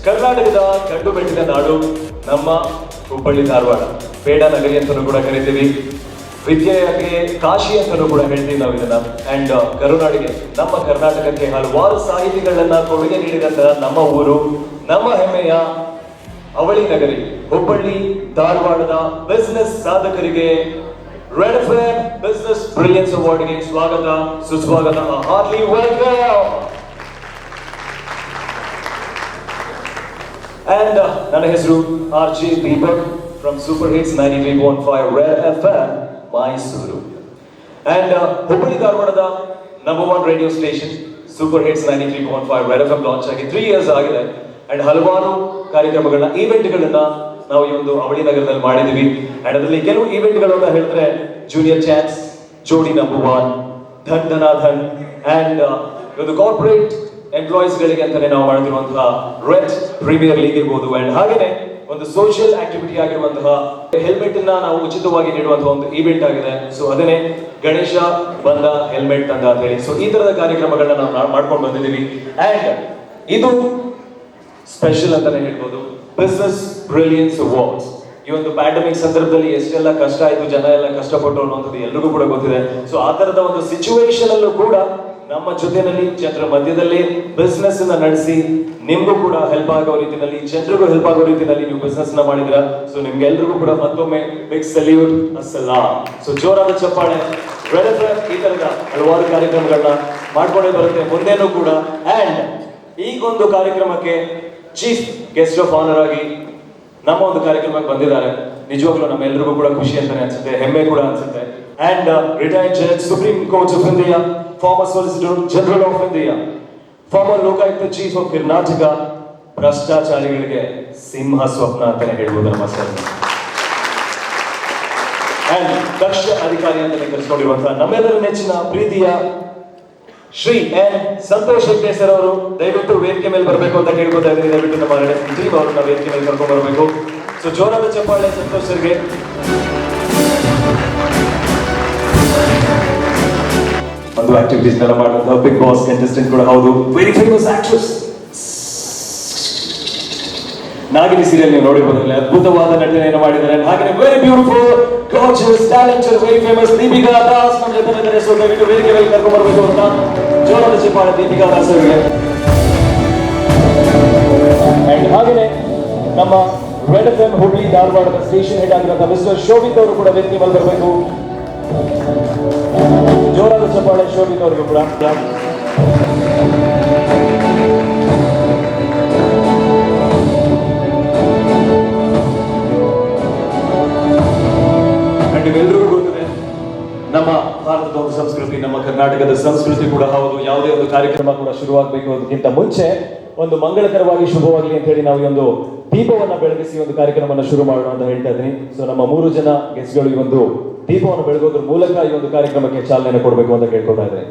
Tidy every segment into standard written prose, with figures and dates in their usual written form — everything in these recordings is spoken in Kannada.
ಕರ್ನಾಟಕದ ಕಂಡು ಬೆಟ್ಟಿದ ನಾಡು ನಮ್ಮ ಹುಬ್ಬಳ್ಳಿ ಧಾರವಾಡ. ಬೇಡ ನಗರಿ ಅಂತಲೂ ಕೂಡ ಕರಿತೀವಿ, ವಿದ್ಯೆಗೆ ಕಾಶಿ ಅಂತಲೂ ಕೂಡ ಹೇಳ್ತೀವಿ ನಾವು ಇದನ್ನ. ಅಂಡ್ ಕರುನಾಡಿಗೆ, ನಮ್ಮ ಕರ್ನಾಟಕಕ್ಕೆ ಹಲವಾರು ಸಾಹಿತಿಗಳನ್ನ ಕೊಡುಗೆ ನೀಡಿದಂತಹ ನಮ್ಮ ಊರು, ನಮ್ಮ ಹೆಮ್ಮೆಯ ಅವಳಿ ನಗರಿ ಹುಬ್ಬಳ್ಳಿ ಧಾರವಾಡದ ಬಿಸ್ನೆಸ್ ಸಾಧಕರಿಗೆ ರೆಡ್ ಎಫ್ಎಂ ಬಿಸ್ನೆಸ್ ಬ್ರಿಲಿಯನ್ಸ್ ಅವಾರ್ಡ್ಗೆ ಸ್ವಾಗತ, ಸುಸ್ವಾಗತ, ಹಾರ್ಟ್ಲಿ ವೆಲ್ಕಮ್. ಅಂಡ್ ನನ್ನ ಹೆಸರು RJ Deepak from super hits 93.5 red FM Mysuru. And Hubballi ಧಾರವಾಡದ number 1 radio station super hits 93.5 red FM launch ಆಗಿ 3 years ಆಗಿದೆ. ಅಂಡ್ ಹಲವಾರು ಕಾರ್ಯಕ್ರಮಗಳನ್ನ, ಈವೆಂಟ್ಗಳನ್ನ ನಾವು ಈ ಒಂದು ಅವಳಿ ನಗರದಲ್ಲಿ ಮಾಡಿದೀವಿ. ಅಂಡ್ ಅದರಲ್ಲಿ ಕೆಲವು ಈವೆಂಟ್ಗಳು ಅಂತ ಹೇಳಿದ್ರೆ ಜೂನಿಯರ್ ಚಾನ್ಸ್, ಜೋಡಿ ನಂಬರ್ 1, ಧನ್ ಧನಾಧನ್, ಅಂಡ್ ಒಂದು ಕಾರ್ಪೊರೇಟ್ ಎಂಪ್ಲಾಯೀಸ್ ಗಳಿಗೆ ಅಂತಾನೆ ನಾವು ಮಾಡ್ತಿರುವಂತಹ ರೆಡ್ ಪ್ರೀಮಿಯರ್ ಲೀಗ್ ಇರ್ಬೋದು. ಅಂಡ್ ಹಾಗೇನೆ ಒಂದು ಸೋಷಿಯಲ್ ಆಕ್ಟಿವಿಟಿ ಆಗಿರುವಂತಹ ಹೆಲ್ಮೆಟ್ ಅನ್ನ ನಾವು ಉಚಿತವಾಗಿ ನೀಡುವಂತಹ ಒಂದು ಈವೆಂಟ್ ಆಗಿದೆ. ಸೊ ಅದನ್ನೇ ಗಣೇಶ ಬಂದ ಹೆಲ್ಮೆಟ್ ಅಂತ ಹೇಳಿ, ಸೊ ಈ ತರದ ಕಾರ್ಯಕ್ರಮಗಳನ್ನ ನಾವು ಮಾಡ್ಕೊಂಡು ಬಂದಿದ್ದೀವಿ. ಅಂಡ್ ಇದು ಸ್ಪೆಷಲ್ ಅಂತಾನೆ ಹೇಳ್ಬೋದು, ಬಿಸ್ನೆಸ್ ಬ್ರಿಲಿಯನ್ಸ್ ಅವಾರ್ಡ್ಸ್. ಈ ಒಂದು ಪ್ಯಾಂಡಮಿಕ್ ಸಂದರ್ಭದಲ್ಲಿ ಎಷ್ಟೆಲ್ಲ ಕಷ್ಟ ಆಯ್ತು, ಜನ ಎಲ್ಲ ಕಷ್ಟಪಟ್ಟು ಅನ್ನುವಂಥದ್ದು ಎಲ್ರಿಗೂ ಕೂಡ ಗೊತ್ತಿದೆ. ಸೊ ಆ ತರದ ಒಂದು ಸಿಚುವೇಶನ್ ಅಲ್ಲೂ ಕೂಡ ನಮ್ಮ ಜೊತೆನಲ್ಲಿ, ಜನರ ಮಧ್ಯದಲ್ಲಿ ಬಿಸ್ನೆಸ್ ಅನ್ನ ನಡೆಸಿ ನಿಮ್ಗೂ ಕೂಡ ಹೆಲ್ಪ್ ಆಗೋ ರೀತಿಯಲ್ಲಿ, ಜನರಿಗೂ ಹೆಲ್ಪ್ ಆಗೋ ರೀತಿಯಲ್ಲಿ ನೀವು ಬಿಸ್ನೆಸ್ ನ ಮಾಡಿದ್ರ. ಸೊ ನಿಮ್ಗೆಲ್ರಿಗೂ ಕೂಡ ಮತ್ತೊಮ್ಮೆ ಬಿಗ್ ಸಲ್ಯೂಟ್, ಅಸ್ಸಲಾಮ್. ಸೊ ಜೋರಾದ ಚಪ್ಪಾಳೆ. ರೆಡ್ ಎಫ್ಎಂ ಈ ತರದ ಹಲವಾರು ಕಾರ್ಯಕ್ರಮಗಳನ್ನ ಮಾಡ್ಕೊಂಡೇ ಬರುತ್ತೆ ಮುಂದೇನೂ ಕೂಡ. ಅಂಡ್ ಈ ಒಂದು ಕಾರ್ಯಕ್ರಮಕ್ಕೆ ಚೀಫ್ ಗೆಸ್ಟ್ ಆಫ್ ಆನರ್ ಆಗಿ ನಮ್ಮ ಒಂದು ಕಾರ್ಯಕ್ರಮಕ್ಕೆ ಬಂದಿದ್ದಾರೆ. ನಿಜವಾಗ್ಲೂ ನಮ್ಮೆಲ್ಲರಿಗೂ ಕೂಡ ಖುಷಿ ಅಂತಾನೆ ಅನ್ಸುತ್ತೆ, ಹೆಮ್ಮೆ ಕೂಡ ಅನ್ಸುತ್ತೆ. And retired judge, supreme court of India, former solicitor general of India, former Lokayukta chief of Karnataka, ಭ್ರಷ್ಟಾಚಾರಿಗಳಿಗೆ ಸಿಂಹ ಸ್ವಪ್ನ ಅಂತಾನೆ ಹೇಳ್ಬೋದು ನಮ್ಮ ಸರ್. ಅಂಡ್ ದಕ್ಷ ಅಧಿಕಾರಿ ಅಂತಾನೆ ಕರೆಸ್ಕೊಂಡಿರುವಂತಹ ನಮ್ಮೆಲ್ಲರ ನೆಚ್ಚಿನ ಪ್ರೀತಿಯ ಶ್ರೀ ಎನ್ ಸಂತೋಷ್ ಹೆಗ್ಡೆ ಸರ್ ಅವರು ದಯವಿಟ್ಟು ವೇದಿಕೆ ಮೇಲೆ ಬರಬೇಕು ಅಂತ ಕೇಳ್ಕೊತಾ ಇದ್ದೀನಿ. ದಯವಿಟ್ಟು ನಮ್ಮ ಟೀಮ್ ಅವರನ್ನ ವೇದಿಕೆ ಮೇಲೆ ಕರ್ಕೊಂಡು ಬರಬೇಕು. ಸೊ ಜೋರಾದ ಚಪ್ಪಾಳೆ ಸಂತೋಷ್ ಸರ್ಗೆ. ಒಂದು ಆಕ್ಟಿವಿಟೀಸ್ ನೆಲ್ಲ ಮಾಡುವಂತಹ ಬಿಗ್ ಬಾಸ್ ಕಂಟೆಸ್ಟೆಂಟ್ ಕೂಡ ಹೌದು, ವೆರಿ ಫೇಮಸ್ ಆಕ್ಟ್ರೆಸ್. ನಾಗಿನಿ ಸೀರಿಯಲ್ ನೀವು ನೋಡಿರ್ಬೋದ್ರಲ್ಲಿ ಅದ್ಭುತವಾದ ನಟನೆಯನ್ನು ಮಾಡಿದ್ದಾರೆ. ಹಾಗೆ very beautiful, gorgeous, talented, very famous Deepika Das ನಮ್ಮ ಜೊತೆ ಇದ್ದಾರೆ. ಸೊ ದಯವಿಟ್ಟು ವೇದಿಕೆ ಮೇಲೆ ಕರ್ಕೊಂಡು ಬರಬೇಕು ಅಂತ ಜೋರಾದ ಚಪ್ಪಾಳೆ ದೀಪಿಕಾ ದಾಸ್ ಅವರಿಗೆ. ಅಂಡ್ ಹಾಗೆಯೇ ನಮ್ಮ ರೆಡ್ ಎಫ್ಎಂ ಹುಬ್ಳಿ ಧಾರವಾಡದ ಸ್ಟೇಷನ್ ಹೆಡ್ ಆಗಿರುವಂತಹ ಮಿಸ್ಟರ್ ಶೋಭಿತ್ ಅವರು ಕೂಡ ವೇದಿಕೆ ಮೇಲೆ ಬರಬೇಕು. ಜೋರಾದ ಚಪ್ಪಾಳೆ ಶೋಭಿತ್ ಅವರಿಗೂ ಕೂಡ. ನಿಮ್ಮೆಲ್ಲರಿಗೂ ಗೊತ್ತಿದೆ, ನಮ್ಮ ಭಾರತದ ಒಂದು ಸಂಸ್ಕೃತಿ, ನಮ್ಮ ಕರ್ನಾಟಕದ ಸಂಸ್ಕೃತಿ ಕೂಡ ಹೌದು. ಯಾವುದೇ ಒಂದು ಕಾರ್ಯಕ್ರಮ ಕೂಡ ಶುರುವಾಗಬೇಕು ಅದಕ್ಕಿಂತ ಮುಂಚೆ ಒಂದು ಮಂಗಳಕರವಾಗಿ ಶುಭವಾಗಲಿ ಅಂತ ಹೇಳಿ ನಾವು ಈ ಒಂದು ದೀಪವನ್ನ ಬೆಳಗಿಸಿ ಒಂದು ಕಾರ್ಯಕ್ರಮವನ್ನು ಶುರು ಮಾಡೋಣ ಅಂತ ಹೇಳ್ತಾ ಇದ್ದೀನಿ. ಸೊ ನಮ್ಮ 3 ಜನ ಗೆಸ್ಟ್ಗಳು ಈ ಒಂದು ದೀಪವನ್ನು ಬೆಳಗೋದ್ರ ಮೂಲಕ ಈ ಒಂದು ಕಾರ್ಯಕ್ರಮಕ್ಕೆ ಚಾಲನೆ ಕೊಡಬೇಕು ಅಂತ ಕೇಳ್ಕೊತಾ ಇದ್ದಾರೆ.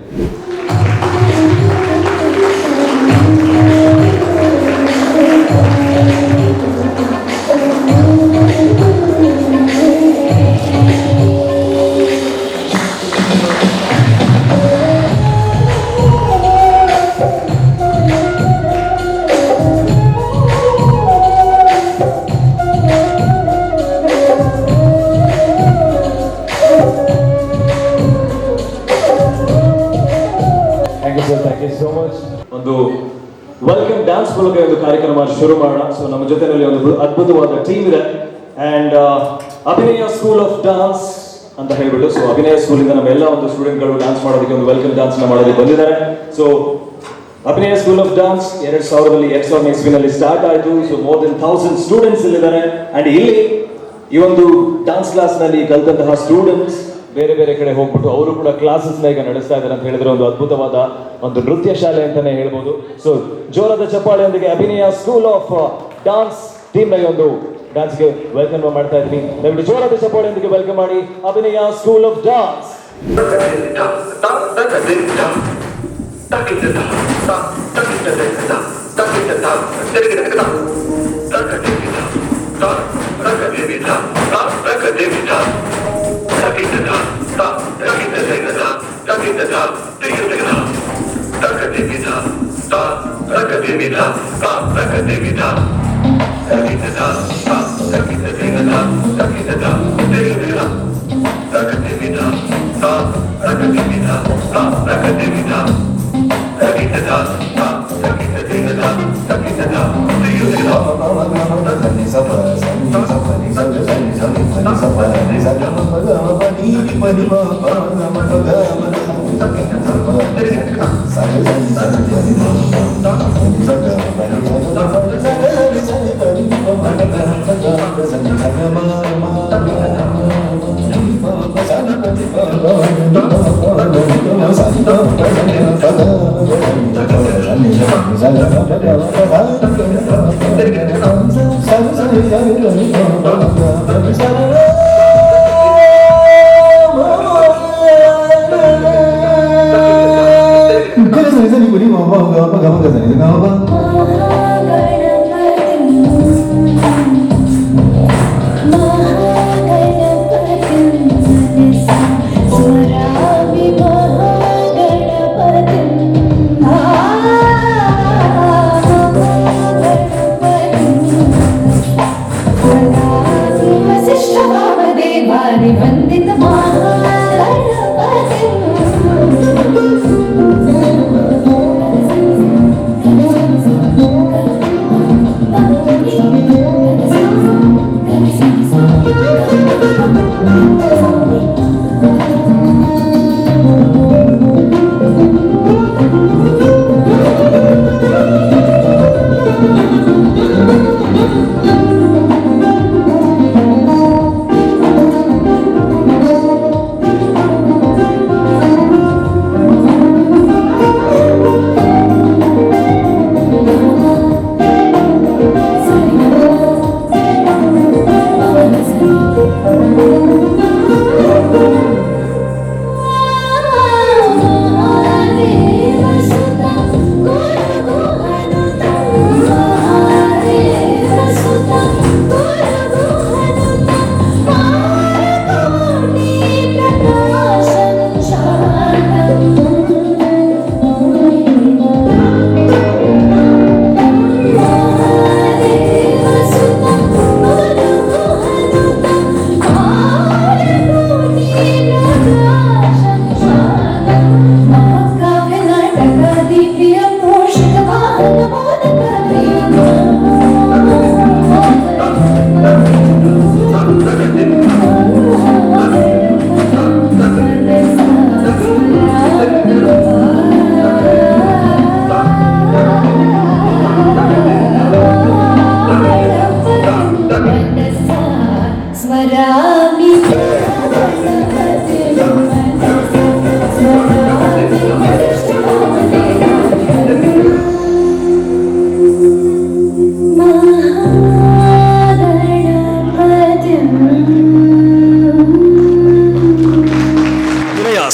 ಒಂದು ವೆಲ್ಕಮ್ ಡ್ಯಾನ್ಸ್ ಮೂಲಕ ಒಂದು ಕಾರ್ಯಕ್ರಮ ಶುರು ಮಾಡೋಣ. ಸೊ ನಮ್ಮ ಜೊತೆಯಲ್ಲಿ ಒಂದು ಅದ್ಭುತವಾದ ಟೀಮ್ ಇದೆ. ಅಂಡ್ ಅಭಿನಯ ಸ್ಕೂಲ್ ಆಫ್ ಡಾನ್ಸ್ ಅಂತ ಹೇಳ್ಬಿಟ್ಟು, ಸೊ ಅಭಿನಯ ಸ್ಕೂಲ್ ಇಂದ ನಮ್ಮೆಲ್ಲ ಒಂದು ಸ್ಟೂಡೆಂಟ್ಗಳು ಡ್ಯಾನ್ಸ್ ಮಾಡೋದಕ್ಕೆ ಒಂದು ವೆಲ್ಕಮ್ ಡ್ಯಾನ್ಸ್ ಮಾಡೋದಕ್ಕೆ ಬಂದಿದ್ದಾರೆ. So Abhinaya school of dance 2000 ಇಸ್ವಿನಲ್ಲಿ ಸ್ಟಾರ್ಟ್ ಆಯಿತು. ಸೊ ಮೋರ್ ದೆನ್ 1000 ಸ್ಟೂಡೆಂಟ್ಸ್ ಇಲ್ಲಿದ್ದಾರೆ. ಅಂಡ್ ಇಲ್ಲಿ ಈ ಒಂದು ಡಾನ್ಸ್ ಕ್ಲಾಸ್ ನಲ್ಲಿ ಕಲಿತಂತಹ ಸ್ಟೂಡೆಂಟ್ಸ್ ಬೇರೆ ಬೇರೆ ಕಡೆ ಹೋಗ್ಬಿಟ್ಟು ಅವರು ಕೂಡ ಕ್ಲಾಸಸ್ ಈಗ ನಡೆಸ್ತಾ ಇದ್ದಾರೆ ಅಂತ ಹೇಳಿದ್ರೆ ಒಂದು ಅದ್ಭುತವಾದ ಒಂದು ನೃತ್ಯ ಶಾಲೆ ಅಂತಾನೆ ಹೇಳ್ಬೋದು. ಸೊ ಜೋರಾದ ಚಪ್ಪಾಳೆಯೊಂದಿಗೆ ಅಭಿನಯ ಸ್ಕೂಲ್ ಆಫ್ ಡಾನ್ಸ್ ಟೀಮ್ ನ ಒಂದು ಡಾನ್ಸ್ಗೆ ವೆಲ್ಕಮ್ ಮಾಡ್ತಾ ಇದ್ದೀನಿ. ದಯವಿಟ್ಟು ಜೋರಾದ ಚಪ್ಪಾಳೆಯೊಂದಿಗೆ ವೆಲ್ಕಮ್ ಮಾಡಿ Abhinaya school of dance.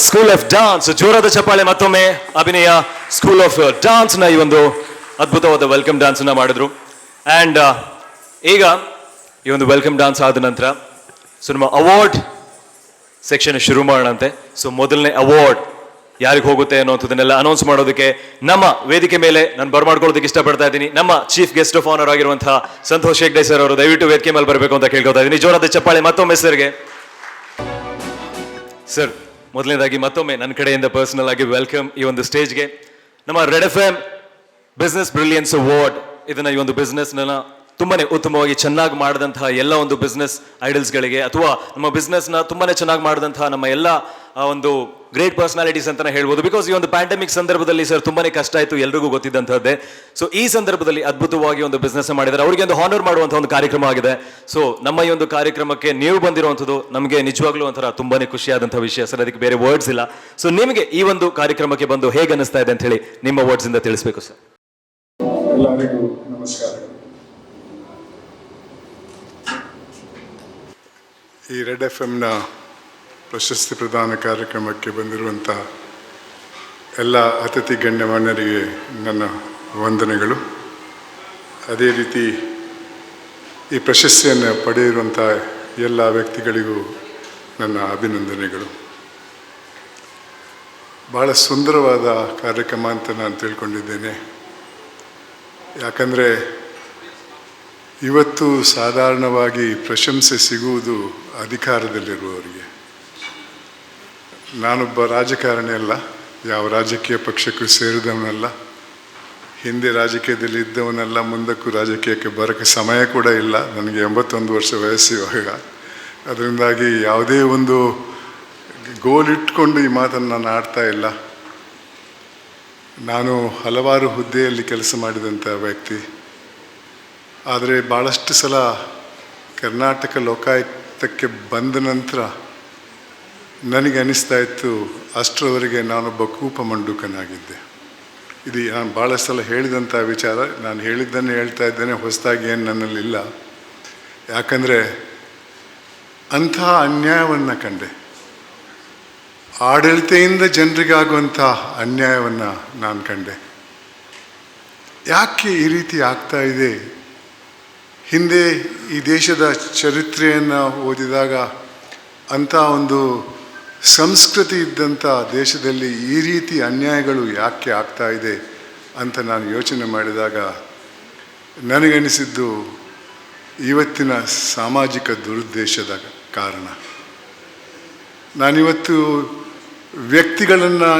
School of dance, ಜೋರಾದ ಚಪ್ಪಾಳೆ ಮತ್ತೊಮ್ಮೆ. ಅಭಿನಯ ಸ್ಕೂಲ್ ಆಫ್ ಡಾನ್ಸ್ ನ ಈ ಒಂದು ಅದ್ಭುತವಾದ ವೆಲ್ಕಮ್ ಡಾನ್ಸ್ ನ ಮಾಡಿದ್ರು. ಅಂಡ್ ಈಗ ಈ ಒಂದು ವೆಲ್ಕಮ್ ಡಾನ್ಸ್ ಆದ ನಂತರ ಸೊ ನಮ್ಮ ಅವಾರ್ಡ್ ಸೆಕ್ಷನ್ ಶುರು ಮಾಡೋಣಂತೆ. ಸೊ ಮೊದಲನೇ ಅವಾರ್ಡ್ ಯಾರಿಗೆ ಹೋಗುತ್ತೆ ಅನ್ನೋಂಥದ್ದನ್ನೆಲ್ಲ ಅನೌನ್ಸ್ ಮಾಡೋದಕ್ಕೆ ನಮ್ಮ ವೇದಿಕೆ ಮೇಲೆ ನಾನು ಬರ್ಮಾಡ್ಕೊಳ್ಳೋದಕ್ಕೆ ಇಷ್ಟಪಡ್ತಾ ಇದ್ದೀನಿ. ನಮ್ಮ ಚೀಫ್ ಗೆಸ್ಟ್ ಆಫ್ ಆನರ್ ಆಗಿರುವಂತಹ ಸಂತೋಷ್ ಹೆಗ್ಡೆ ಸರ್ ಅವರು ದಯವಿಟ್ಟು ವೇದಿಕೆ ಮೇಲೆ ಬರಬೇಕು ಅಂತ ಕೇಳ್ಕೊತಾ ಇದ್ದೀನಿ. ಜೋರಾದ ಚಪ್ಪಾಳೆ ಮತ್ತೊಮ್ಮೆ ಸರ್ಗೆ. ಸರ್, ಮೊದಲನೇದಾಗಿ ಮತ್ತೊಮ್ಮೆ ನನ್ನ ಕಡೆಯಿಂದ ಪರ್ಸನಲ್ ಆಗಿ ವೆಲ್ಕಮ್ ಈ ಒಂದು ಸ್ಟೇಜ್ಗೆ. ನಮ್ಮ red FM business brilliance award, ಇದನ್ನ ಈ ಒಂದು ಬಿಸ್ನೆಸ್ ತುಂಬಾನೇ ಉತ್ತಮವಾಗಿ ಚೆನ್ನಾಗಿ ಮಾಡಿದಂತಹ ಎಲ್ಲ ಒಂದು ಬಿಸ್ನೆಸ್ ಐಡಲ್ಸ್ಗಳಿಗೆ ಅಥವಾ ನಮ್ಮ ಬಿಸ್ನೆಸ್ನ ತುಂಬಾನೇ ಚೆನ್ನಾಗಿ ಮಾಡಿದಂತಹ ನಮ್ಮ ಎಲ್ಲ ಒಂದು ಗ್ರೇಟ್ ಪರ್ಸನಾಲಿಟೀಸ್ ಅಂತಾನೆ ಹೇಳ್ಬೋದು. ಬಿಕಾಸ್ ಈ ಒಂದು ಪ್ಯಾಂಡಮಿಕ್ ಸಂದರ್ಭದಲ್ಲಿ ಸರ್ ತುಂಬಾನೇ ಕಷ್ಟ ಆಯಿತು, ಎಲ್ರಿಗೂ ಗೊತ್ತಿದ್ದಂಥದ್ದೇ. ಸೊ ಈ ಸಂದರ್ಭದಲ್ಲಿ ಅದ್ಭುತವಾಗಿ ಒಂದು ಬಿಸ್ನೆಸ್ ಮಾಡಿದ್ದಾರೆ, ಅವರಿಗೆ ಒಂದು ಹಾನರ್ ಮಾಡುವಂತಹ ಒಂದು ಕಾರ್ಯಕ್ರಮ ಆಗಿದೆ. ಸೊ ನಮ್ಮ ಈ ಒಂದು ಕಾರ್ಯಕ್ರಮಕ್ಕೆ ನೀವು ಬಂದಿರುವಂಥದ್ದು ನಮಗೆ ನಿಜವಾಗ್ಲೂ ಒಂಥರ ತುಂಬಾನೇ ಖುಷಿಯಾದಂತಹ ವಿಷಯ ಸರ್, ಅದಕ್ಕೆ ಬೇರೆ ವರ್ಡ್ಸ್ ಇಲ್ಲ. ಸೊ ನಿಮಗೆ ಈ ಒಂದು ಕಾರ್ಯಕ್ರಮಕ್ಕೆ ಬಂದು ಹೇಗೆ ಅನಿಸ್ತಾ ಇದೆ ಅಂತ ಹೇಳಿ ನಿಮ್ಮ ವರ್ಡ್ಸ್ ಇಂದ ತಿಳಿಸ್ಬೇಕು ಸರ್. ಎಲ್ಲರಿಗೂ ನಮಸ್ಕಾರ. ಈ ರೆಡ್ FMನ ಪ್ರಶಸ್ತಿ ಪ್ರದಾನ ಕಾರ್ಯಕ್ರಮಕ್ಕೆ ಬಂದಿರುವಂಥ ಎಲ್ಲ ಅತಿಥಿ ಗಣ್ಯಮಾನ್ಯರಿಗೆ ನನ್ನ ವಂದನೆಗಳು. ಅದೇ ರೀತಿ ಈ ಪ್ರಶಸ್ತಿಯನ್ನು ಪಡೆದಿರುವಂಥ ಎಲ್ಲ ವ್ಯಕ್ತಿಗಳಿಗೂ ನನ್ನ ಅಭಿನಂದನೆಗಳು. ಭಾಳ ಸುಂದರವಾದ ಕಾರ್ಯಕ್ರಮ ಅಂತ ನಾನು ತಿಳ್ಕೊಂಡಿದ್ದೇನೆ. ಯಾಕಂದರೆ ಇವತ್ತು ಸಾಧಾರಣವಾಗಿ ಪ್ರಶಂಸೆ ಸಿಗುವುದು ಅಧಿಕಾರದಲ್ಲಿರುವವರಿಗೆ. ನಾನೊಬ್ಬ ರಾಜಕಾರಣಿ ಅಲ್ಲ, ಯಾವ ರಾಜಕೀಯ ಪಕ್ಷಕ್ಕೂ ಸೇರಿದವನಲ್ಲ, ಹಿಂದೆ ರಾಜಕೀಯದಲ್ಲಿ ಇದ್ದವನಲ್ಲ, ಮುಂದಕ್ಕೂ ರಾಜಕೀಯಕ್ಕೆ ಬರೋಕ್ಕೆ ಸಮಯ ಕೂಡ ಇಲ್ಲ. ನನಗೆ 81 ವರ್ಷ ವಯಸ್ಸು ಇವಾಗ. ಅದರಿಂದಾಗಿ ಯಾವುದೇ ಒಂದು ಗೋಲ್ ಇಟ್ಕೊಂಡು ಈ ಮಾತನ್ನು ನಾನು ಆಡ್ತಾ ಇಲ್ಲ. ನಾನು ಹಲವಾರು ಹುದ್ದೆಯಲ್ಲಿ ಕೆಲಸ ಮಾಡಿದಂಥ ವ್ಯಕ್ತಿ. ಆದರೆ ಭಾಳಷ್ಟು ಸಲ ಕರ್ನಾಟಕ ಲೋಕಾಯುಕ್ತಕ್ಕೆ ಬಂದ ನಂತರ ನನಗೆ ಅನಿಸ್ತಾ ಇತ್ತು, ಅಷ್ಟರವರೆಗೆ ನಾನೊಬ್ಬ ಕೂಪಮಂಡುಕನಾಗಿದ್ದೆ. ಇದು ನಾನು ಭಾಳ ಸಲ ಹೇಳಿದಂಥ ವಿಚಾರ. ನಾನು ಹೇಳಿದ್ದನ್ನು ಹೇಳ್ತಾ ಇದ್ದೇನೆ, ಹೊಸದಾಗಿ ಏನು ನನ್ನಲ್ಲಿಲ್ಲ. ಯಾಕಂದರೆ ಅಂಥ ಅನ್ಯಾಯವನ್ನು ಕಂಡೆ. ಆಡಳಿತೆಯಿಂದ ಜನರಿಗಾಗುವಂಥ ಅನ್ಯಾಯವನ್ನು ನಾನು ಕಂಡೆ. ಯಾಕೆ ಈ ರೀತಿ ಆಗ್ತಾ ಇದೆ? ಹಿಂದೆ ಈ ದೇಶದ ಚರಿತ್ರೆಯನ್ನು ಓದಿದಾಗ ಅಂಥ ಒಂದು ಸಂಸ್ಕೃತಿ ಇದ್ದಂಥ ದೇಶದಲ್ಲಿ ಈ ರೀತಿ ಅನ್ಯಾಯಗಳು ಯಾಕೆ ಆಗ್ತಾ ಇದೆ ಅಂತ ನಾನು ಯೋಚನೆ ಮಾಡಿದಾಗ ನನಗನಿಸಿದ್ದು ಇವತ್ತಿನ ಸಾಮಾಜಿಕ ದುರುದ್ದೇಶದ ಕಾರಣ. ನಾನಿವತ್ತು ವ್ಯಕ್ತಿಗಳನ್ನು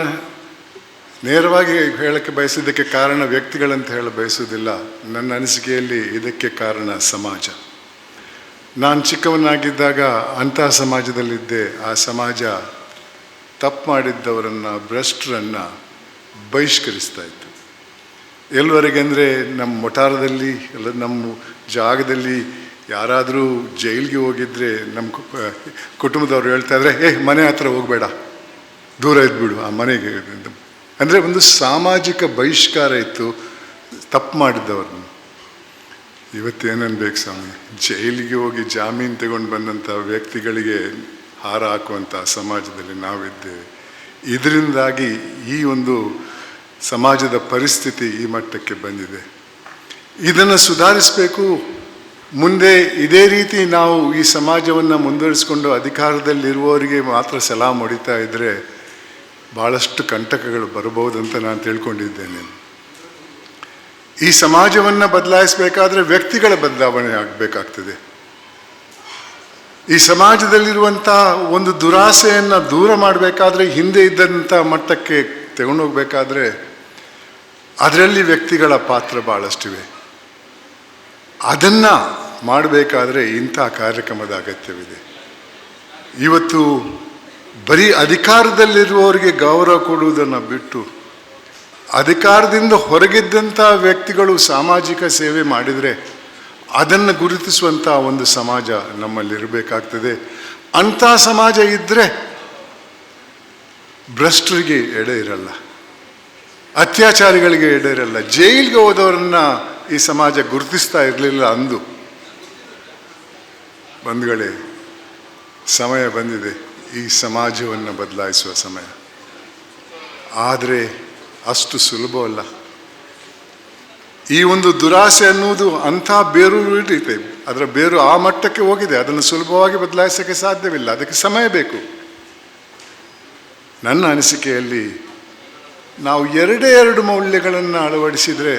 ನೇರವಾಗಿ ಹೇಳಕ್ಕೆ ಬಯಸಿದ್ದಕ್ಕೆ ಕಾರಣ ವ್ಯಕ್ತಿಗಳಂತ ಹೇಳ ಬಯಸುವುದಿಲ್ಲ. ನನ್ನ ಅನಿಸಿಕೆಯಲ್ಲಿ ಇದಕ್ಕೆ ಕಾರಣ ಸಮಾಜ. ನಾನು ಚಿಕ್ಕವನಾಗಿದ್ದಾಗ ಅಂಥ ಸಮಾಜದಲ್ಲಿದ್ದೆ. ಆ ಸಮಾಜ ತಪ್ಪು ಮಾಡಿದ್ದವರನ್ನು, ಭ್ರಷ್ಟರನ್ನು ಬಹಿಷ್ಕರಿಸ್ತಾ ಇತ್ತು. ಎಲ್ಲಿವರೆಗೆ ಅಂದರೆ ನಮ್ಮ ವಠಾರದಲ್ಲಿ ಎಲ್ಲ ನಮ್ಮ ಜಾಗದಲ್ಲಿ ಯಾರಾದರೂ ಜೈಲಿಗೆ ಹೋಗಿದ್ರೆ ನಮ್ಮ ಕುಟುಂಬದವ್ರು ಹೇಳ್ತಾಯಿದ್ರೆ, ಮನೆ ಹತ್ರ ಹೋಗಬೇಡ, ದೂರ ಇದ್ಬಿಡು ಆ ಮನೆಗೆ. ಅಂದರೆ ಒಂದು ಸಾಮಾಜಿಕ ಬಹಿಷ್ಕಾರ ಇತ್ತು ತಪ್ಪು ಮಾಡಿದ್ದವ್ರನ್ನ. ಇವತ್ತೇನನ್ಬೇಕು ಸ್ವಾಮಿ, ಜೈಲಿಗೆ ಹೋಗಿ ಜಾಮೀನು ತಗೊಂಡು ಬಂದಂಥ ವ್ಯಕ್ತಿಗಳಿಗೆ ಹಾರ ಹಾಕುವಂಥ ಸಮಾಜದಲ್ಲಿ ನಾವಿದ್ದೇವೆ. ಇದರಿಂದಾಗಿ ಈ ಒಂದು ಸಮಾಜದ ಪರಿಸ್ಥಿತಿ ಈ ಮಟ್ಟಕ್ಕೆ ಬಂದಿದೆ. ಇದನ್ನು ಸುಧಾರಿಸಬೇಕು. ಮುಂದೆ ಇದೇ ರೀತಿ ನಾವು ಈ ಸಮಾಜವನ್ನು ಮುಂದುವರಿಸಿಕೊಂಡು ಅಧಿಕಾರದಲ್ಲಿರುವವರಿಗೆ ಮಾತ್ರ ಸಲಾಮ್ ಹೊಡಿತಾ ಇದ್ದರೆ ಭಾಳಷ್ಟು ಕಂಟಕಗಳು ಬರಬಹುದಂತ ನಾನು ತಿಳ್ಕೊಂಡಿದ್ದೇನೆ. ಈ ಸಮಾಜವನ್ನು ಬದಲಾಯಿಸಬೇಕಾದ್ರೆ ವ್ಯಕ್ತಿಗಳ ಬದಲಾವಣೆ ಆಗಬೇಕಾಗ್ತದೆ. ಈ ಸಮಾಜದಲ್ಲಿರುವಂಥ ಒಂದು ದುರಾಸೆಯನ್ನು ದೂರ ಮಾಡಬೇಕಾದ್ರೆ, ಹಿಂದೆ ಇದ್ದಂಥ ಮಟ್ಟಕ್ಕೆ ತಗೊಂಡೋಗ್ಬೇಕಾದ್ರೆ ಅದರಲ್ಲಿ ವ್ಯಕ್ತಿಗಳ ಪಾತ್ರ ಭಾಳಷ್ಟಿವೆ. ಅದನ್ನು ಮಾಡಬೇಕಾದ್ರೆ ಇಂಥ ಕಾರ್ಯಕ್ರಮದ ಅಗತ್ಯವಿದೆ. ಇವತ್ತು ಬರೀ ಅಧಿಕಾರದಲ್ಲಿರುವವರಿಗೆ ಗೌರವ ಕೊಡುವುದನ್ನು ಬಿಟ್ಟು ಅಧಿಕಾರದಿಂದ ಹೊರಗಿದ್ದಂಥ ವ್ಯಕ್ತಿಗಳು ಸಾಮಾಜಿಕ ಸೇವೆ ಮಾಡಿದರೆ ಅದನ್ನು ಗುರುತಿಸುವಂಥ ಒಂದು ಸಮಾಜ ನಮ್ಮಲ್ಲಿರಬೇಕಾಗ್ತದೆ. ಅಂಥ ಸಮಾಜ ಇದ್ದರೆ ಭ್ರಷ್ಟರಿಗೆ ಎಡೆ ಇರಲ್ಲ, ಅತ್ಯಾಚಾರಿಗಳಿಗೆ ಎಡೆ ಇರಲ್ಲ. ಜೈಲಿಗೆ ಹೋದವರನ್ನು ಈ ಸಮಾಜ ಗುರುತಿಸ್ತಾ ಇರಲಿಲ್ಲ ಅಂದು. ಬಂಧುಗಳೇ, ಸಮಯ ಬಂದಿದೆ ಈ ಸಮಾಜವನ್ನು ಬದಲಾಯಿಸುವ ಸಮಯ. ಆದರೆ ಅಷ್ಟು ಸುಲಭವಲ್ಲ. ಈ ಒಂದು ದುರಾಸೆ ಅನ್ನುವುದು ಅಂಥ ಬೇರು ಹಿಡಿಯುತ್ತೆ. ಅದರ ಬೇರು ಆ ಮಟ್ಟಕ್ಕೆ ಹೋಗಿದೆ. ಅದನ್ನು ಸುಲಭವಾಗಿ ಬದಲಾಯಿಸೋಕ್ಕೆ ಸಾಧ್ಯವಿಲ್ಲ, ಅದಕ್ಕೆ ಸಮಯ ಬೇಕು. ನನ್ನ ಅನಿಸಿಕೆಯಲ್ಲಿ ನಾವು ಎರಡು ಮೌಲ್ಯಗಳನ್ನು ಅಳವಡಿಸಿದರೆ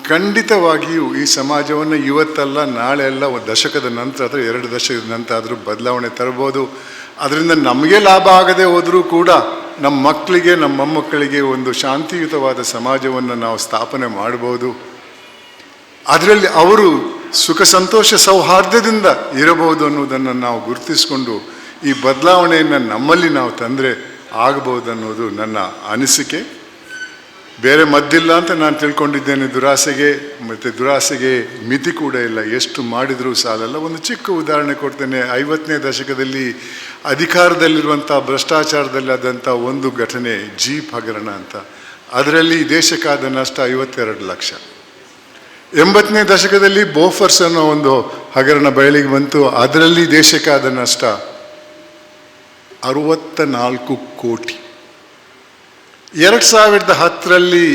ಖಂಡಿತವಾಗಿಯೂ ಈ ಸಮಾಜವನ್ನು ಇವತ್ತಲ್ಲ ನಾಳೆ ಅಲ್ಲ, ಒಂದು ದಶಕದ ನಂತರ ಅಥವಾ 2 ದಶಕದ ನಂತರ ಆದರೂ ಬದಲಾವಣೆ ತರಬಹುದು. ಅದರಿಂದ ನಮಗೆ ಲಾಭ ಆಗದೆ ಹೋದರೂ ಕೂಡ ನಮ್ಮ ಮಕ್ಕಳಿಗೆ, ನಮ್ಮ ಮೊಮ್ಮಕ್ಕಳಿಗೆ ಒಂದು ಶಾಂತಿಯುತವಾದ ಸಮಾಜವನ್ನು ನಾವು ಸ್ಥಾಪನೆ ಮಾಡ್ಬೋದು. ಅದರಲ್ಲಿ ಅವರು ಸುಖ ಸಂತೋಷ ಸೌಹಾರ್ದದಿಂದ ಇರಬಹುದು ಅನ್ನೋದನ್ನು ನಾವು ಗುರುತಿಸಿಕೊಂಡು ಈ ಬದಲಾವಣೆಯನ್ನು ನಮ್ಮಲ್ಲಿ ನಾವು ತಂದರೆ ಆಗಬಹುದು ಅನ್ನೋದು ನನ್ನ ಅನಿಸಿಕೆ. ಬೇರೆ ಮದ್ದಿಲ್ಲ ಅಂತ ನಾನು ತಿಳ್ಕೊಂಡಿದ್ದೇನೆ ದುರಾಸೆಗೆ. ಮತ್ತು ದುರಾಸೆಗೆ ಮಿತಿ ಕೂಡ ಇಲ್ಲ, ಎಷ್ಟು ಮಾಡಿದರೂ ಸಾಲಲ್ಲ. ಒಂದು ಚಿಕ್ಕ ಉದಾಹರಣೆ ಕೊಡ್ತೇನೆ. 50ನೇ ದಶಕದಲ್ಲಿ ಅಧಿಕಾರದಲ್ಲಿರುವಂಥ ಭ್ರಷ್ಟಾಚಾರದಲ್ಲಿ ಆದಂಥ ಒಂದು ಘಟನೆ ಜೀಪ್ ಹಗರಣ ಅಂತ. ಅದರಲ್ಲಿ ದೇಶಕ್ಕಾದ ನಷ್ಟ 52 ಲಕ್ಷ. 80ನೇ ದಶಕದಲ್ಲಿ ಬೋಫರ್ಸ್ ಅನ್ನೋ ಒಂದು ಹಗರಣ ಬಯಲಿಗೆ ಬಂತು. ಅದರಲ್ಲಿ ದೇಶಕ್ಕಾದ ನಷ್ಟ 64 ಕೋಟಿ. 2010ರಲ್ಲಿ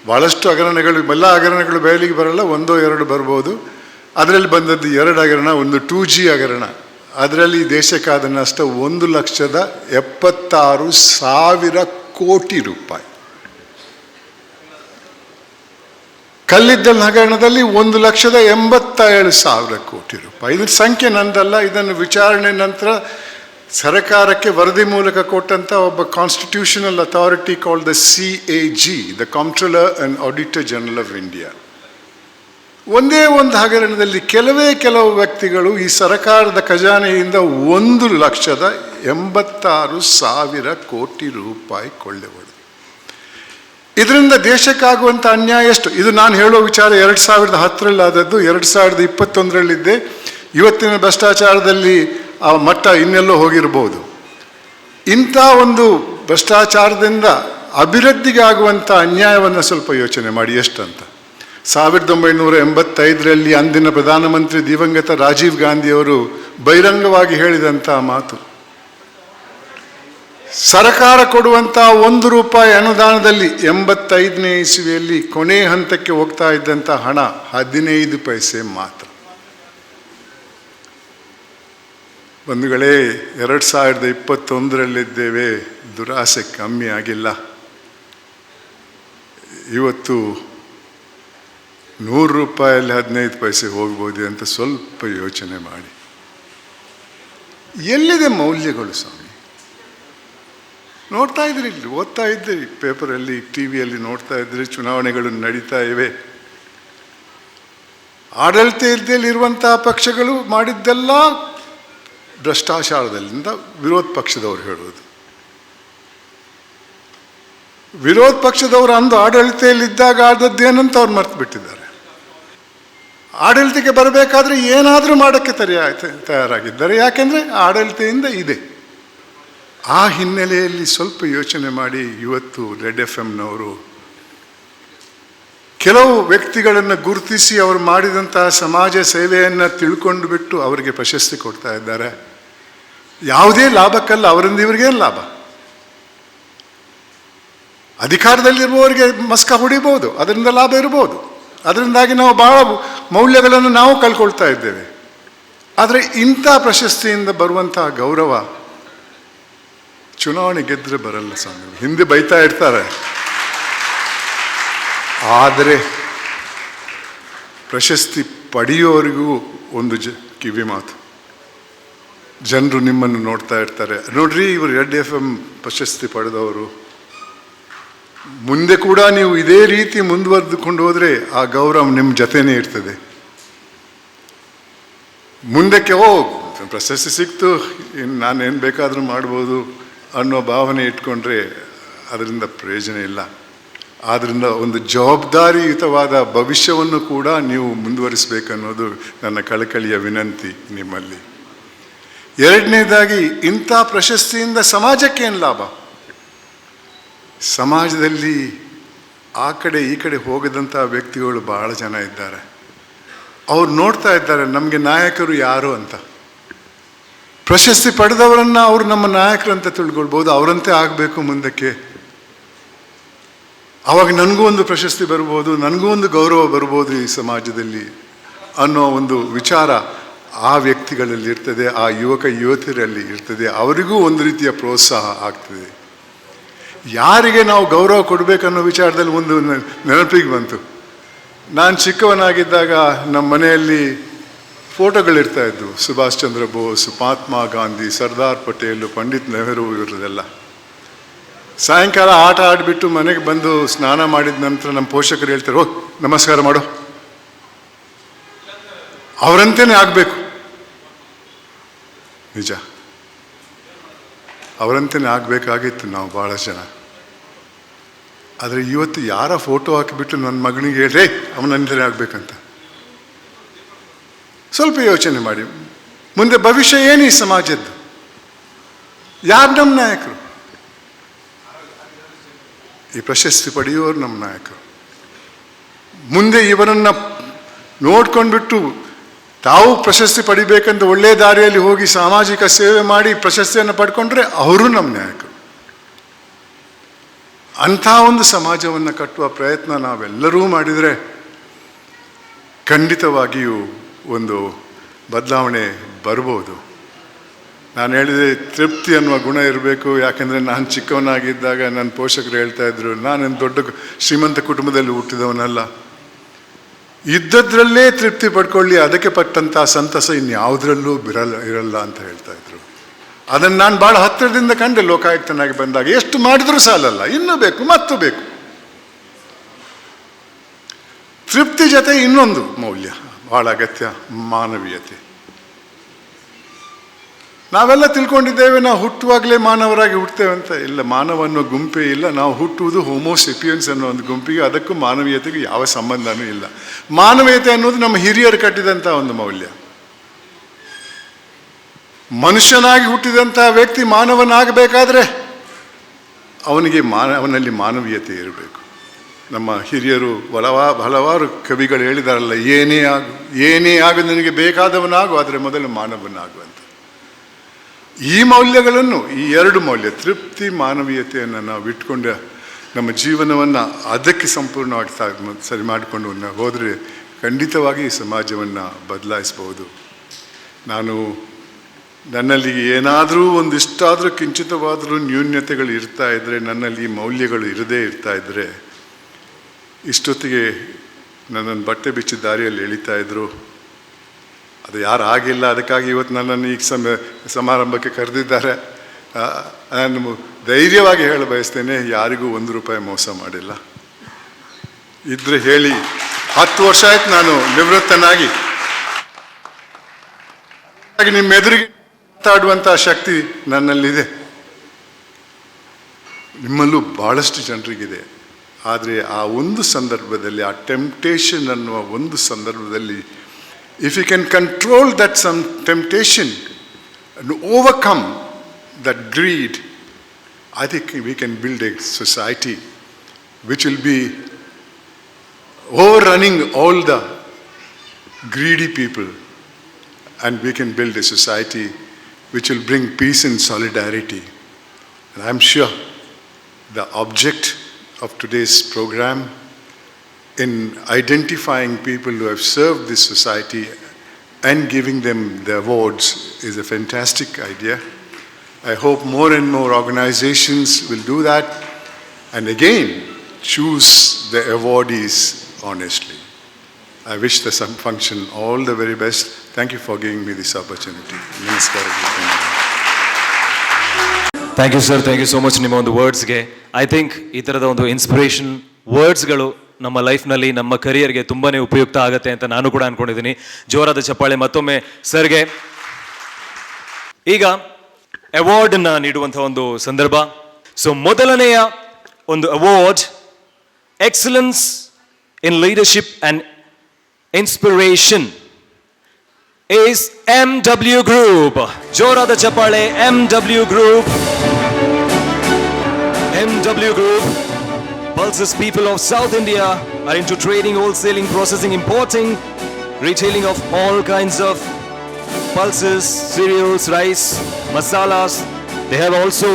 ಭಾಳಷ್ಟು ಹಗರಣಗಳು, ಎಲ್ಲ ಹಗರಣಗಳು ಬಯಲಿಗೆ ಬರಲ್ಲ, 1-2 ಬರ್ಬೋದು. ಅದರಲ್ಲಿ ಬಂದದ್ದು 2 ಹಗರಣ. ಒಂದು 2G ಹಗರಣ. ಅದರಲ್ಲಿ ದೇಶಕ್ಕಾದ ನಷ್ಟ 1,76,000 ಕೋಟಿ ರೂಪಾಯಿ. ಕಲ್ಲಿದ್ದಲು ಹಗರಣದಲ್ಲಿ 1,87,000 ಕೋಟಿ ರೂಪಾಯಿ. ಇದ್ರ ಸಂಖ್ಯೆ ನಂದಲ್ಲ, ಇದನ್ನು ವಿಚಾರಣೆ ನಂತರ ಸರ್ಕಾರಕ್ಕೆ ವರದಿ ಮೂಲಕ ಕೊಟ್ಟಂಥ ಒಬ್ಬ constitutional authority called the CAG, the comptroller and auditor general of India. ಒಂದೇ ಒಂದು ಹಗರಣದಲ್ಲಿ ಕೆಲವು ವ್ಯಕ್ತಿಗಳು ಈ ಸರ್ಕಾರದ ಖಜಾನೆಯಿಂದ 1,86,000 ಕೋಟಿ ರೂಪಾಯಿ ಕೊಳ್ಳೆ ಹೊಡೆದು. ಇದರಿಂದ ದೇಶಕ್ಕಾಗುವಂಥ ಅನ್ಯಾಯ ಎಷ್ಟು? ಇದು ನಾನು ಹೇಳೋ ವಿಚಾರ 2010ರಲ್ಲಿ ಆದದ್ದು. 2021ರಲ್ಲಿದ್ದೆ. ಇವತ್ತಿನ ಭ್ರಷ್ಟಾಚಾರದಲ್ಲಿ ಆ ಮಟ್ಟ ಇನ್ನೆಲ್ಲೋ ಹೋಗಿರ್ಬೋದು. ಇಂಥ ಒಂದು ಭ್ರಷ್ಟಾಚಾರದಿಂದ ಅಭಿವೃದ್ಧಿಗೆ ಆಗುವಂಥ ಅನ್ಯಾಯವನ್ನು ಸ್ವಲ್ಪ ಯೋಚನೆ ಮಾಡಿ ಎಷ್ಟಂತ. 1985ರಲ್ಲಿ ಅಂದಿನ ಪ್ರಧಾನಮಂತ್ರಿ ದಿವಂಗತ ರಾಜೀವ್ ಗಾಂಧಿಯವರು ಬಹಿರಂಗವಾಗಿ ಹೇಳಿದಂಥ ಮಾತು, ಸರ್ಕಾರ ಕೊಡುವಂಥ ₹1 ಅನುದಾನದಲ್ಲಿ 85ನೇ ಇಸವಿಯಲ್ಲಿ ಕೊನೆ ಹಂತಕ್ಕೆ ಹೋಗ್ತಾ ಇದ್ದಂಥ ಹಣ 15 ಪೈಸೆ ಮಾತ್ರ. ಬಂಧುಗಳೇ, 2021ರಲ್ಲಿದ್ದೇವೆ. ದುರಾಸೆ ಕಮ್ಮಿ ಆಗಿಲ್ಲ. ಇವತ್ತು ₹100 15 ಪೈಸೆ ಹೋಗ್ಬೋದು ಅಂತ ಸ್ವಲ್ಪ ಯೋಚನೆ ಮಾಡಿ. ಎಲ್ಲಿದೆ ಮೌಲ್ಯಗಳು ಸ್ವಾಮಿ? ನೋಡ್ತಾ ಇದ್ರಿ, ಇಲ್ಲಿ ಓದ್ತಾ ಇದ್ರಿ, ಪೇಪರಲ್ಲಿ, ಟಿವಿಯಲ್ಲಿ ನೋಡ್ತಾ ಇದ್ರಿ, ಚುನಾವಣೆಗಳು ನಡೀತಾ ಇವೆ. ಆಡಳಿತದಲ್ಲಿರುವಂಥ ಪಕ್ಷಗಳು ಮಾಡಿದ್ದೆಲ್ಲ ಭ್ರಷ್ಟಾಚಾರದಲ್ಲಿಂದ ವಿರೋಧ ಪಕ್ಷದವರು ಹೇಳೋದು. ವಿರೋಧ ಪಕ್ಷದವರು ಅಂದು ಆಡಳಿತದಲ್ಲಿದ್ದಾಗ ಆದದ್ದೇನಂತ ಅವ್ರು ಮರ್ತು ಬಿಟ್ಟಿದ್ದಾರೆ. ಆಡಳಿತಕ್ಕೆ ಬರಬೇಕಾದ್ರೆ ಏನಾದರೂ ಮಾಡೋಕ್ಕೆ ತಯಾರಾಗಿದ್ದಾರೆ. ಯಾಕೆಂದರೆ ಆಡಳಿತದಿಂದ ಇದೆ. ಆ ಹಿನ್ನೆಲೆಯಲ್ಲಿ ಸ್ವಲ್ಪ ಯೋಚನೆ ಮಾಡಿ. ಇವತ್ತು ರೆಡ್ FM ಕೆಲವು ವ್ಯಕ್ತಿಗಳನ್ನು ಗುರುತಿಸಿ ಅವರು ಮಾಡಿದಂತಹ ಸಮಾಜ ಸೇವೆಯನ್ನು ತಿಳ್ಕೊಂಡು ಬಿಟ್ಟು ಅವರಿಗೆ ಪ್ರಶಸ್ತಿ ಕೊಡ್ತಾ ಇದ್ದಾರೆ. ಯಾವುದೇ ಲಾಭಕ್ಕಲ್ಲ, ಅವರಿಂದ ಇವರಿಗೇನು ಲಾಭ? ಅಧಿಕಾರದಲ್ಲಿರುವವರಿಗೆ ಮಸ್ಕ ಹೊಡಿಬೋದು, ಅದರಿಂದ ಲಾಭ ಇರ್ಬೋದು. ಅದರಿಂದಾಗಿ ನಾವು ಬಹಳ ಮೌಲ್ಯಗಳನ್ನು ನಾವು ಕಳ್ಕೊಳ್ತಾ ಇದ್ದೇವೆ. ಆದರೆ ಇಂಥ ಪ್ರಶಸ್ತಿಯಿಂದ ಬರುವಂತಹ ಗೌರವ ಚುನಾವಣೆ ಗೆದ್ದರೆ ಬರಲ್ಲ ಸ್ವಾಮಿ. ಹಿಂದೆ ಬೈತಾ ಇರ್ತಾರೆ, ಆದರೆ ಪ್ರಶಸ್ತಿ ಪಡೆಯೋರಿಗೂ ಒಂದು ಕಿವಿ ಮಾತು. ಜನರು ನಿಮ್ಮನ್ನು ನೋಡ್ತಾ ಇರ್ತಾರೆ, ನೋಡ್ರಿ ಇವರು ರೆಡ್ FM ಪ್ರಶಸ್ತಿ ಪಡೆದವರು, ಮುಂದೆ ಕೂಡ ನೀವು ಇದೇ ರೀತಿ ಮುಂದುವರೆದುಕೊಂಡು ಹೋದರೆ ಆ ಗೌರವ ನಿಮ್ಮ ಜೊತೆನೇ ಇರ್ತದೆ. ಮುಂದಕ್ಕೆ ಪ್ರಶಸ್ತಿ ಸಿಕ್ತು, ಇನ್ನು ನಾನೇನು ಬೇಕಾದರೂ ಮಾಡ್ಬೋದು ಅನ್ನೋ ಭಾವನೆ ಇಟ್ಕೊಂಡ್ರೆ ಅದರಿಂದ ಪ್ರಯೋಜನ ಇಲ್ಲ. ಆದ್ದರಿಂದ ಒಂದು ಜವಾಬ್ದಾರಿಯುತವಾದ ಭವಿಷ್ಯವನ್ನು ಕೂಡ ನೀವು ಮುಂದುವರಿಸಬೇಕನ್ನೋದು ನನ್ನ ಕಳಕಳಿಯ ವಿನಂತಿ ನಿಮ್ಮಲ್ಲಿ. ಎರಡನೇದಾಗಿ, ಇಂಥ ಪ್ರಶಸ್ತಿಯಿಂದ ಸಮಾಜಕ್ಕೇನು ಲಾಭ? ಸಮಾಜದಲ್ಲಿ ಆ ಕಡೆ ಈ ಕಡೆ ಹೋಗದಂಥ ವ್ಯಕ್ತಿಗಳು ಬಹಳ ಜನ ಇದ್ದಾರೆ. ಅವ್ರು ನೋಡ್ತಾ ಇದ್ದಾರೆ ನಮಗೆ ನಾಯಕರು ಯಾರು ಅಂತ. ಪ್ರಶಸ್ತಿ ಪಡೆದವರನ್ನು ಅವರು ನಮ್ಮ ನಾಯಕರು ಅಂತ ತಿಳ್ಕೊಳ್ಬೋದು. ಅವರಂತೆ ಆಗಬೇಕು ಮುಂದಕ್ಕೆ. ಆವಾಗ ನನಗೂ ಒಂದು ಪ್ರಶಸ್ತಿ ಬರ್ಬೋದು, ನನಗೂ ಒಂದು ಗೌರವ ಬರ್ಬೋದು ಈ ಸಮಾಜದಲ್ಲಿ ಅನ್ನೋ ಒಂದು ವಿಚಾರ ಆ ವ್ಯಕ್ತಿಗಳಲ್ಲಿ ಇರ್ತದೆ, ಆ ಯುವಕ ಯುವತಿಯರಲ್ಲಿ ಇರ್ತದೆ. ಅವರಿಗೂ ಒಂದು ರೀತಿಯ ಪ್ರೋತ್ಸಾಹ ಆಗ್ತದೆ. ಯಾರಿಗೆ ನಾವು ಗೌರವ ಕೊಡಬೇಕನ್ನೋ ವಿಚಾರದಲ್ಲಿ ಒಂದು ನೆನಪಿಗೆ ಬಂತು. ನಾನು ಚಿಕ್ಕವನಾಗಿದ್ದಾಗ ನಮ್ಮ ಮನೆಯಲ್ಲಿ ಫೋಟೋಗಳಿರ್ತಾ ಇದ್ವು. ಸುಭಾಷ್ ಚಂದ್ರ ಬೋಸ್, ಮಹಾತ್ಮ ಗಾಂಧಿ, ಸರ್ದಾರ್ ಪಟೇಲ್, ಪಂಡಿತ್ ನೆಹರು ಇವರದೆಲ್ಲ. ಸಾಯಂಕಾಲ ಆಟ ಆಡಿಬಿಟ್ಟು ಮನೆಗೆ ಬಂದು ಸ್ನಾನ ಮಾಡಿದ ನಂತರ ನಮ್ಮ ಪೋಷಕರು ಹೇಳ್ತಾರೆ, ಹೋಗಿ ನಮಸ್ಕಾರ ಮಾಡು, ಅವರಂತೆಯೇ ಆಗಬೇಕು. ನಿಜ, ಅವರಂತೆಯೇ ಆಗಬೇಕಾಗಿತ್ತು ನಾವು ಭಾಳ ಜನ. ಆದರೆ ಇವತ್ತು ಯಾರ ಫೋಟೋ ಹಾಕಿಬಿಟ್ಟು ನನ್ನ ಮಗನಿಗೆ ಹೇಳ್ರೆ ಅವನಂತೆಯೇ ಆಗಬೇಕಂತ. ಸ್ವಲ್ಪ ಯೋಚನೆ ಮಾಡಿ, ಮುಂದೆ ಭವಿಷ್ಯ ಏನು ಈ ಸಮಾಜದ್ದು? ಯಾರು ನಮ್ಮ ನಾಯಕರು? ಈ ಪ್ರಶಸ್ತಿ ಪಡೆಯುವವರು ನಮ್ಮ ನಾಯಕರು. ಮುಂದೆ ಇವರನ್ನು ನೋಡ್ಕೊಂಡ್ಬಿಟ್ಟು ತಾವು ಪ್ರಶಸ್ತಿ ಪಡಿಬೇಕಂತ ಒಳ್ಳೆಯ ದಾರಿಯಲ್ಲಿ ಹೋಗಿ ಸಾಮಾಜಿಕ ಸೇವೆ ಮಾಡಿ ಪ್ರಶಸ್ತಿಯನ್ನು ಪಡ್ಕೊಂಡ್ರೆ ಅವರು ನಮ್ಮ ನಾಯಕರು. ಅಂಥ ಒಂದು ಸಮಾಜವನ್ನು ಕಟ್ಟುವ ಪ್ರಯತ್ನ ನಾವೆಲ್ಲರೂ ಮಾಡಿದರೆ ಖಂಡಿತವಾಗಿಯೂ ಒಂದು ಬದಲಾವಣೆ ಬರ್ಬೋದು. ನಾನು ಹೇಳಿದೆ, ತೃಪ್ತಿ ಅನ್ನುವ ಗುಣ ಇರಬೇಕು. ಯಾಕೆಂದರೆ ನಾನು ಚಿಕ್ಕವನಾಗಿದ್ದಾಗ ನನ್ನ ಪೋಷಕರು ಹೇಳ್ತಾಯಿದ್ರು, ನಾನೇನು ದೊಡ್ಡ ಶ್ರೀಮಂತ ಕುಟುಂಬದಲ್ಲಿ ಹುಟ್ಟಿದವನಲ್ಲ, ಇದ್ದದ್ರಲ್ಲೇ ತೃಪ್ತಿ ಪಡ್ಕೊಳ್ಳಿ, ಅದಕ್ಕೆ ಪಟ್ಟಂಥ ಸಂತಸ ಇನ್ಯಾವುದರಲ್ಲೂ ಇರಲ್ಲ ಅಂತ ಹೇಳ್ತಾ ಇದ್ರು. ಅದನ್ನು ನಾನು ಭಾಳ ಹತ್ತಿರದಿಂದ ಕಂಡೆ ಲೋಕಾಯುಕ್ತನಾಗಿ ಬಂದಾಗ. ಎಷ್ಟು ಮಾಡಿದರೂ ಸಾಲಲ್ಲ, ಇನ್ನೂ ಬೇಕು, ಮತ್ತು ಬೇಕು. ತೃಪ್ತಿ ಜೊತೆ ಇನ್ನೊಂದು ಮೌಲ್ಯ ಭಾಳ ಅಗತ್ಯ, ಮಾನವೀಯತೆ. ನಾವೆಲ್ಲ ತಿಳ್ಕೊಂಡಿದ್ದೇವೆ ನಾವು ಹುಟ್ಟುವಾಗಲೇ ಮಾನವರಾಗಿ ಹುಟ್ಟುತ್ತೇವೆ ಅಂತ. ಇಲ್ಲ, ಮಾನವ ಅನ್ನೋ ಗುಂಪೇ ಇಲ್ಲ. ನಾವು ಹುಟ್ಟುವುದು ಹೋಮೋಸೆಪಿಯನ್ಸ್ ಅನ್ನೋ ಒಂದು ಗುಂಪಿಗೆ, ಅದಕ್ಕೂ ಮಾನವೀಯತೆಗೆ ಯಾವ ಸಂಬಂಧನೂ ಇಲ್ಲ. ಮಾನವೀಯತೆ ಅನ್ನೋದು ನಮ್ಮ ಹಿರಿಯರು ಕಟ್ಟಿದಂಥ ಒಂದು ಮೌಲ್ಯ. ಮನುಷ್ಯನಾಗಿ ಹುಟ್ಟಿದಂಥ ವ್ಯಕ್ತಿ ಮಾನವನಾಗಬೇಕಾದ್ರೆ ಅವನಲ್ಲಿ ಮಾನವೀಯತೆ ಇರಬೇಕು. ನಮ್ಮ ಹಿರಿಯರು ಹಲವಾರು ಕವಿಗಳು ಹೇಳಿದಾರಲ್ಲ, ಏನೇ ಆಗು ನಿನಗೆ ಬೇಕಾದವನಾಗು, ಆದರೆ ಮೊದಲು ಮಾನವನಾಗು ಅಂತ. ಈ ಮೌಲ್ಯಗಳನ್ನು, ಈ ಎರಡು ಮೌಲ್ಯ, ತೃಪ್ತಿ, ಮಾನವೀಯತೆಯನ್ನು ನಾವು ಇಟ್ಕೊಂಡು ನಮ್ಮ ಜೀವನವನ್ನು ಅದಕ್ಕೆ ಸಂಪೂರ್ಣವಾಗಿ ಸರಿ ಮಾಡಿಕೊಂಡು ಹೋದರೆ ಖಂಡಿತವಾಗಿ ಈ ಸಮಾಜವನ್ನು ಬದಲಾಯಿಸ್ಬೋದು. ನನ್ನಲ್ಲಿ ಏನಾದರೂ ಒಂದಿಷ್ಟಾದರೂ ಕಿಂಚಿತವಾದರೂ ನ್ಯೂನ್ಯತೆಗಳು ಇರ್ತಾ ಇದ್ದರೆ, ನನ್ನಲ್ಲಿ ಈ ಮೌಲ್ಯಗಳು ಇರದೇ ಇರ್ತಾ ಇದ್ದರೆ, ಇಷ್ಟೊತ್ತಿಗೆ ನನ್ನನ್ನು ಬಟ್ಟೆ ಬಿಚ್ಚಿ ದಾರಿಯಲ್ಲಿ ಎಳಿತಾ ಇದ್ರು. ಅದು ಯಾರು ಆಗಿಲ್ಲ. ಅದಕ್ಕಾಗಿ ಇವತ್ತು ನನ್ನನ್ನು ಈಗ ಸಮಾರಂಭಕ್ಕೆ ಕರೆದಿದ್ದಾರೆ. ನಾನು ಧೈರ್ಯವಾಗಿ ಹೇಳ ಬಯಸ್ತೇನೆ, ಯಾರಿಗೂ ₹1 ಮೋಸ ಮಾಡಿಲ್ಲ. ಇದ್ರೆ ಹೇಳಿ. 10 ವರ್ಷ ಆಯ್ತು ನಾನು ನಿವೃತ್ತನಾಗಿ. ನಿಮ್ಮ ಎದುರಿಗೆ ಮಾತಾಡುವಂಥ ಶಕ್ತಿ ನನ್ನಲ್ಲಿದೆ, ನಿಮ್ಮಲ್ಲೂ ಭಾಳಷ್ಟು ಜನರಿಗಿದೆ. ಆದರೆ ಆ ಒಂದು ಸಂದರ್ಭದಲ್ಲಿ, ಆ ಟೆಂಪ್ಟೇಷನ್ ಅನ್ನುವ ಒಂದು ಸಂದರ್ಭದಲ್ಲಿ, if you can control that some temptation and overcome that greed, I think we can build a society which will be overrunning all the greedy people, and we can build a society which will bring peace and solidarity. And I'm sure the object of today's program in identifying people who have served this society and giving them the awards is a fantastic idea. I hope more and more organizations will do that and again choose the awardees honestly. I wish the function all the very best. Thank you for giving me this opportunity. Thank you sir, thank you so much ನಿಮ್ಮ ಒಂದು ವರ್ಡ್ಸ್ಗೆ. ಐ ಥಿಂಕ್ ಈ ಥರದ ಒಂದು ಇನ್ಸ್ಪಿರೇಷನ್ ವರ್ಡ್ಸ್ಗಳು ನಮ್ಮ ಲೈಫ್ನಲ್ಲಿ, ನಮ್ಮ ಕರಿಯರ್ಗೆ ತುಂಬಾ ಉಪಯುಕ್ತ ಆಗುತ್ತೆ ಅಂತ ನಾನು ಕೂಡ ಅಂದ್ಕೊಂಡಿದ್ದೀನಿ. ಜೋರಾದ ಚಪ್ಪಾಳೆ ಮತ್ತೊಮ್ಮೆ ಸರ್ಗೆ. ಈಗ ಅವಾರ್ಡನ್ನು ನೀಡುವಂಥ ಒಂದು ಸಂದರ್ಭ. ಸೊ ಮೊದಲನೆಯ ಒಂದು award, excellence in leadership and inspiration is MW Group. ಜೋರಾದ ಚಪ್ಪಾಳೆ. MW Group. MW Group. Pulses people of South India are into trading, wholesaling, processing, importing, retailing of all kinds of pulses, cereals, rice, masalas. They have also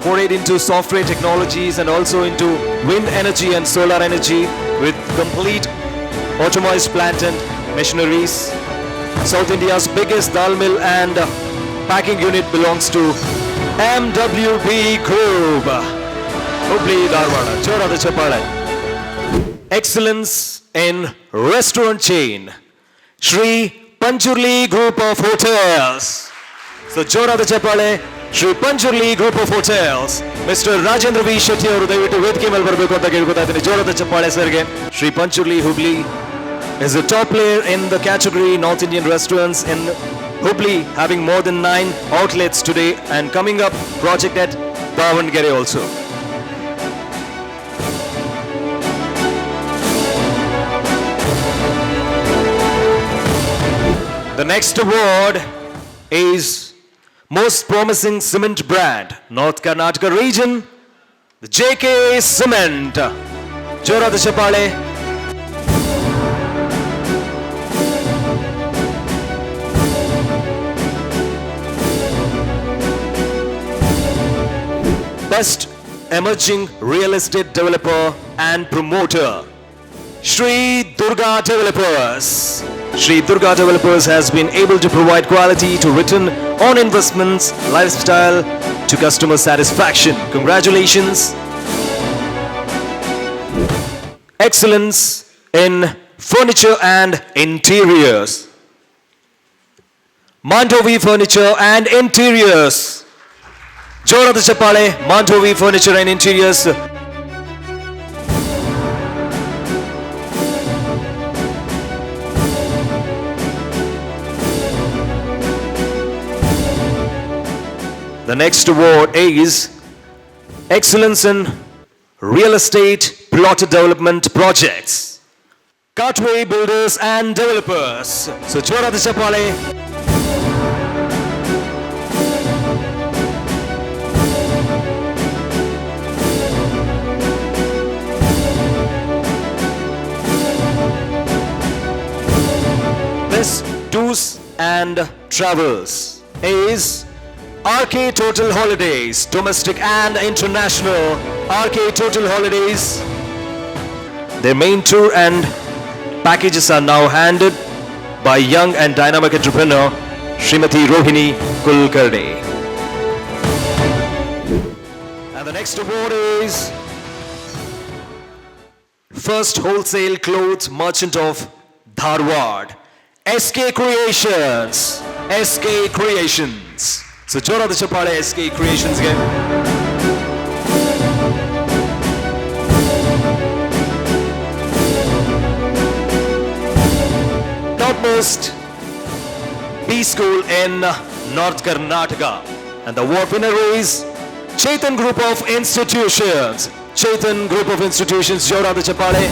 forayed into software technologies and also into wind energy and solar energy with complete automized plant and machineries. South India's biggest dal mill and packing unit belongs to MWB Group. Hubli Dharwad. Jorada Chapala. Excellence in restaurant chain, Shri Panchurli Group of Hotels. So Jorada Chapale, Shri Panchurli Group of Hotels. Mr. Rajendra V. Shetty ಅವರು ದಯವಿಟ್ಟು ವೇದಿಕೆ ಮೇಲೆ ಬರಬೇಕು ಅಂತ ಕೇಳ್ಕೊತಾ ಇದ್ದೀನಿ. ಜೋರಾದ ಚಪ್ಪಾಳೆ ಸರ್ಗೆ. Shri Panchurli Hubli is a top player in the category North Indian restaurants in Hubli, having more than 9 outlets today and coming up project at Davangere also. The next award is Most Promising Cement Brand, North Karnataka region, the JK Cement. Jorada Chapale. Best Emerging Real Estate Developer and Promoter, Shri Durga Developers. Shri Durga Developers has been able to provide quality to return on investments, lifestyle to customer satisfaction. Congratulations. Excellence in Furniture and Interiors. Mandovi Furniture and Interiors. ಜೋರಾದ ಚಪ್ಪಾಳೆ Mandovi Furniture and Interiors. The next award is Excellence in Real Estate Plotted Development Projects. Cartway Builders and Developers. So ಜೋರಾದ ಚಪ್ಪಾಳೆ. Best Tours and Travels is RK Total Holidays, domestic and international. RK Total Holidays. Their main tour and packages are now handled by young and dynamic entrepreneur Srimati Rohini Kulkarni. And the next award is First Wholesale Clothes Merchant of Dharwad, SK Creations. SK Creations. So ಜೋರಾದ ಚಪ್ಪಾಳೆ SK Creations ಗೆ. Topmost B School in North Karnataka. And the award winner is Chetan Group of Institutions. Chetan Group of Institutions. ಜೋರಾದ ಚಪ್ಪಾಳೆ.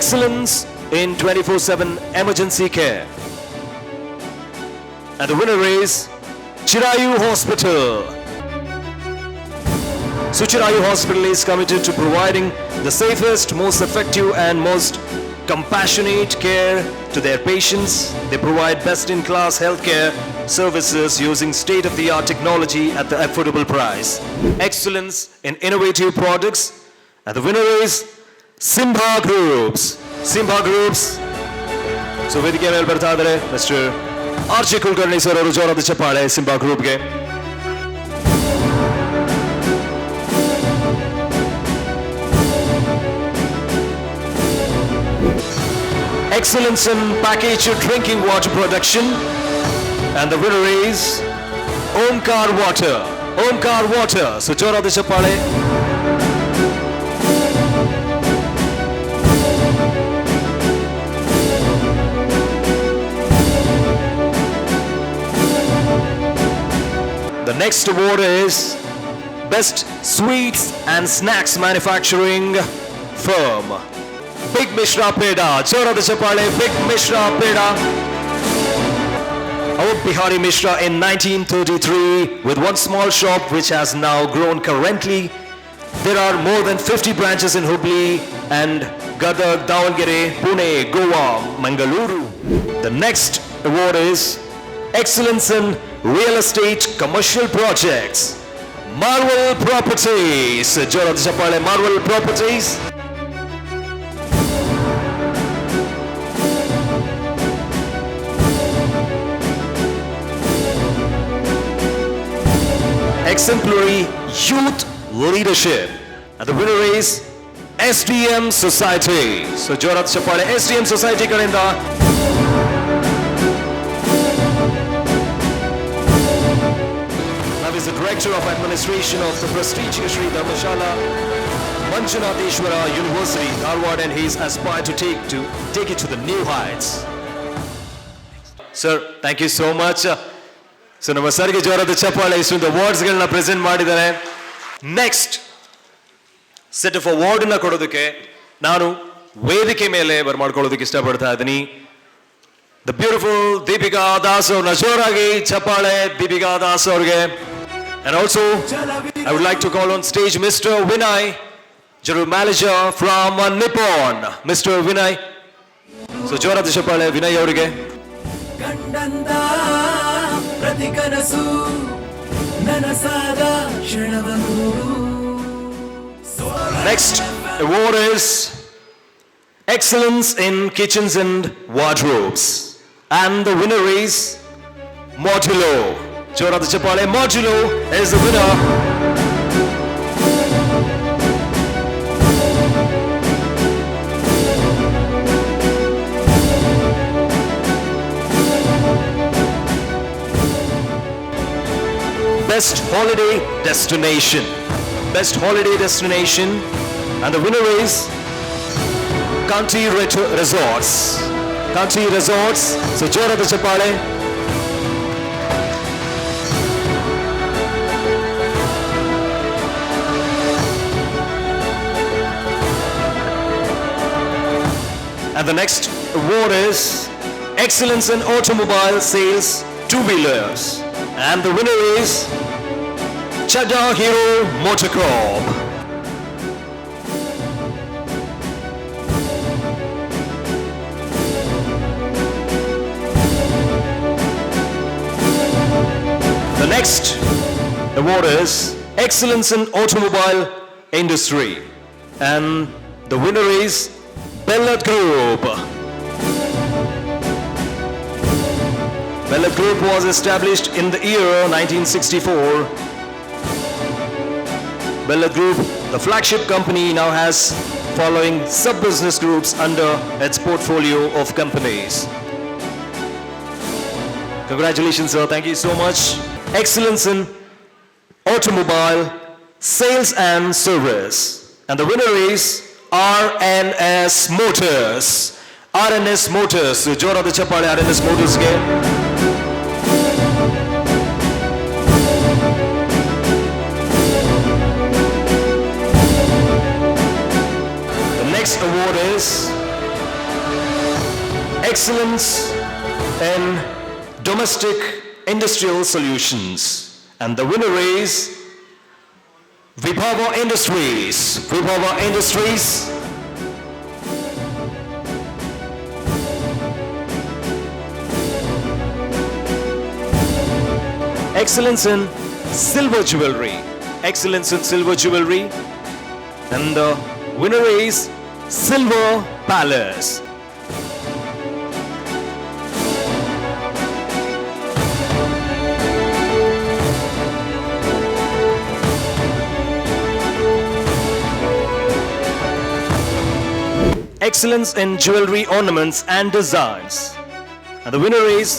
Excellence in 24/7 emergency care. And the winner is Chirayu Hospital. So Chirayu Hospital is committed to providing the safest, most effective and most compassionate care to their patients. They provide best-in-class healthcare services using state-of-the-art technology at the affordable price. Excellence in innovative products. And the winner is Simha Groups. Simha Groups. So ವೇದಿಕೆ ಮೇಲೆ ಬರ್ತಾ ಇದ್ದಾರೆ ಮಿಸ್ಟರ್ RJ Kulkarni ಸರ್ ಅವರು. ಜೋರಾದ ಚಪ್ಪಾಳೆ Simha Group ಗೆ. Excellence in packaged drinking water production. And the winner is Omkar Water. Omkar Water. So ಜೋರಾದ ಚಪ್ಪಾಳೆ. The next award is Best Sweets and Snacks Manufacturing Firm. Big Mishra Peda. ಜೋರಾದ ಚಪ್ಪಾಳೆ Big Mishra Peda. Our Bihari Mishra in 1933 with one small shop which has now grown. Currently, there are more than 50 branches in Hubli and Gadag, Davangere, Pune, Goa, Mangaluru. The next award is Excellence in Real Estate Commercial Projects. Marvel Properties. ಜೋರಾದ ಚಪ್ಪಾಳೆ Marvel Properties. Exemplary Youth Leadership. And the winner is SDM Society. So ಜೋರಾದ ಚಪ್ಪಾಳೆ SDM Society ಕಡೆಯಿಂದ. Now is the Director of Administration of the prestigious Sri Dharmashala Manjunatheshwara University, Dharwad, and he is aspired to take it to the new heights. Sir, thank you so much. So ನಮ್ಮ ಸರ್ಗೆ ಜೋರಾದ ಚಪ್ಪಾಳೆ. ಇಷ್ಟೊಂದು ಅವಾರ್ಡ್ಸ್ಗಳನ್ನ ಪ್ರೆಸೆಂಟ್ ಮಾಡಿದ್ದಾರೆ. ನೆಕ್ಸ್ಟ್ ಸೆಟ್ ಆಫ್ ಅವಾರ್ಡ್ನ ಕೊಡೋದಕ್ಕೆ ನಾನು ವೇದಿಕೆ ಮೇಲೆ ಬರ್ಮಾಡ್ಕೊಳ್ಳೋದಕ್ಕೆ ಇಷ್ಟಪಡ್ತಾ ಇದ್ದೀನಿ ದ ಬ್ಯೂಟಿಫುಲ್ ದೀಪಿಕಾ ದಾಸ್ ಅವ್ರನ್ನ. ಜೋರಾಗಿ ಚಪ್ಪಾಳೆ ದೀಪಿಕಾ ದಾಸ್ ಅವ್ರಿಗೆ. And also I would like to call on stage Mr. Vinay, General Manager from Nippon. Mr. Vinay. So ಜೋರಾದ ಚಪ್ಪಾಳೆ ವಿನಯ್ ಅವರಿಗೆ. ಕಂಡಂದ ಪ್ರತಿ ಕನಸು ನನಸಾದ ಕ್ಷಣವನ್ನು. Next award is Excellence in Kitchens and Wardrobes. And the winner is Modulo. ಜೋರಾದ ಚಪ್ಪಾಳೆ. Modulo is the winner. Best holiday destination. Best holiday destination. And the winner is Kanti Resorts. Kanti Resorts. So ಜೋರಾದ ಚಪ್ಪಾಳೆ. And the next award is Excellence in Automobile Sales Two-Wheelers. And the winner is Chadha Hero Motorcorp. The next award is Excellence in Automobile Industry. And the winner is Bellet Group. Bellet Group was established in the year 1964. Bellet Group, the flagship company, now has following sub-business groups under its portfolio of companies. Congratulations, sir. Thank you so much. Excellence in automobile sales and service. And the winner is RNS Motors. RNS Motors. ಜೋರಾದ ಚಪ್ಪಾಳೆ RNS Motorsಗೆ. The next award is Excellence in Domestic Industrial Solutions. And the winner is Vibhava Industries. Vibhava Industries. Excellence in silver jewelry. Excellence in silver jewelry. And the winner is Silver Palace. Excellence in jewelry ornaments and designs. And the winner is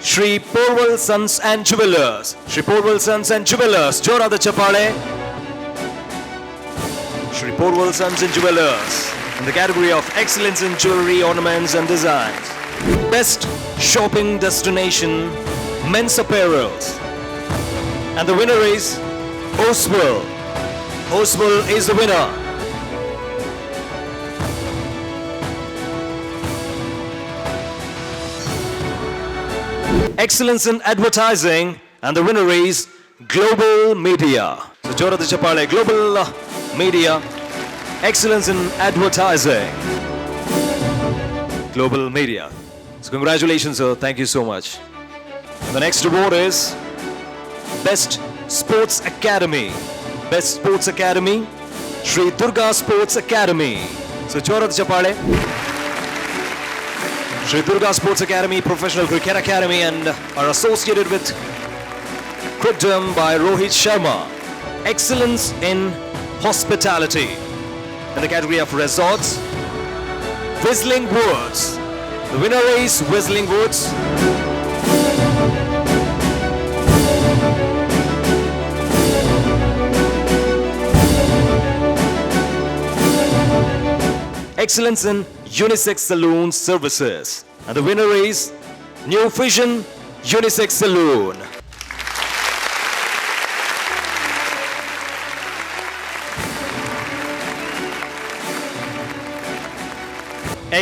Shri Porval Sons and Jewelers. Shri Porval Sons and Jewelers. ಜೋರಾದ ಚಪ್ಪಾಳೆ. Shri Porval Sons and Jewelers in the category of Excellence in Jewelry Ornaments and Designs. Best Shopping Destination Men's Apparels. And the winner is Oswell. Oswell is the winner. Excellence in Advertising, and the winner is Global Media. So ಜೋರಾದ ಚಪ್ಪಾಳೆ. Global Media, Excellence in Advertising. Global Media. So congratulations, sir. Thank you so much. The next award is Best Sports Academy. Best Sports Academy, Sri Durga Sports Academy. So ಜೋರಾದ ಚಪ್ಪಾಳೆ. Sri Durga Sports Academy, Professional Cricket Academy, and are associated with Crickdom by Rohit Sharma. Excellence in Hospitality in the category of Resorts, Whistling Woods. The winner is Whistling Woods. Excellence in Unisex Saloon Services. And the winner is New Vision Unisex Saloon.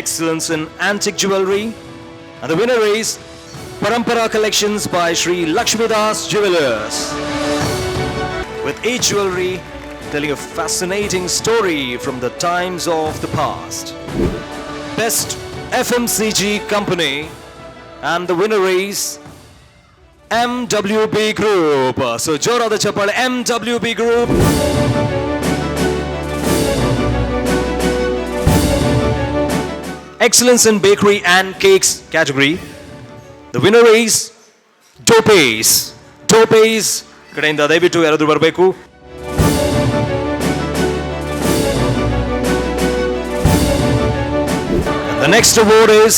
Excellence in Antique Jewelry. And the winner is Parampara Collections by Sri Lakshmidas Jewelers. With each jewelry telling a fascinating story from the times of the past. Best FMCG Company, and the winner is MWB Group. So ಜೋರಾದ ಚಪ್ಪಾಳೆ. MWB Group. Excellence in Bakery and Cakes category. The winner is ಟೋಪೇಸ್. ಟೋಪೇಸ್ ಕಡೆಯಿಂದ ದಯವಿಟ್ಟು ಯಾರಾದ್ರೂ ಬರಬೇಕು. The next award is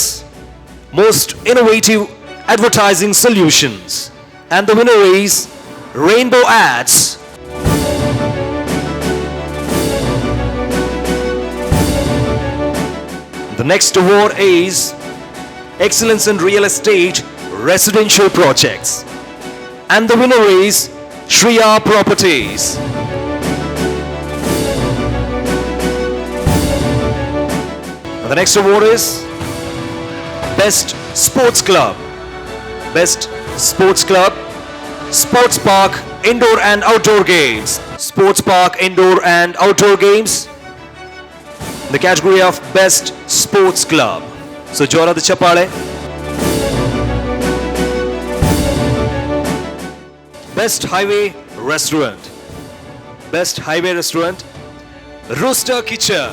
Most Innovative Advertising Solutions, and the winner is Rainbow Ads. The next award is Excellence in Real Estate Residential Projects, and the winner is Shriya Properties. The next award is Best Sports Club. Best Sports Club, Sports Park Indoor and Outdoor Games. Sports Park Indoor and Outdoor Games. The category of Best Sports Club. So Jorada Chapale. Best Highway Restaurant. Best Highway Restaurant, Rooster Kitchen.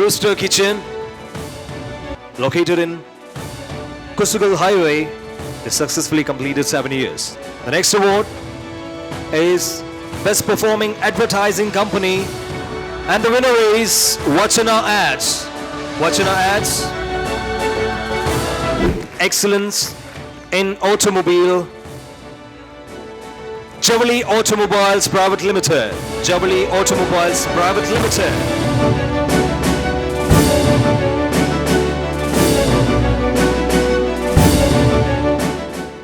Rooster Kitchen, located in Kusugal Highway, is successfully completed 7 years. The next award is Best Performing Advertising Company, and the winner is Vachana Ads. Vachana Ads, Excellence in Automobile, Javali Automobiles Private Limited. Javali Automobiles Private Limited.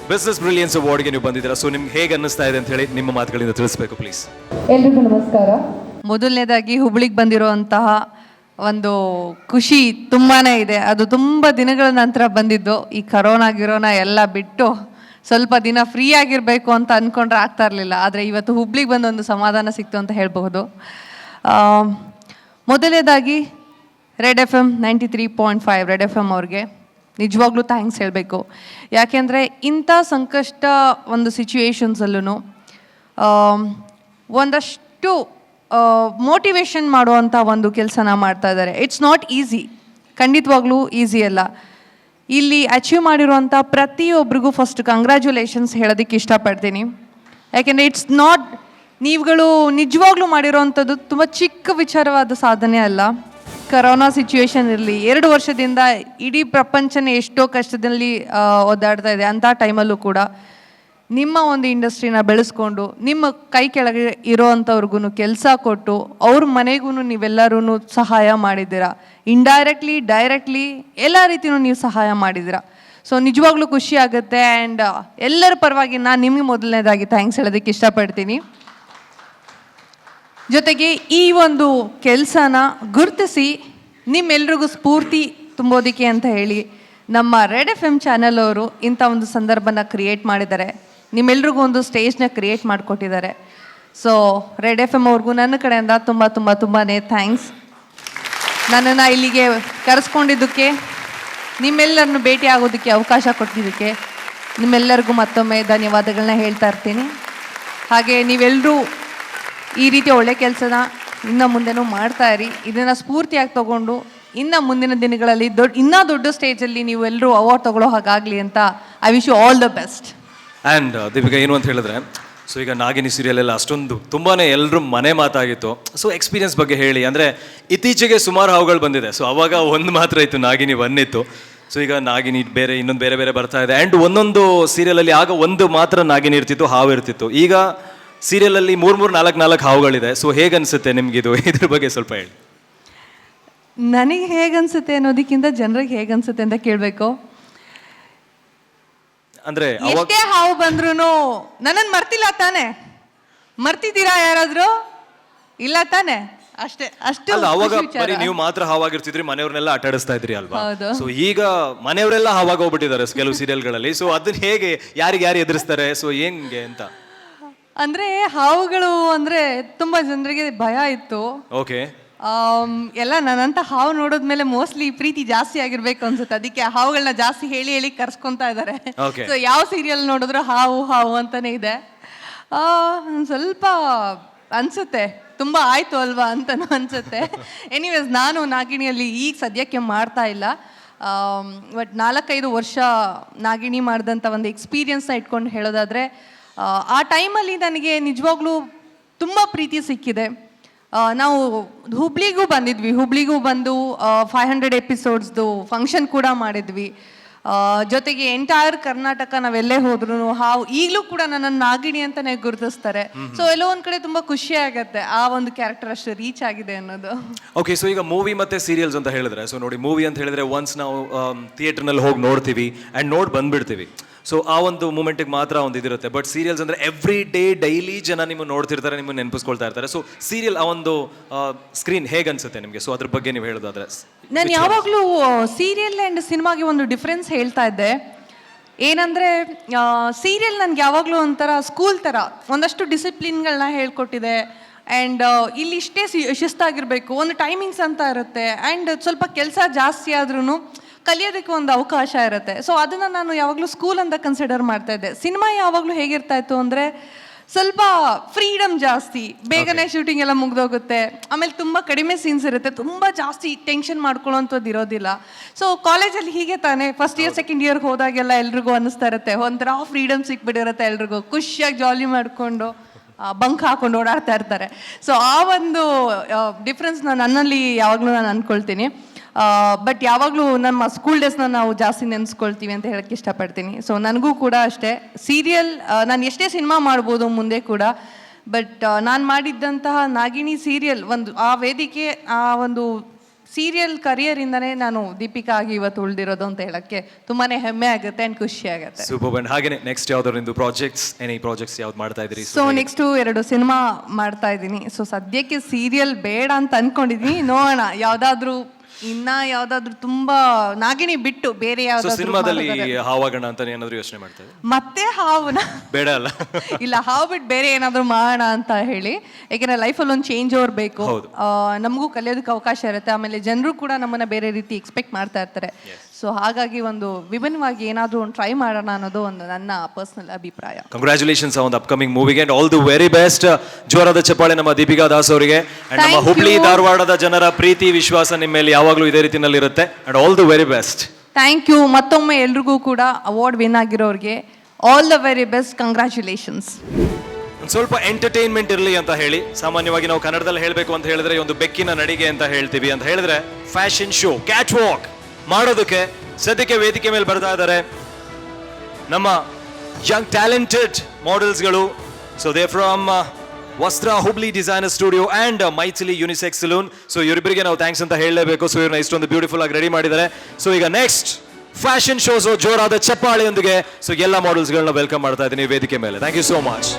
Business brilliance ಅವಾರ್ಡ್ಗೆ ನೀವು ಬಂದಿದ್ದೀರಾ. ಸೊ ನಿಮ್ಗೆ ಹೇಗೆ ಅನ್ನಿಸ್ತಾ ಇದೆ ಅಂತ ಹೇಳಿ ನಿಮ್ಮ ಮಾತುಗಳಿಂದ ತಿಳಿಸ್ಬೇಕು ಪ್ಲೀಸ್. ಎಲ್ರಿಗೂ ನಮಸ್ಕಾರ. ಮೊದಲನೇದಾಗಿ ಹುಬ್ಳಿಗೆ ಬಂದಿರುವಂತಹ ಒಂದು ಖುಷಿ ತುಂಬಾ ಇದೆ. ಅದು ತುಂಬ ದಿನಗಳ ನಂತರ ಬಂದಿದ್ದು. ಈ ಕರೋನಾ ಎಲ್ಲ ಬಿಟ್ಟು ಸ್ವಲ್ಪ ದಿನ ಫ್ರೀ ಆಗಿರಬೇಕು ಅಂತ ಅಂದ್ಕೊಂಡ್ರೆ ಆಗ್ತಾ ಇರಲಿಲ್ಲ. ಆದರೆ ಇವತ್ತು ಹುಬ್ಳಿಗೆ ಬಂದು ಒಂದು ಸಮಾಧಾನ ಸಿಕ್ತು ಅಂತ ಹೇಳಬಹುದು. ಮೊದಲನೇದಾಗಿ ರೆಡ್ FM 93.5 ರೆಡ್ FM ಅವ್ರಿಗೆ ನಿಜವಾಗ್ಲೂ ಥ್ಯಾಂಕ್ಸ್ ಹೇಳಬೇಕು. ಯಾಕೆಂದರೆ ಇಂಥ ಸಂಕಷ್ಟ ಒಂದು ಸಿಚುವೇಶನ್ಸಲ್ಲೂ ಒಂದಷ್ಟು ಮೋಟಿವೇಶನ್ ಮಾಡುವಂಥ ಒಂದು ಕೆಲಸನ ಮಾಡ್ತಾ ಇದ್ದಾರೆ. ಇಟ್ಸ್ ನಾಟ್ ಈಸಿ, ಖಂಡಿತವಾಗ್ಲೂ ಈಸಿ ಅಲ್ಲ. ಇಲ್ಲಿ ಅಚೀವ್ ಮಾಡಿರುವಂಥ ಪ್ರತಿಯೊಬ್ಬರಿಗೂ ಫಸ್ಟ್ ಕಂಗ್ರ್ಯಾಚುಲೇಷನ್ಸ್ ಹೇಳೋದಕ್ಕೆ ಇಷ್ಟಪಡ್ತೀನಿ. ಯಾಕೆಂದರೆ ಇಟ್ಸ್ ನಾಟ್, ನೀವುಗಳು ನಿಜವಾಗ್ಲೂ ಮಾಡಿರೋವಂಥದ್ದು ತುಂಬ ಚಿಕ್ಕ ವಿಚಾರವಾದ ಸಾಧನೆ ಅಲ್ಲ. ಕರೋನಾ ಸಿಚುವೇಶನ್ ಇರಲಿ, 2 ವರ್ಷದಿಂದ ಇಡೀ ಪ್ರಪಂಚನೇ ಎಷ್ಟೋ ಕಷ್ಟದಲ್ಲಿ ಒದ್ದಾಡ್ತಾ ಇದೆ. ಅಂಥ ಟೈಮಲ್ಲೂ ಕೂಡ ನಿಮ್ಮ ಒಂದು ಇಂಡಸ್ಟ್ರಿನ ಬೆಳೆಸ್ಕೊಂಡು ನಿಮ್ಮ ಕೈ ಕೆಳಗೆ ಇರೋವಂಥವ್ರಿಗೂ ಕೆಲಸ ಕೊಟ್ಟು ಅವ್ರ ಮನೆಗೂ ನೀವೆಲ್ಲರೂ ಸಹಾಯ ಮಾಡಿದ್ದೀರಾ. ಇಂಡೈರೆಕ್ಟ್ಲಿ ಡೈರೆಕ್ಟ್ಲಿ ಎಲ್ಲ ರೀತಿಯೂ ನೀವು ಸಹಾಯ ಮಾಡಿದ್ದೀರಾ. ಸೊ ನಿಜವಾಗ್ಲೂ ಖುಷಿ ಆಗುತ್ತೆ. ಆ್ಯಂಡ್ ಎಲ್ಲರ ಪರವಾಗಿ ನಾನು ನಿಮಗೆ ಮೊದಲನೇದಾಗಿ ಥ್ಯಾಂಕ್ಸ್ ಹೇಳೋದಕ್ಕೆ ಇಷ್ಟಪಡ್ತೀನಿ. ಜೊತೆಗೆ ಈ ಒಂದು ಕೆಲಸನ ಗುರುತಿಸಿ ನಿಮ್ಮೆಲ್ರಿಗೂ ಸ್ಫೂರ್ತಿ ತುಂಬೋದಕ್ಕೆ ಅಂತ ಹೇಳಿ ನಮ್ಮ ರೆಡ್ FM ಚಾನೆಲ್ ಅವರು ಇಂಥ ಒಂದು ಸಂದರ್ಭನ ಕ್ರಿಯೇಟ್ ಮಾಡಿದ್ದಾರೆ. ನಿಮ್ಮೆಲ್ರಿಗೂ ಒಂದು ಸ್ಟೇಜ್ನ ಕ್ರಿಯೇಟ್ ಮಾಡಿಕೊಟ್ಟಿದ್ದಾರೆ. ಸೊ ರೆಡ್ FM ಅವ್ರಿಗೂ ನನ್ನ ಕಡೆಯಿಂದ ತುಂಬಾ ಥ್ಯಾಂಕ್ಸ್. ನನ್ನನ್ನು ಇಲ್ಲಿಗೆ ಕರೆಸ್ಕೊಂಡಿದ್ದಕ್ಕೆ, ನಿಮ್ಮೆಲ್ಲರನ್ನು ಭೇಟಿ ಆಗೋದಕ್ಕೆ ಅವಕಾಶ ಕೊಟ್ಟಿದ್ದಕ್ಕೆ ನಿಮ್ಮೆಲ್ಲರಿಗೂ ಮತ್ತೊಮ್ಮೆ ಧನ್ಯವಾದಗಳನ್ನ ಹೇಳ್ತಾ ಇರ್ತೀನಿ. ಹಾಗೆ ನೀವೆಲ್ಲರೂ ಈ ರೀತಿ ಒಳ್ಳೆ ಕೆಲಸನ ಇನ್ನು ಮುಂದೆನೂ ಮಾಡ್ತಾ ಇರಿ. ಇದನ್ನು ಸ್ಫೂರ್ತಿಯಾಗಿ ತಗೊಂಡು ಇನ್ನು ಮುಂದಿನ ದಿನಗಳಲ್ಲಿ ಇನ್ನೂ ದೊಡ್ಡ ಸ್ಟೇಜಲ್ಲಿ ನೀವು ಎಲ್ಲರೂ ಅವಾರ್ಡ್ ತಗೊಳ್ಳೋ ಹಾಗಾಗಲಿ ಅಂತ I wish you all the best. And Deepika, ಏನು ಅಂತ ಹೇಳಿದ್ರೆ, ಸೊ ಈಗ ನಾಗಿನಿ ಸೀರಿಯಲ್ ಎಲ್ಲ ಅಷ್ಟೊಂದು ತುಂಬಾ ಎಲ್ಲರೂ ಮನೆ ಮಾತಾಗಿತ್ತು. ಸೊ ಎಕ್ಸ್ಪೀರಿಯನ್ಸ್ ಬಗ್ಗೆ ಹೇಳಿ. ಅಂದರೆ ಇತ್ತೀಚೆಗೆ ಸುಮಾರು ಹಾವುಗಳು ಬಂದಿದೆ. ಸೊ ಅವಾಗ ಒಂದು ಮಾತ್ರ ಇತ್ತು, ನಾಗಿನಿ 1 ಇತ್ತು. ಸೊ ಈಗ ನಾಗಿನಿ ಬೇರೆ, ಇನ್ನೊಂದು ಬೇರೆ ಬೇರೆ ಬರ್ತಾ ಇದೆ. ಆ್ಯಂಡ್ ಒಂದೊಂದು ಸೀರಿಯಲಲ್ಲಿ ಆಗ ಒಂದು ಮಾತ್ರ ನಾಗಿನಿ ಇರ್ತಿತ್ತು, ಹಾವು ಇರ್ತಿತ್ತು. ಈಗ ಸೀರಿಯಲಲ್ಲಿ 3-4 ಹಾವುಗಳಿದೆ. ಸೊ ಹೇಗನ್ಸುತ್ತೆ ನಿಮಗಿದು? ಇದ್ರ ಬಗ್ಗೆ ಸ್ವಲ್ಪ ಹೇಳಿ. ನನಗೆ ಹೇಗನ್ಸುತ್ತೆ ಅನ್ನೋದಕ್ಕಿಂತ ಜನರಿಗೆ ಹೇಗನ್ಸುತ್ತೆ ಅಂತ ಕೇಳಬೇಕು. ಅಂದರೆ ಎಷ್ಟೇ ಹಾವು ಬಂದ್ರೂ ನನ್ನನ್ನು ಮರ್ತಿಲ್ಲ ತಾನೆ? ಮರ್ತಿದ್ದೀರಾ ಯಾರಾದರೂ? ಇಲ್ಲ ತಾನೆ? ಅಷ್ಟೇ, ಅಷ್ಟು. ಅವಾಗ ಬರೀ ನೀವು ಮಾತ್ರ ಹಾವಾಗಿರ್ತಿದ್ರಿ, ಮನೆಯವ್ರನ್ನೆಲ್ಲ ಆಟಾಡಿಸ್ತಾ ಇದ್ರಿ ಅಲ್ವಾ? ಹೌದು. ಸೊ ಈಗ ಮನೆಯವರೆಲ್ಲ ಹಾವಾಗ ಹೋಗ್ಬಿಟ್ಟಿದ್ದಾರೆ ಕೆಲವು ಸೀರಿಯಲ್ಗಳಲ್ಲಿ. ಸೊ ಅದನ್ನ ಹೇಗೆ ಯಾರು ಎದುರಿಸ್ತಾರೆ? ಸೊ ಹೆಂಗೆ ಅಂತ ಅಂದ್ರೆ ಹಾವುಗಳು ಅಂದ್ರೆ ತುಂಬಾ ಜನರಿಗೆ ಭಯ ಇತ್ತು. ಓಕೆ. ಎಲ್ಲ ನನ್ನಂತ ಹಾವು ನೋಡೋದ್ಮೇಲೆ ಮೋಸ್ಟ್ಲಿ ಪ್ರೀತಿ ಜಾಸ್ತಿ ಆಗಿರ್ಬೇಕು ಅನ್ಸುತ್ತೆ. ಅದಕ್ಕೆ ಹಾವುಗಳನ್ನ ಜಾಸ್ತಿ ಹೇಳಿ ಕರ್ಸ್ಕೊಂತಾ ಇದ್ದಾರೆ. ಸೊ ಯಾವ ಸೀರಿಯಲ್ ನೋಡಿದ್ರು ಹಾವು ಹಾವು ಅಂತಾನೆ ಇದೆ. ಸ್ವಲ್ಪ ಅನ್ಸುತ್ತೆ ತುಂಬ ಆಯಿತು ಅಲ್ವಾ ಅಂತನೂ ಅನ್ಸುತ್ತೆ. ಎನಿವೇಸ್, ನಾನು ನಾಗಿಣಿಯಲ್ಲಿ ಈಗ ಸದ್ಯಕ್ಕೆ ಮಾಡ್ತಾ ಇಲ್ಲ. ಬಟ್ 4-5 ವರ್ಷ ನಾಗಿಣಿ ಮಾಡಿದಂಥ ಒಂದು ಎಕ್ಸ್ಪೀರಿಯನ್ಸ್ನ ಇಟ್ಕೊಂಡು ಹೇಳೋದಾದರೆ ಆ ಟೈಮಲ್ಲಿ ನನಗೆ ನಿಜವಾಗ್ಲೂ ತುಂಬ ಪ್ರೀತಿ ಸಿಕ್ಕಿದೆ. ನಾವು ಹುಬ್ಳಿಗೂ ಬಂದು 500 ಎಪಿಸೋಡ್ಸ್ದು ಫಂಕ್ಷನ್ ಕೂಡ ಮಾಡಿದ್ವಿ. ಜೊತೆಗೆ ಎಂಟೈರ್ ಕರ್ನಾಟಕ ನಾವೆಲ್ಲೇ ಹೋದ್ರು ಈಗಲೂ ಕೂಡ ನನ್ನನ್ನು ನಾಗಿಣಿ ಅಂತಾನೆ ಗುರುತಿಸ್ತಾರೆ. ಸೊ ಎಲ್ಲೋ ಒಂದ್ ಕಡೆ ತುಂಬಾ ಖುಷಿ ಆಗತ್ತೆ ಆ ಒಂದು ಕ್ಯಾರೆಕ್ಟರ್ ಅಷ್ಟು ರೀಚ್ ಆಗಿದೆ ಅನ್ನೋದು. ಓಕೆ, ಸೊ ಈಗ ಮೂವಿ ಮತ್ತೆ ಸೀರಿಯಲ್ಸ್ ಅಂತ ಹೇಳಿದ್ರೆ, ಸೊ ನೋಡಿ ಮೂವಿ ಅಂತ ಹೇಳಿದ್ರೆ ಒನ್ಸ್ ನಾವು ಥಿಯೇಟರ್ನಲ್ಲಿ ಹೋಗಿ ನೋಡ್ತೀವಿ ಆ್ಯಂಡ್ ನೋಡಿ ಬಂದ್ಬಿಡ್ತೀವಿ. ಸೊ ಆ ಒಂದು ಮೂಮೆಂಟಿಗೆ ಮಾತ್ರ ಒಂದು ಇದಿರುತ್ತೆ. ಬಟ್ ಸೀರಿಯಲ್ಸ್ ಅಂದರೆ ಎವ್ರಿ ಡೇ ಡೈಲಿ ಜನ ನಿಮ್ಮ ನೋಡ್ತಿರ್ತಾರೆ, ನಿಮ್ಮನ್ನು ನೆನಪಿಸ್ಕೊಳ್ತಾ ಇರ್ತಾರೆ. ಸೊ ಸೀರಿಯಲ್ ಆ ಒಂದು ಸ್ಕ್ರೀನ್ ಹೇಗೆ ಅನ್ಸುತ್ತೆ ನಿಮಗೆ? ಸೊ ಅದ್ರ ಬಗ್ಗೆ ನೀವು ಹೇಳೋದಾದ್ರೆ. ನಾನು ಯಾವಾಗಲೂ ಸೀರಿಯಲ್ ಆ್ಯಂಡ್ ಸಿನಿಮಾಗೆ ಒಂದು ಡಿಫ್ರೆನ್ಸ್ ಹೇಳ್ತಾ ಇದ್ದೆ. ಏನಂದರೆ ಸೀರಿಯಲ್ ನನಗೆ ಯಾವಾಗಲೂ ಒಂಥರ ಸ್ಕೂಲ್ ಥರ ಒಂದಷ್ಟು ಡಿಸಿಪ್ಲಿನ್ಗಳನ್ನ ಹೇಳ್ಕೊಟ್ಟಿದೆ. ಆ್ಯಂಡ್ ಇಲ್ಲಿ ಇಷ್ಟೇ ಶಿಸ್ತಾಗಿರಬೇಕು, ಒಂದು ಟೈಮಿಂಗ್ಸ್ ಅಂತ ಇರುತ್ತೆ. ಆ್ಯಂಡ್ ಸ್ವಲ್ಪ ಕೆಲಸ ಜಾಸ್ತಿ ಆದ್ರೂ ಕಲಿಯೋದಕ್ಕೆ ಒಂದು ಅವಕಾಶ ಇರುತ್ತೆ. ಸೊ ಅದನ್ನು ನಾನು ಯಾವಾಗಲೂ ಸ್ಕೂಲ್ ಅಂತ ಕನ್ಸಿಡರ್ ಮಾಡ್ತಾ ಇದ್ದೆ. ಸಿನಿಮಾ ಯಾವಾಗಲೂ ಹೇಗಿರ್ತಾ ಇತ್ತು ಅಂದರೆ ಸ್ವಲ್ಪ ಫ್ರೀಡಮ್ ಜಾಸ್ತಿ, ಬೇಗನೆ ಶೂಟಿಂಗ್ ಎಲ್ಲ ಮುಗ್ದೋಗುತ್ತೆ. ಆಮೇಲೆ ತುಂಬ ಕಡಿಮೆ ಸೀನ್ಸ್ ಇರುತ್ತೆ, ತುಂಬ ಜಾಸ್ತಿ ಟೆನ್ಷನ್ ಮಾಡ್ಕೊಳ್ಳೋಂಥದ್ದು ಇರೋದಿಲ್ಲ. ಸೊ ಕಾಲೇಜಲ್ಲಿ ಹೀಗೆ ತಾನೇ ಫಸ್ಟ್ ಇಯರ್ ಸೆಕೆಂಡ್ ಇಯರ್ಗೆ ಹೋದಾಗೆಲ್ಲ ಎಲ್ರಿಗೂ ಅನ್ನಿಸ್ತಾ ಇರುತ್ತೆ ಒಂಥರ ಫ್ರೀಡಮ್ ಸಿಕ್ಬಿಟ್ಟಿರುತ್ತೆ, ಎಲ್ರಿಗೂ ಖುಷಿಯಾಗಿ ಜಾಲಿ ಮಾಡಿಕೊಂಡು ಬಂಕ್ ಹಾಕೊಂಡು ಓಡಾಡ್ತಾ ಇರ್ತಾರೆ. ಸೊ ಆ ಒಂದು ಡಿಫ್ರೆನ್ಸ್ ನನ್ನಲ್ಲಿ ಯಾವಾಗಲೂ ನಾನು ಅಂದ್ಕೊಳ್ತೀನಿ. ಬಟ್ ಯಾವಾಗಲೂ ನಮ್ಮ ಸ್ಕೂಲ್ ಡೇಸ್ನ ನಾವು ಜಾಸ್ತಿ ನೆನೆಸ್ಕೊಳ್ತೀವಿ ಅಂತ ಹೇಳಕ್ಕೆ ಇಷ್ಟಪಡ್ತೀನಿ. ಸೊ ನನಗೂ ಕೂಡ ಅಷ್ಟೇ ಸೀರಿಯಲ್ ನಾನು ಎಷ್ಟೇ ಸಿನಿಮಾ ಮಾಡ್ಬೋದು ಮುಂದೆ ಕೂಡ, ಬಟ್ ನಾನು ಮಾಡಿದ್ದಂತಹ ನಾಗಿಣಿ ಸೀರಿಯಲ್ ಒಂದು ಆ ವೇದಿಕೆ ಆ ಒಂದು ಸೀರಿಯಲ್ ಕರಿಯರಿಂದನೇ ನಾನು ದೀಪಿಕಾ ಆಗಿ ಇವತ್ತು ಉಳಿದಿರೋದು ಅಂತ ಹೇಳಕ್ಕೆ ತುಂಬಾನೇ ಹೆಮ್ಮೆ ಆಗುತ್ತೆ ಆ್ಯಂಡ್ ಖುಷಿ ಆಗುತ್ತೆ. ಸೂಪರ್. ಹಾಗೇನೆ ನೆಕ್ಸ್ಟ್ ಯಾವ್ದಾದ್ರು ಪ್ರಾಜೆಕ್ಟ್ಸ್ ಯಾವ್ದು ಮಾಡ್ತಾ ಇದ್ದೀರಿ? ಸೊ ನೆಕ್ಸ್ಟು 2 ಸಿನಿಮಾ ಮಾಡ್ತಾ ಇದ್ದೀನಿ. ಸೊ ಸದ್ಯಕ್ಕೆ ಸೀರಿಯಲ್ ಬೇಡ ಅಂತ ಅನ್ಕೊಂಡಿದ್ದೀನಿ, ನೋಡೋಣ ಯಾವ್ದಾದ್ರು ತುಂಬಾ ನಾಗಿಣಿ ಬಿಟ್ಟು ಬೇರೆ ಯಾವ್ದಾದ್ರು ಸಿನಿಮಾದಲ್ಲಿ ಹಾವಾಗಣ ಅಂತ ಏನಾದ್ರು ಯೋಚನೆ ಮಾಡ್ತಾ ಇದ್ದೀರಾ? ಮತ್ತೆ ಹಾವುನ ಬೇಡ ಅಲ್ಲ ಇಲ್ಲ, ಹಾವು ಬಿಟ್ಟು ಬೇರೆ ಏನಾದ್ರು ಮಾಡೋಣ ಅಂತ ಹೇಳಿ. ಯಾಕೆಂದ್ರೆ ಲೈಫಲ್ಲಿ ಒಂದು ಚೇಂಜ್ ಓವರ್ ಬೇಕು, ನಮಗೂ ಕಲಿಯೋದಕ್ಕೆ ಅವಕಾಶ ಇರುತ್ತೆ. ಆಮೇಲೆ ಜನರು ಕೂಡ ನಮ್ಮನ್ನ ಬೇರೆ ರೀತಿ ಎಕ್ಸ್ಪೆಕ್ಟ್ ಮಾಡ್ತಾ ಇರ್ತಾರೆ. ಸೊ ಹಾಗಾಗಿ ಒಂದು ವಿಭಿನ್ನವಾಗಿ ಏನಾದರೂ ಒಂದು ಟ್ರೈ ಮಾಡೋಣ ಅನ್ನೋದು ಒಂದು ನನ್ನ ಪರ್ಸನಲ್ ಅಭಿಪ್ರಾಯ. ಕಂಗ್ರ್ಯಾಚುಲೇಷನ್ಸ್ ಆನ್ ದ ಅಪ್ಕಮಿಂಗ್ ಮೂವಿಗೆ and all the very best. ಜೋರಾದ ಚಪ್ಪಾಳೆ ನಮ್ಮ ದೀಪಿಕಾ ದಾಸ್ ಅವರಿಗೆ. ಅಂಡ್ ನಮ್ಮ ಹುಬ್ಳಿ ಧಾರವಾಡದ ಜನರ ಪ್ರೀತಿ ವಿಶ್ವಾಸ ನಿಮ್ಮ ಮೇಲೆ ಯಾವಾಗಲೂ ಇದೇ ರೀತಿನಲ್ಲಿ ಇರುತ್ತೆ. And all the very best. Thank you. ಮತ್ತೊಮ್ಮೆ ಎಲ್ರಿಗೂ ಕೂಡ ಅವಾರ್ಡ್ ವಿನ್ ಆಗಿರೋರಿಗೆ all the very best, congratulations. ಸ್ವಲ್ಪ ಎಂಟರ್ಟೈನ್ಮೆಂಟ್ ಇರಲಿ ಅಂತ ಹೇಳಿ, ಸಾಮಾನ್ಯವಾಗಿ ನಾವು ಕನ್ನಡದಲ್ಲಿ ಹೇಳಬೇಕು ಅಂತ ಹೇಳಿದ್ರೆ ಒಂದು ಬೆಕ್ಕಿನ ನಡಿಗೆ ಅಂತ ಹೇಳ್ತೀವಿ. ಅಂತ ಹೇಳಿದ್ರೆ ಫ್ಯಾಷನ್ ಶೋ, ಕ್ಯಾಟ್ ವಾಕ್ ಮಾಡೋದಕ್ಕೆ ಸದ್ಯಕ್ಕೆ ವೇದಿಕೆ ಮೇಲೆ ಬರ್ತಾ ಇದ್ದಾರೆ ನಮ್ಮ ಯಂಗ್ ಟ್ಯಾಲೆಂಟೆಡ್ ಮಾಡೆಲ್ಸ್ಗಳು. So they from Vastra Hubli designer studio and Maithili unisex salon. So ಇವರಿಬ್ಬರಿಗೆ ನಾವು ಥ್ಯಾಂಕ್ಸ್ ಅಂತ ಹೇಳಲೇಬೇಕು. ಸೊ ಇವ್ರನ್ನ ಇಷ್ಟೊಂದು ಬ್ಯೂಟಿಫುಲ್ ಆಗಿ ರೆಡಿ ಮಾಡಿದ್ದಾರೆ. ಸೊ ಈಗ ನೆಕ್ಸ್ಟ್ ಫ್ಯಾಷನ್ ಶೋಸ್ ಜೋರಾದ ಚಪ್ಪಾಳೆಯೊಂದಿಗೆ ಸೊ ಎಲ್ಲ ಮಾಡೆಲ್ಸ್ಗಳನ್ನ ವೆಲ್ಕಮ್ ಮಾಡ್ತಾ ಇದ್ದೀನಿ ವೇದಿಕೆ ಮೇಲೆ. Thank you so much.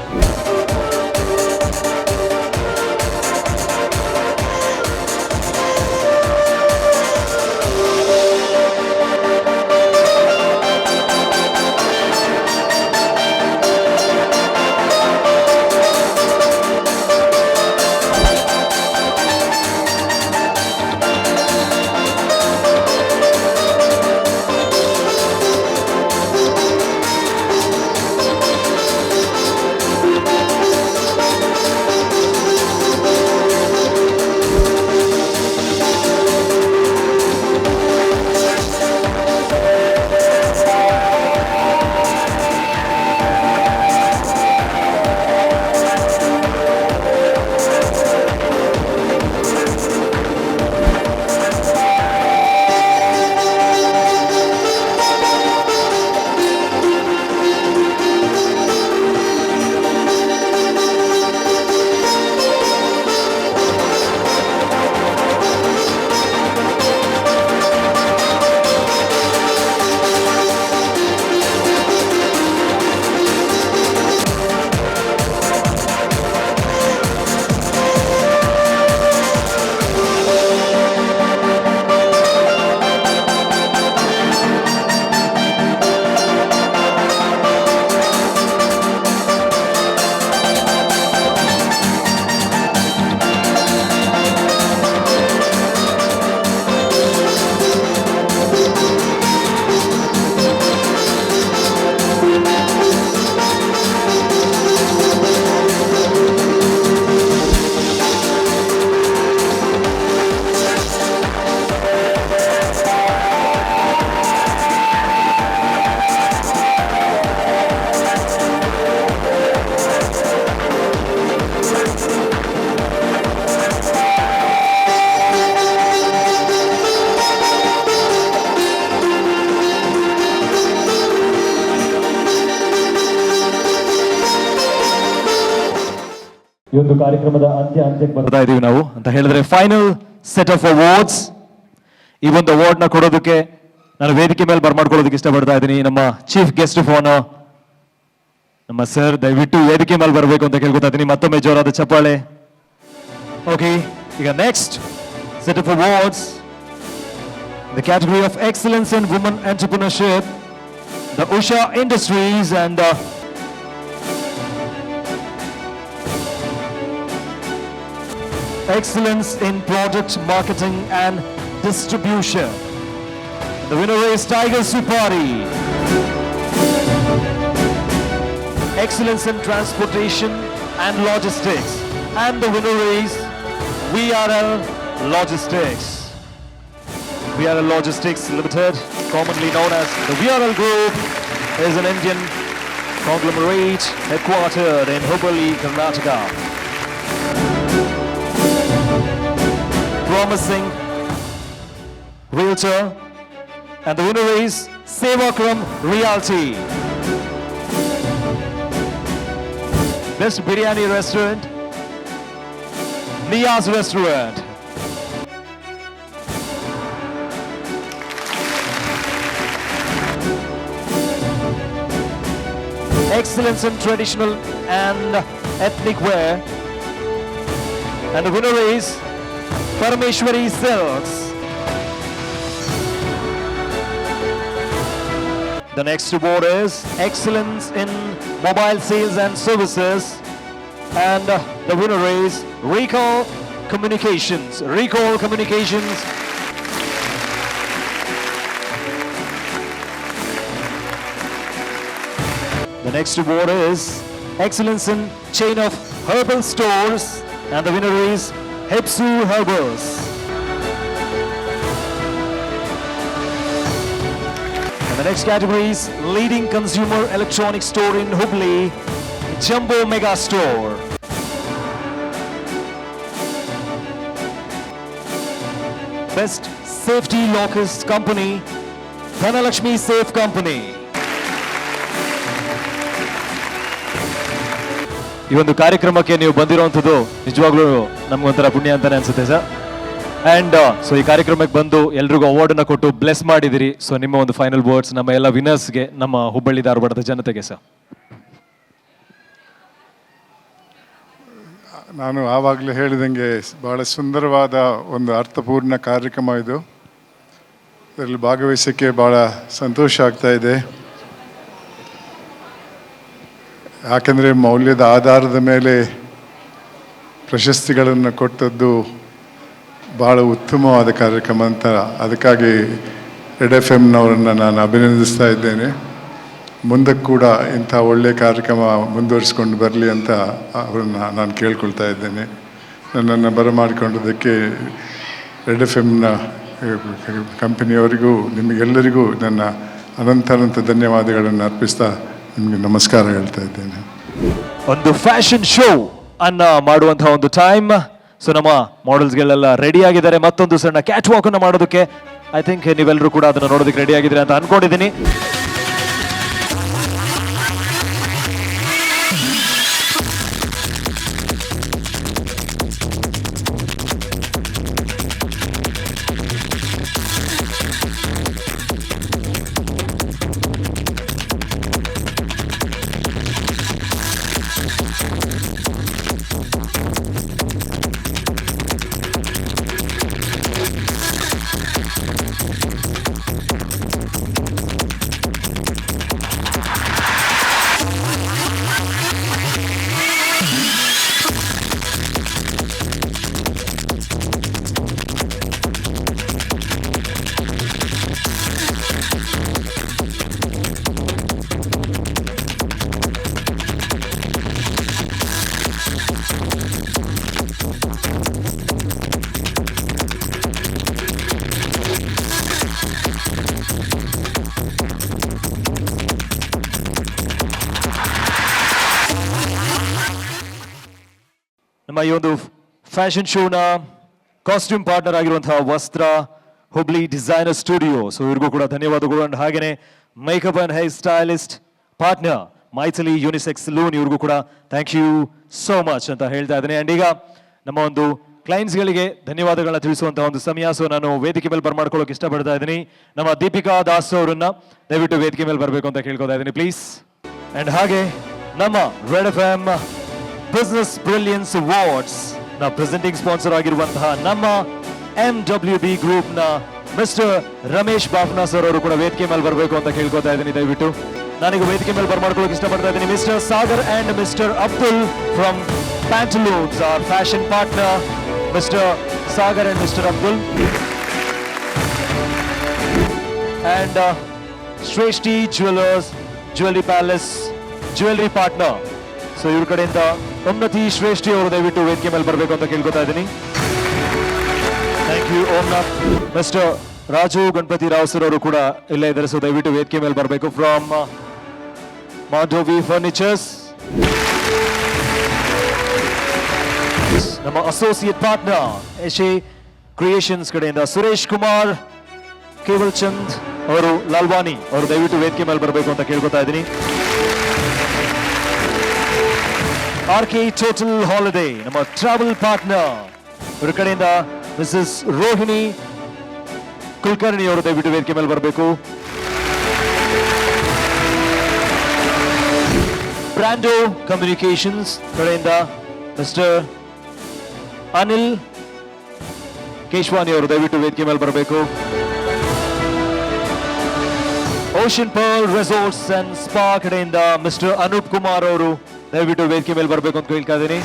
ಈ ಒಂದು ಕಾರ್ಯಕ್ರಮದ ಅಂತ್ಯಕ್ಕೆ ಬರ್ತಾ ಇದೀವಿ ನಾವು ಅಂತ ಹೇಳಿದ್ರೆ ಫೈನಲ್ ಸೆಟ್ ಆಫ್ ಅವಾರ್ಡ್ಸ್. ಈ ಒಂದು ಅವಾರ್ಡ್ ನ ಕೊಡೋದಕ್ಕೆ ನಾನು ವೇದಿಕೆ ಮೇಲೆ ಬರ್ಮಾಡ್ಕೊಳ್ಳೋದಕ್ಕೆ ಇಷ್ಟಪಡ್ತಾ ಇದ್ದೀನಿ. ನಮ್ಮ ಚೀಫ್ ಗೆಸ್ಟ್ ಆಫ್ ಆನರ್ ನಮ್ಮ ಸರ್ ದಯವಿಟ್ಟು ವೇದಿಕೆ ಮೇಲೆ ಬರಬೇಕು ಅಂತ ಕೇಳ್ಕೊತಾ ಇದ್ದೀನಿ. ಮತ್ತೊಮ್ಮೆ ಜೋರಾದ ಚಪ್ಪಾಳೆ. ಓಕೆ, ಈಗ next set of awards, the category of excellence in women entrepreneurship, the Usha Industries and excellence in product marketing and distribution. The winner is Tiger Supari. Excellence in transportation and logistics, and the winner is VRL Logistics. VRL Logistics Limited, commonly known as the VRL Group, is an Indian conglomerate headquartered in Hubballi, Karnataka. Promising realtor, and the winner is Sevakram Realty. Best biryani restaurant, Niya's Restaurant. Excellence in traditional and ethnic wear, and the winner is Parameshwari Silks. The next award is Excellence in Mobile Sales and Services, and the winner is Recall Communications. Recall Communications. The next award is Excellence in Chain of Herbal Stores, and the winner is Hepsu Herbals. And the next category is Leading Consumer Electronics Store in Hubli, Jumbo Mega Store. Best Safety Lockers Company, Dhanalakshmi Safe Company. ಈ ಒಂದು ಕಾರ್ಯಕ್ರಮಕ್ಕೆ ನೀವು ಬಂದಿರುವಂಥದ್ದು ನಿಜವಾಗ್ಲೂ ನಮ್ಗೊಂಥರ ಪುಣ್ಯ ಅಂತಾನೆ ಅನ್ಸುತ್ತೆ ಸರ್. ಅಂಡ್ ಸೊ ಈ ಕಾರ್ಯಕ್ರಮಕ್ಕೆ ಬಂದು ಎಲ್ರಿಗೂ ಅವಾರ್ಡ್ ಅನ್ನ ಕೊಟ್ಟು ಬ್ಲೆಸ್ ಮಾಡಿದಿರಿ. ಸೊ ನಿಮ್ಮ ಒಂದು ಫೈನಲ್ ವರ್ಡ್ಸ್ ನಮ್ಮ ಎಲ್ಲ ವಿನರ್ಸ್ಗೆ, ನಮ್ಮ ಹುಬ್ಬಳ್ಳಿ ಧಾರವಾಡದ ಜನತೆಗೆ ಸರ್. ನಾನು ಆವಾಗಲೇ ಹೇಳಿದಂಗೆ ಭಾಳ ಸುಂದರವಾದ ಒಂದು ಅರ್ಥಪೂರ್ಣ ಕಾರ್ಯಕ್ರಮ ಇದು. ಇದರಲ್ಲಿ ಭಾಗವಹಿಸೋಕ್ಕೆ ಭಾಳ ಸಂತೋಷ ಆಗ್ತಾ ಇದೆ. ಯಾಕೆಂದರೆ ಮೌಲ್ಯದ ಆಧಾರದ ಮೇಲೆ ಪ್ರಶಸ್ತಿಗಳನ್ನು ಕೊಟ್ಟದ್ದು ಭಾಳ ಉತ್ತಮವಾದ ಕಾರ್ಯಕ್ರಮ ಅಂತ, ಅದಕ್ಕಾಗಿ ರೆಡ್ FM ನಾನು ಅಭಿನಂದಿಸ್ತಾ ಇದ್ದೇನೆ. ಮುಂದಕ್ಕೆ ಕೂಡ ಇಂಥ ಒಳ್ಳೆಯ ಕಾರ್ಯಕ್ರಮ ಮುಂದುವರಿಸ್ಕೊಂಡು ಬರಲಿ ಅಂತ ಅವ್ರನ್ನ ನಾನು ಕೇಳ್ಕೊಳ್ತಾ ಇದ್ದೇನೆ. ನನ್ನನ್ನು ಬರಮಾಡಿಕೊಂಡದಕ್ಕೆ ರೆಡ್ FM ಕಂಪನಿಯವರಿಗೂ ನಿಮಗೆಲ್ಲರಿಗೂ ನನ್ನ ಅನಂತ ಧನ್ಯವಾದಗಳನ್ನು ಅರ್ಪಿಸ್ತಾ ನಿಮಗೆ ನಮಸ್ಕಾರ ಹೇಳ್ತಾ ಇದ್ದೇನೆ. ಒಂದು ಫ್ಯಾಷನ್ ಶೋ ಅನ್ನ ಮಾಡುವಂತಹ ಒಂದು ಟೈಮ್. ಸೊ ನಮ್ಮ ಮಾಡೆಲ್ಸ್ಗಳೆಲ್ಲ ರೆಡಿ ಆಗಿದ್ದಾರೆ. ಮತ್ತೊಂದು ಸಣ್ಣ ಕ್ಯಾಟ್ ವಾಕ್ ಅನ್ನ ಮಾಡೋದಕ್ಕೆ ಐ ಥಿಂಕ್ ನೀವೆಲ್ಲರೂ ಕೂಡ ಅದನ್ನ ನೋಡೋದಕ್ಕೆ ರೆಡಿ ಆಗಿದ್ದೀರಿ ಅಂತ ಅನ್ಕೊಂಡಿದ್ದೀನಿ. ನಮ್ಮ ಈ ಒಂದು ಫ್ಯಾಷನ್ ಶೋನ ಕಾಸ್ಟ್ಯೂಮ್ ಪಾರ್ಟ್ನರ್ ಆಗಿರುವಂತಹ ವಸ್ತ್ರ ಹುಬ್ಳಿ ಡಿಸೈನರ್ ಸ್ಟುಡಿಯೋ. ಸೊ ಇವ್ರಿಗೂ ಕೂಡ ಧನ್ಯವಾದಗಳು. ಅಂಡ್ ಹಾಗೇನೆ makeup and hair stylist partner Maithili unisex ಲೂನ್ ಇವ್ರಿಗೂ ಕೂಡ ಥ್ಯಾಂಕ್ ಯು ಸೋ ಮಚ್ ಅಂತ ಹೇಳ್ತಾ ಇದ್ದೀನಿ. ಆ್ಯಂಡ್ ಈಗ ನಮ್ಮ ಒಂದು ಕ್ಲೈಂಟ್ಸ್ಗಳಿಗೆ ಧನ್ಯವಾದಗಳನ್ನ ತಿಳಿಸುವಂತ ಒಂದು ಸಮಯ. ಸೊ ನಾನು ವೇದಿಕೆ ಮೇಲೆ ಬರ್ಮಾಡ್ಕೊಳ್ಳೋಕೆ ಇಷ್ಟಪಡ್ತಾ ಇದ್ದೀನಿ. ನಮ್ಮ ದೀಪಿಕಾ ದಾಸ್ ಅವರನ್ನ ದಯವಿಟ್ಟು ವೇದಿಕೆ ಮೇಲೆ ಬರಬೇಕು ಅಂತ ಕೇಳ್ಕೊತಾ ಇದ್ದೀನಿ ಪ್ಲೀಸ್. ಅಂಡ್ ಹಾಗೆ ನಮ್ಮ red FM business brilliance awards ನ ಪ್ರೆಸೆಂಟಿಂಗ್ ಸ್ಪಾನ್ಸರ್ ಆಗಿರುವಂತಹ ನಮ್ಮ MWB ಗ್ರೂಪ್ ನ ಮಿಸ್ಟರ್ ರಮೇಶ್ ಬಾಫ್ನಾ ಸರ್ ಅವರು ಕೂಡ ವೇದಿಕೆ ಮೇಲೆ ಬರಬೇಕು ಅಂತ ಕೇಳ್ಕೊತಾ ಇದ್ದೀನಿ ದಯವಿಟ್ಟು. ನಾನೀಗ ವೇದಿಕೆ ಮೇಲೆ ಬರ್ಮಾಡ್ಕೊಳ್ಳೋಕೆ ಇಷ್ಟಪಡ್ತಾ ಇದ್ದೀನಿ mister Sagar and mister Abdul from Pantaloons, our fashion partner, Mr. Sagar and Mr. Abdul. And Shreshti Jewelers, Jewelry Palace, Jewelry Partner. So ಇವ್ರ ಕಡೆಯಿಂದ ಉನ್ನತಿ ಶ್ರೇಷ್ಠಿ ಅವರು ದಯವಿಟ್ಟು ವೇದಿಕೆ ಮೇಲೆ ಬರಬೇಕು ಅಂತ ಕೇಳ್ಕೊತಾ ಇದ್ದೀನಿ. Thank you Omnath. Mister Raju Ganapati Rao sir ಅವರು ಕೂಡ ಇಲ್ಲೇ ಇದ್ದಾರೆ. ಸೊ ದಯವಿಟ್ಟು ವೇದಿಕೆ ಮೇಲೆ ಬರಬೇಕು ಫ್ರಮ್ ಮಾಧವಿ ಫರ್ನಿಚರ್ಸ್. ನಮ್ಮ ಅಸೋಸಿಯೇಟ್ ಪಾರ್ಟ್ನರ್ ಎಶೆ ಕ್ರಿಯೇಷನ್ಸ್ ಕಡೆಯಿಂದ ಸುರೇಶ್ ಕುಮಾರ್ ಕೇವಲ್ ಚಂದ್ ಅವರು ಲಾಲ್ವಾನಿ ಅವರು ದಯವಿಟ್ಟು ವೇದಿಕೆ ಮೇಲೆ ಬರಬೇಕು ಅಂತ ಕೇಳ್ಕೊತಾ ಇದ್ದೀನಿ. RK ಟೋಟಲ್ ಹಾಲಿಡೇ ನಮ್ಮ ಟ್ರಾವೆಲ್ ಪಾರ್ಟ್ನರ್ ಅವರ ಕಡೆಯಿಂದ ಮಿಸಸ್ ರೋಹಿಣಿ ಕುಲಕರ್ಣಿ ಅವರು ದಯವಿಟ್ಟು ವೇದಿಕೆ ಮೇಲೆ ಬರಬೇಕು. ಬ್ರ್ಯಾಂಡೋ ಕಮ್ಯುನಿಕೇಶನ್ಸ್ ಕಡೆಯಿಂದ ಮಿಸ್ಟರ್ ಅನಿಲ್ ಕೇಶವಾನಿ ಅವರು ದಯವಿಟ್ಟು ವೇದಿಕೆ ಮೇಲೆ ಬರಬೇಕು. Ocean pearl resorts and spa ಕಡೆಯಿಂದ ಮಿಸ್ಟರ್ ಅನೂಪ್ ಕುಮಾರ್ ಅವರು ದಯವಿಟ್ಟು ವೇದಿಕೆ ಮೇಲೆ ಬರಬೇಕು ಅಂತ ಕೇಳ್ತಾ ಇದ್ದೀನಿ.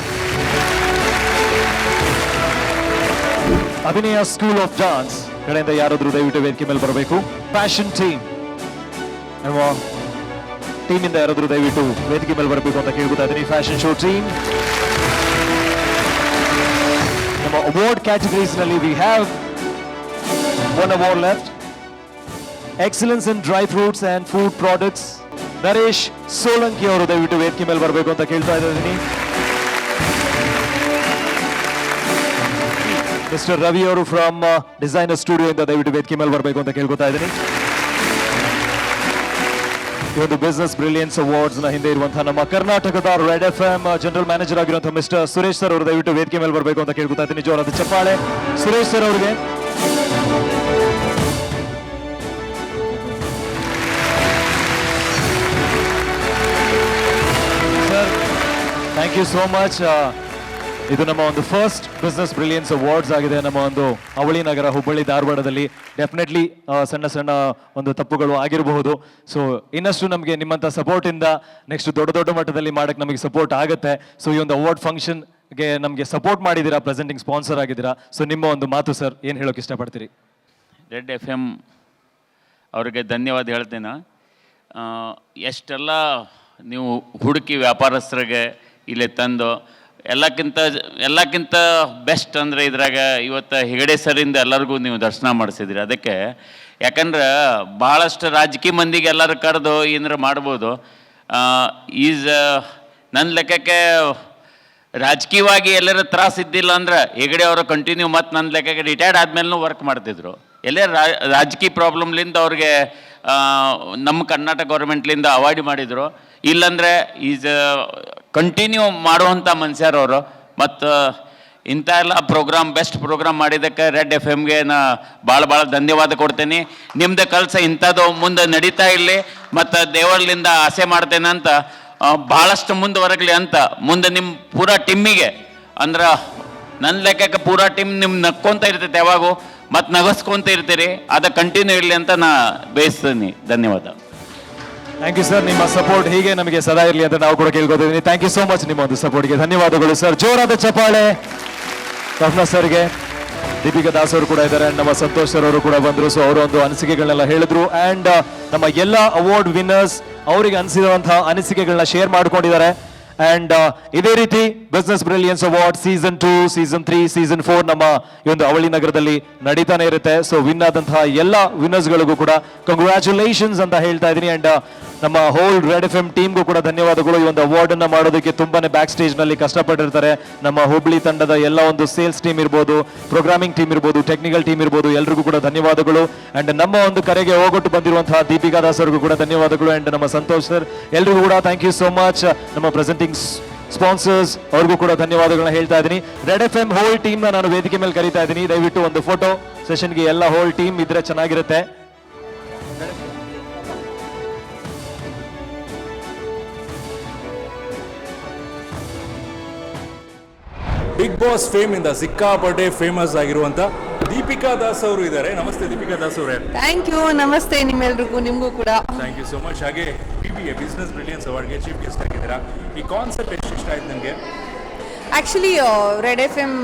ಅಭಿನಯ ಸ್ಕೂಲ್ ಆಫ್ ಡಾನ್ಸ್ ಕಡೆಯಿಂದ ಯಾರಾದರೂ ದಯವಿಟ್ಟು ವೇದಿಕೆ ಮೇಲೆ ಬರಬೇಕು. ಫ್ಯಾಷನ್ ಟೀಮ್ ಟೀಮಿಂದ ಯಾರಾದರೂ ದಯವಿಟ್ಟು ವೇದಿಕೆ ಮೇಲೆ ಬರಬೇಕು ಅಂತ ಕೇಳ್ಕೊತಾ ಇದ್ದೀನಿ. Fashion show team. ನಮ್ಮ ಅವಾರ್ಡ್ ಕ್ಯಾಟಗರೀಸ್ ನಲ್ಲಿ we have one award left. Excellence in dry fruits and food products Naresh Solanki ಅವರು ದಯವಿಟ್ಟು ವೇದಿಕೆ ಮೇಲೆ ಬರಬೇಕು ಅಂತ ಕೇಳ್ತಾ ಇದ್ದೀನಿ. ಮಿಸ್ಟರ್ ರವಿ ಅವರು ಫ್ರಮ್ ಡಿಸೈನರ್ ಸ್ಟುಡಿಯೋ ಇಂದ ದಯವಿಟ್ಟು ವೇದಿಕೆ ಮೇಲೆ ಬರಬೇಕು ಅಂತ ಕೇಳ್ಕೊತಾ ಇದ್ದೀನಿ. ಈ ಒಂದು ಬಿಸ್ನೆಸ್ ಬ್ರಿಲಿಯನ್ಸ್ ಅವಾರ್ಡ್ಸ್ ನ ಹಿಂದೆ ಇರುವಂತಹ ನಮ್ಮ ಕರ್ನಾಟಕದ ರೆಡ್ FM ಜನರಲ್ ಮ್ಯಾನೇಜರ್ ಆಗಿರುವಂತಹ ಮಿಸ್ಟರ್ ಸುರೇಶ್ ಸರ್ ಅವರು ದಯವಿಟ್ಟು ವೇದಿಕೆ ಮೇಲೆ ಬರಬೇಕು ಅಂತ ಕೇಳ್ಕೊತಾ ಇದ್ದೀನಿ. ಜೋರಾದ ಚಪ್ಪಾಳೆ ಸುರೇಶ್ ಸರ್ ಅವರಿಗೆ. Sir thank you so much. ಇದು ನಮ್ಮ ಒಂದು ಫಸ್ಟ್ ಬಿಸ್ನೆಸ್ ಬ್ರಿಲಿಯನ್ಸ್ ಅವಾರ್ಡ್ಸ್ ಆಗಿದೆ. ನಮ್ಮ ಒಂದು ಅವಳಿ ನಗರ ಹುಬ್ಬಳ್ಳಿ ಧಾರವಾಡದಲ್ಲಿ ಡೆಫಿನೆಟ್ಲಿ ಸಣ್ಣ ಸಣ್ಣ ಒಂದು ತಪ್ಪುಗಳು ಆಗಿರಬಹುದು. ಸೊ ಇನ್ನಷ್ಟು ನಮಗೆ ನಿಮ್ಮಂಥ ಸಪೋರ್ಟಿಂದ ನೆಕ್ಸ್ಟ್ ದೊಡ್ಡ ದೊಡ್ಡ ಮಟ್ಟದಲ್ಲಿ ಮಾಡಕ್ಕೆ ನಮಗೆ ಸಪೋರ್ಟ್ ಆಗುತ್ತೆ. ಸೊ ಈ ಒಂದು ಅವಾರ್ಡ್ ಫಂಕ್ಷನ್ಗೆ ನಮಗೆ ಸಪೋರ್ಟ್ ಮಾಡಿದ್ದೀರಾ, ಪ್ರೆಸೆಂಟಿಂಗ್ ಸ್ಪಾನ್ಸರ್ ಆಗಿದ್ದೀರಾ. ಸೊ ನಿಮ್ಮ ಒಂದು ಮಾತು ಸರ್, ಏನು ಹೇಳೋಕೆ ಇಷ್ಟಪಡ್ತೀರಿ? ರೆಡ್ FM ಅವರಿಗೆ ಧನ್ಯವಾದ ಹೇಳ್ತೇನೆ. ಎಷ್ಟೆಲ್ಲ ನೀವು ಹುಡುಕಿ ವ್ಯಾಪಾರಸ್ಥರಿಗೆ ಇಲ್ಲಿ ತಂದು ಎಲ್ಲಕ್ಕಿಂತ ಬೆಸ್ಟ್ ಅಂದರೆ ಇದ್ರಾಗ ಇವತ್ತು ಹೆಗಡೆ ಸರಿಂದ ಎಲ್ಲರಿಗೂ ನೀವು ದರ್ಶನ ಮಾಡಿಸಿದ್ರಿ. ಅದಕ್ಕೆ ಯಾಕಂದ್ರೆ ಭಾಳಷ್ಟು ರಾಜಕೀಯ ಮಂದಿಗೆ ಎಲ್ಲರೂ ಕರೆದು ಏನಾರ ಮಾಡ್ಬೋದು. ನನ್ನ ಲೆಕ್ಕಕ್ಕೆ ರಾಜಕೀಯವಾಗಿ ಎಲ್ಲರ ತ್ರಾಸ ಇದ್ದಿಲ್ಲ ಅಂದ್ರೆ ಹೆಗಡೆ ಅವರು ಕಂಟಿನ್ಯೂ ಮತ್ತು ನನ್ನ ಲೆಕ್ಕಕ್ಕೆ ರಿಟೈರ್ಡ್ ಆದಮೇಲೂ ವರ್ಕ್ ಮಾಡ್ತಿದ್ರು. ಎಲ್ಲೇ ರಾಜಕೀಯ ಪ್ರಾಬ್ಲಮ್ಲಿಂದ ಅವ್ರಿಗೆ ನಮ್ಮ ಕರ್ನಾಟಕ ಗೌರ್ಮೆಂಟ್ಲಿಂದ ಅವಾಯ್ಡ್ ಮಾಡಿದರು. ಇಲ್ಲಾಂದರೆ ಕಂಟಿನ್ಯೂ ಮಾಡುವಂಥ ಮನುಷ್ಯರವರು. ಮತ್ತು ಇಂಥ ಎಲ್ಲ ಬೆಸ್ಟ್ ಪ್ರೋಗ್ರಾಮ್ ಮಾಡಿದ್ದಕ್ಕೆ ರೆಡ್ FMಗೆ ನಾ ಭಾಳ ಧನ್ಯವಾದ ಕೊಡ್ತೇನೆ. ನಿಮ್ಮದು ಕೆಲಸ ಇಂಥದ್ದು ಮುಂದೆ ನಡೀತಾ ಇರಲಿ ಮತ್ತು ದೇವರಲಿಂದ ಆಸೆ ಮಾಡ್ತೇನೆ ಅಂತ ಭಾಳಷ್ಟು ಮುಂದುವರಗಲಿ ಅಂತ ಮುಂದೆ ನಿಮ್ಮ ಪೂರಾ ಟೀಮಿಗೆ ಅಂದ್ರೆ ನನ್ನ ಲೆಕ್ಕಕ್ಕೆ ಪೂರಾ ಟೀಮ್ ನಿಮ್ಮ ನಕ್ಕೊಂತ ಇರ್ತೈತೆ ಯಾವಾಗೂ ಮತ್ತು ನಗಸ್ಕೊಂತ ಇರ್ತೀರಿ. ಅದು ಕಂಟಿನ್ಯೂ ಇರಲಿ ಅಂತ ನಾ ಬಯಸ್ತೀನಿ. ಧನ್ಯವಾದ. Thank you sir. ನಿಮ್ಮ ಸಪೋರ್ಟ್ ಹೀಗೆ ನಮಗೆ ಸದಾ ಇರಲಿ ಅಂತ ನಾವು ಕೂಡ ಕೇಳ್ಕೊತಿದ್ದೀನಿ. ಥ್ಯಾಂಕ್ ಯು ಸೋ ಮಚ್ ನಿಮ್ಮ ಒಂದು ಸಪೋರ್ಟ್ಗೆ. ಧನ್ಯವಾದಗಳು ಸರ್. ಜೋರಾದ ಚಪ್ಪಾಳೆ ಕಫ್ನ ಸರ್ಗೆ. ದೀಪಿಕಾ ದಾಸ್ ಅವರು ಕೂಡ ಇದ್ದಾರೆ. ನಮ್ಮ ಸಂತೋಷ್ ಸರ್ ಅವರು ಕೂಡ ಬಂದರು. ಸೊ ಅವರು ಒಂದು ಅನಿಸಿಕೆಗಳನ್ನೆಲ್ಲ ಹೇಳಿದ್ರು. ಆ್ಯಂಡ್ ನಮ್ಮ ಎಲ್ಲ ಅವಾರ್ಡ್ ವಿನ್ನರ್ಸ್ ಅವರಿಗೆ ಅನಿಸಿರುವಂತಹ ಅನಿಸಿಕೆಗಳನ್ನ ಶೇರ್ ಮಾಡ್ಕೊಂಡಿದ್ದಾರೆ. ಆ್ಯಂಡ್ ಇದೇ ರೀತಿ business brilliance award season 2, season 3, season 4 ನಮ್ಮ ಈ ಒಂದು ಅವಳಿ ನಗರದಲ್ಲಿ ನಡೀತಾನೆ ಇರುತ್ತೆ. ಸೊ ವಿನ್ ಆದಂತಹ ಎಲ್ಲ ವಿನ್ನರ್ಸ್ಗಳಿಗೂ ಕೂಡ ಕಂಗ್ರ್ಯಾಚುಲೇಷನ್ಸ್ ಅಂತ ಹೇಳ್ತಾ ಇದ್ದೀನಿ. ಆ್ಯಂಡ್ ನಮ್ಮ ಹೋಲ್ ರೆಡ್ ಎಫ್ ಎಂ ಟೀಮ್ಗೂ ಕೂಡ ಧನ್ಯವಾದಗಳು. ಈ ಒಂದು ಅವಾರ್ಡ್ ಅನ್ನ ಮಾಡೋದಕ್ಕೆ ತುಂಬಾನೇ ಬ್ಯಾಕ್ ಸ್ಟೇಜ್ ನಲ್ಲಿ ಕಷ್ಟಪಟ್ಟಿರ್ತಾರೆ. ನಮ್ಮ ಹುಬ್ಳಿ ತಂಡದ ಎಲ್ಲ ಒಂದು ಸೇಲ್ಸ್ ಟೀಮ್ ಇರ್ಬೋದು, ಪ್ರೋಗ್ರಾಮಿಂಗ್ ಟೀಮ್ ಇರ್ಬೋದು, ಟೆಕ್ನಿಕಲ್ ಟೀಮ್ ಇರ್ಬೋದು, ಎಲ್ರಿಗೂ ಕೂಡ ಧನ್ಯವಾದಗಳು. ಅಂಡ್ ನಮ್ಮ ಒಂದು ಕರೆಗೆ ಹೋಗೊಟ್ಟು ಬಂದಿರುವಂತಹ ದೀಪಿಕಾ ದಾಸ್ ಅವ್ರಿಗೂ ಕೂಡ ಧನ್ಯವಾದಗಳು. ಅಂಡ್ ನಮ್ಮ ಸಂತೋಷ್ ಸರ್ ಎಲ್ರಿಗೂ ಕೂಡ ಥ್ಯಾಂಕ್ ಯು ಸೋ ಮಚ್. ನಮ್ಮ ಪ್ರೆಸೆಂಟಿಂಗ್ ಸ್ಪಾನ್ಸರ್ಸ್ ಅವ್ರಿಗೂ ಕೂಡ ಧನ್ಯವಾದಗಳನ್ನ ಹೇಳ್ತಾ ಇದ್ದೀನಿ. Red F M whole team ನಾನು ವೇದಿಕೆ ಮೇಲೆ ಕರೀತಾ ಇದ್ದೀನಿ. ದಯವಿಟ್ಟು ಒಂದು ಫೋಟೋ ಸೆಷನ್ಗೆ ಎಲ್ಲ ಹೋಲ್ ಟೀಮ್ ಇದ್ರೆ ಚೆನ್ನಾಗಿರುತ್ತೆ. ಬಿಗ್ ಬಾಸ್ ಫೇಮ್ ಇಂದ ಸಿಕ್ಕಾಪಟ್ಟೆ ಫೇಮಸ್ ಆಗಿರುವಂತ ದೀಪಿಕಾ ದಾಸ್ ಅವರು ಇದ್ದಾರೆ. ನಮಸ್ತೆ ದೀಪಿಕಾ ದಾಸ್ ಅವರೇ. ಥ್ಯಾಂಕ್ ಯು, ನಮಸ್ತೆ ನಿಮ್ಮೆಲ್ರಿಗೂ, ನಿಮಗೂ ಕೂಡ. Thank you so much. ಹಾಗೆ BBA ಬಿಸ್ನೆಸ್ ಬ್ರಿಲಿಯನ್ಸ್ ಅವಾರ್ಡ್ಗೆ ಚೀಫ್ ಗೆಸ್ಟ್ ಆಗಿದ್ದೀರಾ. ಈ ಕಾನ್ಸೆಪ್ಟ್ ಎಷ್ಟು ಇಷ್ಟ ಆಯ್ತು ನನಗೆ? ಆ್ಯಕ್ಚುಲಿ ರೆಡ್ ಎಫ್ ಎಮ್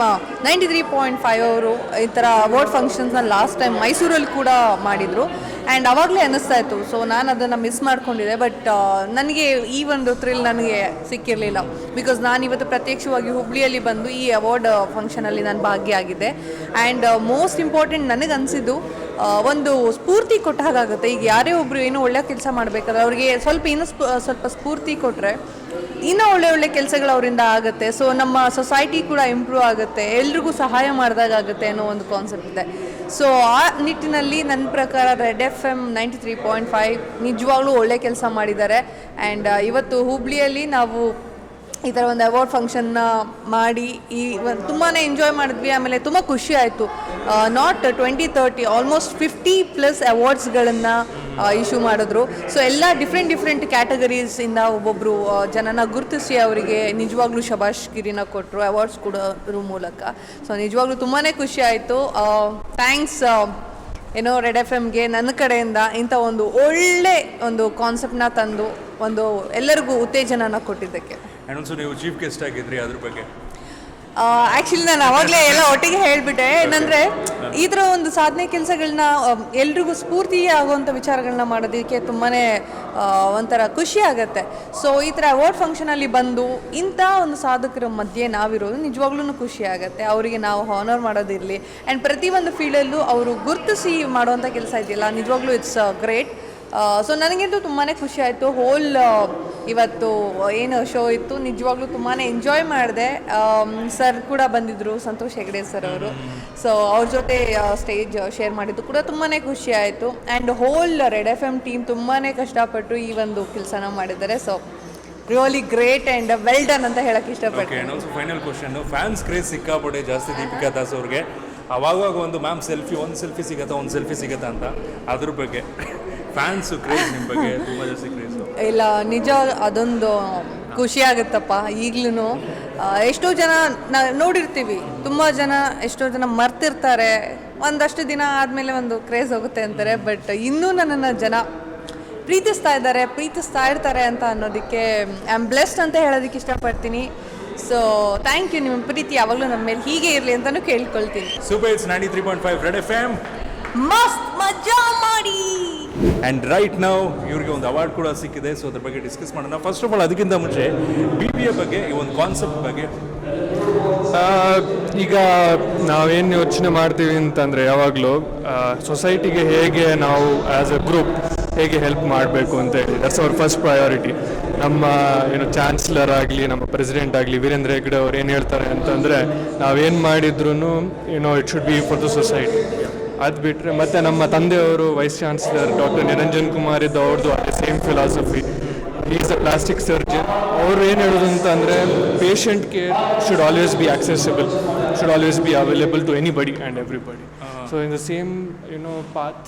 93.5 ಅವರು ಈ ಥರ ಅವಾರ್ಡ್ ಫಂಕ್ಷನ್ಸ್ನ ಲಾಸ್ಟ್ ಟೈಮ್ ಮೈಸೂರಲ್ಲಿ ಕೂಡ ಮಾಡಿದರು. ಆ್ಯಂಡ್ ಅವಾಗಲೇ ಅನ್ನಿಸ್ತಾ ಇತ್ತು, ಸೊ ನಾನು ಅದನ್ನು ಮಿಸ್ ಮಾಡ್ಕೊಂಡಿದ್ದೆ. ಬಟ್ ನನಗೆ ಈ ಒಂದು ಥ್ರಿಲ್ ನನಗೆ ಸಿಕ್ಕಿರಲಿಲ್ಲ. ಬಿಕಾಸ್ ನಾನು ಇವತ್ತು ಪ್ರತ್ಯಕ್ಷವಾಗಿ ಹುಬ್ಳಿಯಲ್ಲಿ ಬಂದು ಈ ಅವಾರ್ಡ್ ಫಂಕ್ಷನಲ್ಲಿ ನಾನು ಭಾಗಿಯಾಗಿದ್ದೆ. ಆ್ಯಂಡ್ ಮೋಸ್ಟ್ ಇಂಪಾರ್ಟೆಂಟ್ ನನಗೆ ಅನಿಸಿದ್ದು ಒಂದು ಸ್ಫೂರ್ತಿ ಕೊಟ್ಟ ಹಾಗಾಗುತ್ತೆ. ಈಗ ಯಾರೇ ಒಬ್ಬರು ಏನೋ ಒಳ್ಳೆ ಕೆಲಸ ಮಾಡಬೇಕಾದ್ರೆ ಅವ್ರಿಗೆ ಸ್ವಲ್ಪ ಸ್ಫೂರ್ತಿ ಕೊಟ್ಟರೆ ಇನ್ನೂ ಒಳ್ಳೆ ಕೆಲಸಗಳು ಅವರಿಂದ ಆಗುತ್ತೆ. ಸೊ ನಮ್ಮ ಸೊಸೈಟಿ ಕೂಡ ಇಂಪ್ರೂವ್ ಆಗುತ್ತೆ, ಎಲ್ರಿಗೂ ಸಹಾಯ ಮಾಡಿದಾಗುತ್ತೆ ಅನ್ನೋ ಒಂದು ಕಾನ್ಸೆಪ್ಟ್ ಇದೆ. ಸೊ ಆ ನಿಟ್ಟಿನಲ್ಲಿ ನನ್ನ ಪ್ರಕಾರ ರೆಡ್ ಎಫ್ ಎಮ್ 93.5 ನಿಜವಾಗ್ಲೂ ಒಳ್ಳೆ ಕೆಲಸ ಮಾಡಿದ್ದಾರೆ. ಆ್ಯಂಡ್ ಇವತ್ತು ಹುಬ್ಳಿಯಲ್ಲಿ ನಾವು ಈ ಥರ ಒಂದು ಅವಾರ್ಡ್ ಫಂಕ್ಷನ್ನ ಮಾಡಿ ತುಂಬಾ ಎಂಜಾಯ್ ಮಾಡಿದ್ವಿ. ಆಮೇಲೆ ತುಂಬ ಖುಷಿ ಆಯಿತು. ನಾಟ್ 20-30 ಆಲ್ಮೋಸ್ಟ್ 50+ ಅವಾರ್ಡ್ಸ್ಗಳನ್ನು ಇಶ್ಯೂ ಮಾಡಿದ್ರು. ಸೊ ಎಲ್ಲ ಡಿಫ್ರೆಂಟ್ ಕ್ಯಾಟಗರೀಸಿಂದ ಒಬ್ಬೊಬ್ಬರು ಜನನ ಗುರುತಿಸಿ ಅವರಿಗೆ ನಿಜವಾಗ್ಲೂ ಶಬಾಷ್ಗಿರಿನ ಕೊಟ್ಟರು ಅವಾರ್ಡ್ಸ್ ಕೊಡೋದ್ರ ಮೂಲಕ. ಸೊ ನಿಜವಾಗ್ಲೂ ತುಂಬಾ ಖುಷಿ ಆಯಿತು. ಥ್ಯಾಂಕ್ಸ್ ಏನೋ ರೆಡ್ ಎಫ್ ಎಮ್ಗೆ ನನ್ನ ಕಡೆಯಿಂದ ಇಂಥ ಒಂದು ಒಳ್ಳೆ ಒಂದು ಕಾನ್ಸೆಪ್ಟನ್ನ ತಂದು ಒಂದು ಎಲ್ಲರಿಗೂ ಉತ್ತೇಜನನ ಕೊಟ್ಟಿದ್ದಕ್ಕೆ. ಆ್ಯಂಡ್ ಆಲ್ಸೋ ನೀವು ಚೀಫ್ ಗೆಸ್ಟ್ ಆಗಿದ್ರಿ, ಅದ್ರ ಬಗ್ಗೆ ಆ್ಯಕ್ಚುಲಿ ನಾನು ಅವಾಗಲೇ ಎಲ್ಲ ಒಟ್ಟಿಗೆ ಹೇಳಿಬಿಟ್ಟೆ. ಏನಂದರೆ ಈ ಥರ ಒಂದು ಸಾಧನೆ ಕೆಲಸಗಳನ್ನ ಎಲ್ರಿಗೂ ಸ್ಫೂರ್ತಿ ಆಗುವಂಥ ವಿಚಾರಗಳನ್ನ ಮಾಡೋದಕ್ಕೆ ತುಂಬಾ ಒಂಥರ ಖುಷಿ ಆಗುತ್ತೆ. ಸೊ ಈ ಥರ ಅವಾರ್ಡ್ ಫಂಕ್ಷನಲ್ಲಿ ಬಂದು ಇಂಥ ಒಂದು ಸಾಧಕರ ಮಧ್ಯೆ ನಾವಿರೋದು ನಿಜವಾಗ್ಲೂ ಖುಷಿ ಆಗುತ್ತೆ. ಅವರಿಗೆ ನಾವು ಹಾನರ್ ಮಾಡೋದಿರಲಿ ಆ್ಯಂಡ್ ಪ್ರತಿಯೊಂದು ಫೀಲ್ಡಲ್ಲೂ ಅವರು ಗುರುತಿಸಿ ಮಾಡುವಂಥ ಕೆಲಸ ಇದೆಯಲ್ಲ, ನಿಜವಾಗ್ಲೂ ಇಟ್ಸ್ ಗ್ರೇಟ್. ಸೊ ನನಗಂತೂ ತುಂಬಾ ಖುಷಿ ಆಯಿತು. ಹೋಲ್ ಇವತ್ತು ಏನು ಶೋ ಇತ್ತು ನಿಜವಾಗ್ಲೂ ತುಂಬಾ ಎಂಜಾಯ್ ಮಾಡಿದೆ. ಸರ್ ಕೂಡ ಬಂದಿದ್ದರು, ಸಂತೋಷ್ ಹೆಗ್ಡೆ ಸರ್ ಅವರು. ಸೊ ಅವ್ರ ಜೊತೆ ಸ್ಟೇಜ್ ಶೇರ್ ಮಾಡಿದ್ದು ಕೂಡ ತುಂಬಾ ಖುಷಿ ಆಯಿತು. And whole red F M team ತುಂಬಾ ಕಷ್ಟಪಟ್ಟು ಈ ಒಂದು ಕೆಲಸನ ಮಾಡಿದ್ದಾರೆ. So really great and well done ಅಂತ ಹೇಳಕ್ಕೆ ಇಷ್ಟಪಡ್ತೀನಿ. And also final question, fans craze ಸಿಕ್ಕಾಪಟ್ಟೆ ಜಾಸ್ತಿ ದೀಪಿಕಾ ದಾಸ್ ಅವ್ರಿಗೆ. ಅವಾಗ ಒಂದು ಮ್ಯಾಮ್ ಒಂದು ಸೆಲ್ಫಿ ಸಿಗತ್ತಾ ಅಂತ, ಅದ್ರ ಬಗ್ಗೆ ಫ್ಯಾನ್ಸು ಕ್ರೇಜ್ ನಿಮ್ಮ ಬಗ್ಗೆ ತುಂಬ ಜಾಸ್ತಿ ಕ್ರೇಜು? ಇಲ್ಲ, ನಿಜ ಅದೊಂದು ಖುಷಿ ಆಗುತ್ತಪ್ಪ. ಈಗಲೂ ಎಷ್ಟೋ ಜನ ನೋಡಿರ್ತೀವಿ, ತುಂಬ ಜನ ಎಷ್ಟೋ ಜನ ಮರ್ತಿರ್ತಾರೆ, ಒಂದಷ್ಟು ದಿನ ಆದಮೇಲೆ ಒಂದು ಕ್ರೇಜ್ ಹೋಗುತ್ತೆ ಅಂತಾರೆ. ಬಟ್ ಇನ್ನೂ ನನ್ನನ್ನು ಜನ ಪ್ರೀತಿಸ್ತಾ ಇರ್ತಾರೆ ಅಂತ ಅನ್ನೋದಕ್ಕೆ ಐ ಆಮ್ ಬ್ಲೆಸ್ಡ್ ಅಂತ ಹೇಳೋದಕ್ಕೆ ಇಷ್ಟಪಡ್ತೀನಿ. So thank you. ನಿಮ್ಮ ಪ್ರೀತಿ ಯಾವಾಗಲೂ ನಮ್ಮ ಮೇಲೆ ಹೀಗೆ ಇರಲಿ ಅಂತಲೂ ಕೇಳ್ಕೊಳ್ತೀನಿ. Super hits 93.5 red F M ಮಸ್ತ್ ಮಜಾ ಮಾಡಿ. ಆ್ಯಂಡ್ ರೈಟ್ ನಾವು ಇವ್ರಿಗೆ ಒಂದು ಅವಾರ್ಡ್ ಕೂಡ ಸಿಕ್ಕಿದೆ. ಸೊ ಅದ್ರ ಬಗ್ಗೆ ಡಿಸ್ಕಸ್ ಮಾಡೋಣ. ಫಸ್ಟ್ ಆಫ್ ಆಲ್ ಅದಕ್ಕಿಂತ ಮುಂಚೆ BBA ಬಗ್ಗೆ, ಈ ಒಂದು ಕಾನ್ಸೆಪ್ಟ್ ಬಗ್ಗೆ ಈಗ ನಾವೇನು ಯೋಚನೆ ಮಾಡ್ತೀವಿ ಅಂತಂದರೆ ಯಾವಾಗಲೂ ಸೊಸೈಟಿಗೆ ಹೇಗೆ ನಾವು ಆ್ಯಸ್ ಎ ಗ್ರೂಪ್ ಹೇಗೆ ಹೆಲ್ಪ್ ಮಾಡಬೇಕು ಅಂತೇಳಿ, ದಟ್ಸ್ ಅವರ್ ಫಸ್ಟ್ ಪ್ರಯಾರಿಟಿ. ನಮ್ಮ ಚಾನ್ಸಲರ್ ಆಗಲಿ, ನಮ್ಮ ಪ್ರೆಸಿಡೆಂಟ್ ಆಗಲಿ, ವೀರೇಂದ್ರ ಹೆಗ್ಡೆ ಅವ್ರು ಏನು ಹೇಳ್ತಾರೆ ಅಂತಂದರೆ, ನಾವೇನು ಮಾಡಿದ್ರು it should be for the society. ಅದು ಬಿಟ್ಟರೆ ಮತ್ತು ನಮ್ಮ ತಂದೆಯವರು vice chancellor doctor Niranjan Kumar ಇದ್ದ ಅವ್ರದ್ದು ಅದೇ same philosophy. Is a plastic surgeon. ಅವರು ಏನು ಹೇಳೋದು ಅಂತಂದರೆ, patient care should always be accessible, should always be available to anybody and everybody. So in the same path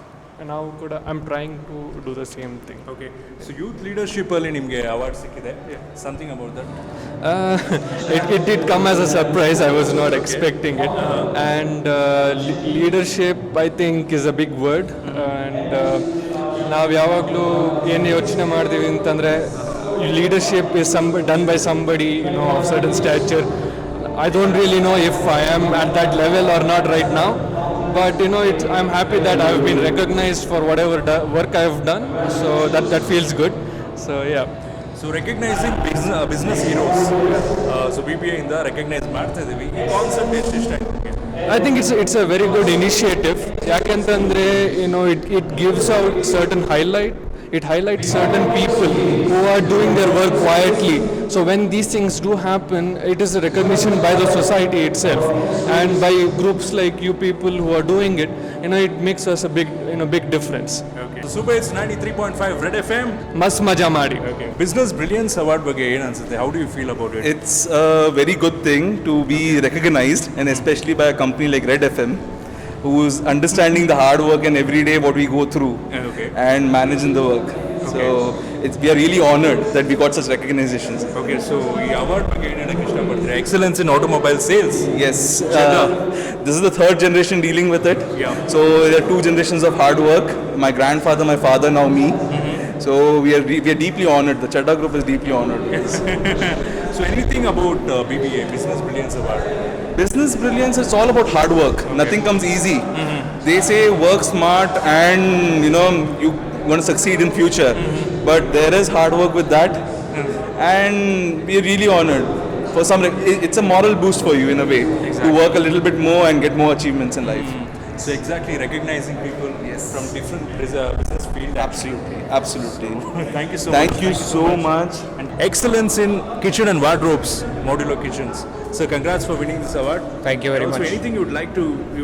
ನಾವು ಕೂಡ I am trying to do the same thing. Okay, so youth ಲೀಡರ್ಶಿಪ್ಪಲ್ಲಿ ನಿಮಗೆ ಅವಾರ್ಡ್ ಸಿಕ್ಕಿದೆ. Something about that? It did come as a surprise. I was not expecting it. And leadership, I think, is a big word. And ನಾವು ಯಾವಾಗಲೂ ಏನು ಯೋಚನೆ ಮಾಡ್ತೀವಿ ಅಂತಂದರೆ, leadership is done by somebody of certain stature. I don't really know if I am at that level or not right now. But I'm happy that I've been recognized for whatever work I've done. So that feels good. So yeah. So recognising business heroes, so BBA ಇಂದ ರೆಕಗ್ನೈಸ್ ಮಾಡ್ತಾ ಇದ್ದೀವಿ. ಈ ಕಾನ್ಸೆಪ್ಟ್ ಎಷ್ಟು ಇಷ್ಟ ಆಯ್ತು? I think it's a very good initiative. ಯಾಕೆಂತಂದರೆ it gives out certain highlight it highlights certain people who are doing their work quietly. So when these things do happen, it is a recognition by the society itself and by groups like you people who are doing it. It makes us a big difference. Okay. Super Hits 93.5 Red FM. Mast maja ಮಾಡಿ. Okay. Business Brilliance Award ಬಗ್ಗೆ ಏನು ಅನ್ಸುತ್ತೆ? How do you feel about it? It's a very good thing to be recognized, and especially by a company like Red FM, who's understanding the hard work and every day what we go through Okay. and managing the work. So we are really honored that we got such recognitions. Okay, so ಈ ಅವಾರ್ಡ್ ಬಗ್ಗೆ ಏನು ಹೇಳಕ್ಕೆ ಇಷ್ಟಪಡ್ತೀರಾ? Excellence in automobile sales. Yes, this is the third generation dealing with it. Yeah. So there are 2 generations of hard work. My grandfather, my father, now me. So we are deeply honored. The Chadha Group is deeply honored. So anything about BBA, Business Brilliance Award? Business brilliance, it's all about hard work. Nothing comes easy. They say work smart and you want to succeed in future. But there is hard work with that, and we're really honored. For some, it's a moral boost for you in a way to work a little bit more and get more achievements in life. So exactly recognizing people from different business fields. Absolutely. Thank you so Thank much. you so much. And excellence in kitchen and wardrobes, modular kitchens. So congrats for winning this award. Thank you very Also, much. anything you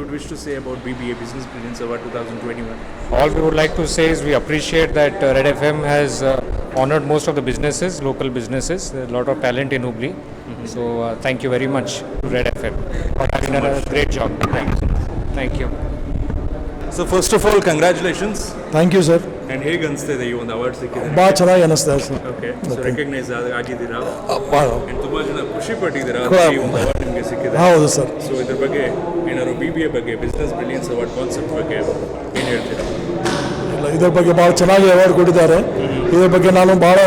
would wish to say about BBA Business Brilliance Award 2021? All we would like to say is we appreciate that Red FM has honored most of the businesses, local businesses. There's a lot of talent in Hubli. So thank you very much to Red FM for having done a great job. Thank you. So first of all, congratulations. Thank you sir. And ಹೇಗೆ ಅನಿಸ್ತಿದೆ ಈ ಒಂದು ಅವಾರ್ಡ್ ಸಿಕ್ಕಿದೆ? ಭಾಳ ಚೆನ್ನಾಗಿ ಅನ್ನಿಸ್ತಾ ಇದೆ ಸರ್. ಓಕೆ, ಸೊ ರೆಕಗ್ನೈಸ್ ಆಗಿದ್ದೀರಾ ಭಾಳ and ತುಂಬಾ ಜನ ಖುಷಿ ಪಟ್ಟಿದ್ದೀರಾ ಈ ಒಂದು ಅವಾರ್ಡ್ ನಿಮಗೆ ಸಿಕ್ಕಿದೆ? ಹೌದು ಸರ್. ಸೊ ಇದ್ರ ಬಗ್ಗೆ ಏನಾದ್ರು BBA ಬಗ್ಗೆ ಬಿಸ್ನೆಸ್ ಬ್ರಿಲಿಯನ್ಸ್ ಅವಾರ್ಡ್ ಕಾನ್ಸೆಪ್ಟ್ ಬಗ್ಗೆ ಏನು ಹೇಳ್ತೀರಾ? ಇಲ್ಲ, ಇದ್ರ ಬಗ್ಗೆ ಭಾಳ ಚೆನ್ನಾಗಿ ಅವಾರ್ಡ್ ಕೊಟ್ಟಿದ್ದಾರೆ. ಇದ್ರ ಬಗ್ಗೆ ನಾನು ಭಾಳ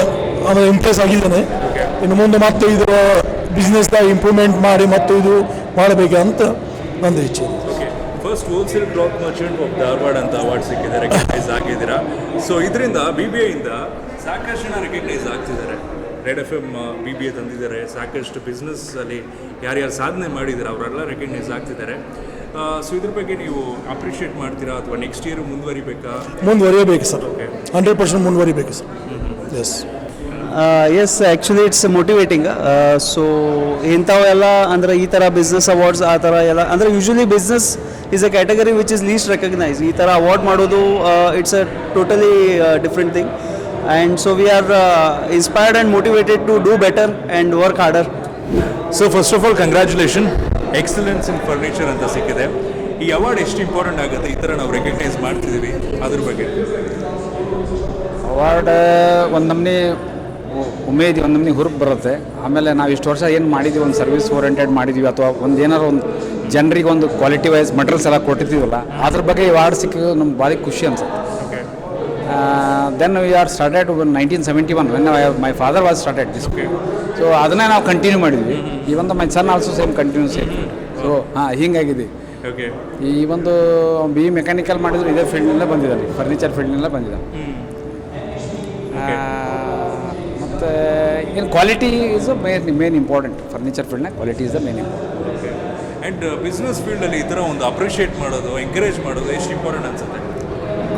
ಇಂಪ್ರೆಸ್ ಆಗಿದ್ದೇನೆ. ಇನ್ನು ಮುಂದೆ ಮತ್ತೆ ಇದರ ಬಿಸ್ನೆಸ್ನ ಇಂಪ್ರೂವ್ಮೆಂಟ್ ಮಾಡಿ ಮತ್ತು ಇದು ಮಾಡಬೇಕಂತ ನಂದು ಇಚ್ಛೆ. First wholesale cloth Merchant of Dharwad ಅಂತ ಅವಾರ್ಡ್ ಸಿಕ್ಕಿದೆ, ರೆಕಗ್ನೈಸ್ ಆಗಿದ್ದೀರಾ. ಸೊ ಇದರಿಂದ BBA ಇಂದ ಸಾಕಷ್ಟು ಜನ ರೆಕಗ್ನೈಸ್ ಆಗ್ತಿದ್ದಾರೆ. ರೆಡ್ FM BBA ತಂದಿದ್ದಾರೆ. ಸಾಕಷ್ಟು ಬಿಸ್ನೆಸ್ ಅಲ್ಲಿ ಯಾರ್ಯಾರು ಸಾಧನೆ ಮಾಡಿದ್ದಾರೆ ಅವರೆಲ್ಲ ರೆಕಗ್ನೈಸ್ ಆಗ್ತಿದ್ದಾರೆ. ಸೊ ಇದ್ರ ಬಗ್ಗೆ ನೀವು ಅಪ್ರಿಷಿಯೇಟ್ ಮಾಡ್ತೀರಾ ಅಥವಾ ನೆಕ್ಸ್ಟ್ ಇಯರ್ ಮುಂದುವರಿಯಬೇಕು ಸರ್. 100% ಮುಂದುವರಿಬೇಕು sir. Yes. Yes, actually it's motivating. So ಇಂಥವೆಲ್ಲ ಅಂದರೆ ಈ ಥರ ಬಿಸ್ನೆಸ್ ಅವಾರ್ಡ್ಸ್ ಆ ಥರ ಎಲ್ಲ ಅಂದರೆ usually business is a category which is least recognise. ಈ ಥರ ಅವಾರ್ಡ್ ಮಾಡೋದು it's a totally different thing. And so we are inspired and motivated to do better and work harder. So first of all congratulation. Excellence in furniture ಅಂತ ಸಿಕ್ಕಿದೆ. ಈ ಅವಾರ್ಡ್ ಎಷ್ಟು ಇಂಪಾರ್ಟೆಂಟ್ ಆಗುತ್ತೆ ಈ ಥರ ನಾವು ರೆಕಗ್ನೈಸ್ ಮಾಡ್ತಿದ್ದೀವಿ ಅದ್ರ ಬಗ್ಗೆ? ಅವಾರ್ಡ್ ಒಂದು ನಮ್ಮನೆ ಉಮೇದಿ, ಒಂದು ನಮ್ಮನೆ ಹುರುಪು ಬರುತ್ತೆ. ಆಮೇಲೆ ನಾವು ಇಷ್ಟು ವರ್ಷ ಏನು ಮಾಡಿದ್ದೀವಿ, ಒಂದು ಸರ್ವಿಸ್ ಓರಿಯೆಂಟೆಡ್ ಮಾಡಿದ್ದೀವಿ ಅಥವಾ ಒಂದು ಏನಾರು ಒಂದು ಜನರಿಗೆ ಒಂದು ಕ್ವಾಲಿಟಿ ವೈಸ್ ಮಟೀರಿಯಲ್ಸ್ ಎಲ್ಲ ಕೊಟ್ಟಿದ್ದೀವಲ್ಲ, ಅದ್ರ ಬಗ್ಗೆ ಈ ಅವಾರ್ಡ್ ಸಿಕ್ಕಿದ್ದು ನಮ್ಗೆ ಭಾರಿ ಖುಷಿ ಅನ್ಸುತ್ತೆ. Then we are started 1971 when my father was started this. So ಅದನ್ನೇ ನಾವು ಕಂಟಿನ್ಯೂ ಮಾಡಿದ್ವಿ. ಈ ಒಂದು my son also same continue same. So ಹಿಂಗಾಗಿದೆ. ಈ ಒಂದು BE ಮೆಕ್ಯಾನಿಕಲ್ ಮಾಡಿದ್ರು ಇದೇ ಫೀಲ್ಡ್ನಲ್ಲೇ ಬಂದಿದ್ದಾನೆ, ಫರ್ನಿಚರ್ ಫೀಲ್ಡ್ನಲ್ಲೇ ಬಂದಿದ್ದಾನೆ. ಮತ್ತು ಏನು quality is main important. Furniture ಫೀಲ್ಡ್ನ quality is the main important. And business ಫೀಲ್ಡಲ್ಲಿ ಈ ಥರ ಒಂದು ಅಪ್ರಿಷಿಯೇಟ್ ಮಾಡೋದು, ಎಂಕರೇಜ್ ಮಾಡೋದು ಎಷ್ಟು ಇಂಪಾರ್ಟೆಂಟ್ ಅನ್ಸುತ್ತೆ?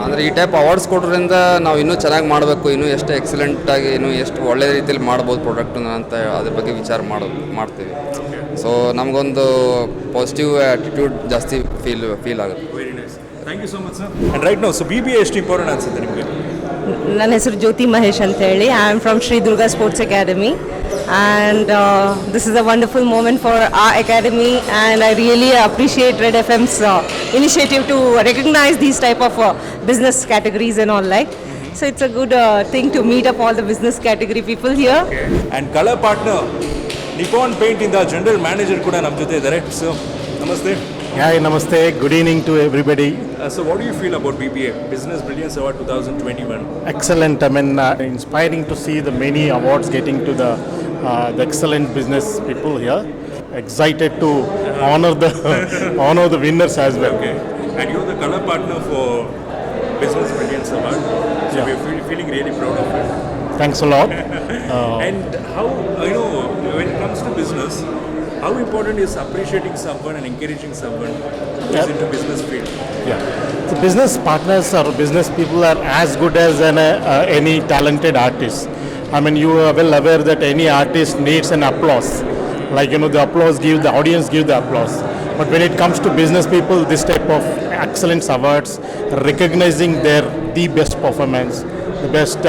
ಅಂದರೆ ಈ ಟೈಪ್ ಅವಾರ್ಡ್ಸ್ ಕೊಡೋದ್ರಿಂದ ನಾವು ಇನ್ನೂ ಚೆನ್ನಾಗಿ ಮಾಡಬೇಕು, ಇನ್ನೂ ಎಷ್ಟು ಎಕ್ಸಲೆಂಟಾಗಿ ಇನ್ನೂ ಎಷ್ಟು ಒಳ್ಳೆ ರೀತಿಯಲ್ಲಿ ಮಾಡ್ಬೋದು ಪ್ರಾಡಕ್ಟನ್ನ ಅಂತ ಅದ್ರ ಬಗ್ಗೆ ವಿಚಾರ ಮಾಡ್ತೀವಿ. ಸೊ ನಮಗೊಂದು ಪಾಸಿಟಿವ್ ಆ್ಯಟಿಟ್ಯೂಡ್ ಜಾಸ್ತಿ ಫೀಲ್ ಆಗುತ್ತೆ. Very nice, thank you so much sir. And right ನಾವು BBA ಎಷ್ಟು ಇಂಪಾರ್ಟೆಂಟ್ ಅನ್ಸುತ್ತೆ ನಿಮಗೆ? ನನ್ನ ಹೆಸರು ಜ್ಯೋತಿ ಮಹೇಶ್ ಅಂತ ಹೇಳಿ. I am from Shri Durga sports academy and this is a wonderful moment for our academy and I really appreciate Red FM's initiative to recognize these type of business categories and all like. So it's a good thing to meet up all the business category people here. And color partner Nippon Paint ಇಂದ ಜನರಲ್ ಮ್ಯಾನೇಜರ್ ಕೂಡ ನಮ್ಮ ಜೊತೆ ಇದ್ದಾರೆ. ಸೊ ನಮಸ್ತೆ. Hi, namaste. Good evening to everybody. So what do you feel about BBA Business Brilliance Award 2021? Excellent. I mean, inspiring to see the many awards getting to the excellent business people here. Excited to honor the winners as well. Okay. And you're the color partner for Business Brilliance Award. So we're feeling really proud of it. Thanks a lot. And how when it comes to business, how important is appreciating someone and encouraging someone who is into business field? Yeah. So business partners or business people are as good as any talented artist. I mean, you are well aware that any artist needs an applause. Like, the applause the audience give the applause. But when it comes to business people, this type of excellence awards, recognizing the best performance, the best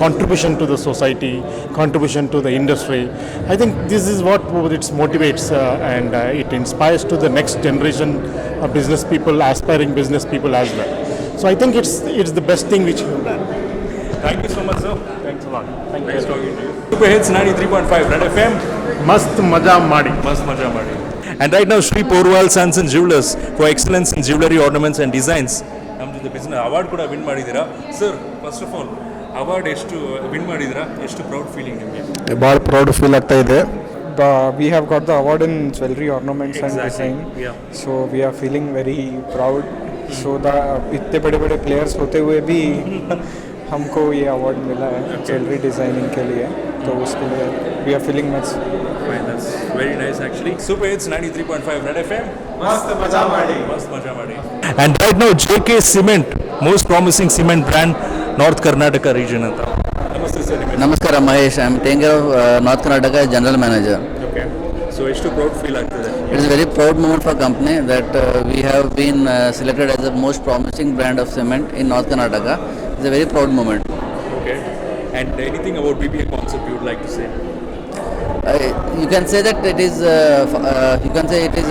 contribution to the society, contribution to the industry. I think this is what it motivates and it inspires to the next generation of business people, aspiring business people as well. So I think it's the best thing which you can do. Thank you so much, sir. Thanks a lot. Thank Nice talking to you. Super Hits 93.5 Red FM. Mast maja madi. Mast maja madi. And right now, Sri Porwal Sons and Jewelers for excellence in jewelry ornaments and designs. ನಮ್ಮದು ಬಿಸ್ನೆಸ್ ಅವಾರ್ಡ್ ಕೂಡ ವಿನ್ ಮಾಡಿದ್ದೀರಾ sir. First of all award ಎಷ್ಟು ವಿನ್ ಮಾಡಿದ್ದೀರಾ, ಎಷ್ಟು ಪ್ರೌಡ್ ಫೀಲಿಂಗ್ ನಿಮಗೆ? ಭಾಳ ಪ್ರೌಡ್ ಫೀಲ್ ಆಗ್ತಾ ಇದೆ. We have got the award in jewelry ornaments and design. Yeah. So we are feeling very proud. So इतने बड़े बड़े प्लेयर्स होते हुए भी हमको ये अवार्ड मिला है ज्वेलरी डिज़ाइनिंग के लिए, तो उसके लिए we are feeling much. That's very nice actually. Super Hits 93.5 Red FM. मस्त मजा ಮಾಡಿ. Mast maja madi. And right now JK Cement, most promising cement brand North Karnataka region anta. Namaste sir. ನಮಸ್ಕಾರ Mahesh, I am taking care of north Karnataka general manager. Okay. So ಎಷ್ಟು ಪ್ರೌಡ್ ಫೀಲ್ ಆಗ್ತದೆ? It is a very proud moment for company that we have been selected as the most promising brand of cement in North Karnataka. It's a very proud moment. Okay. And anything about BBA concept you would like to say? You can say that it is. You can say it is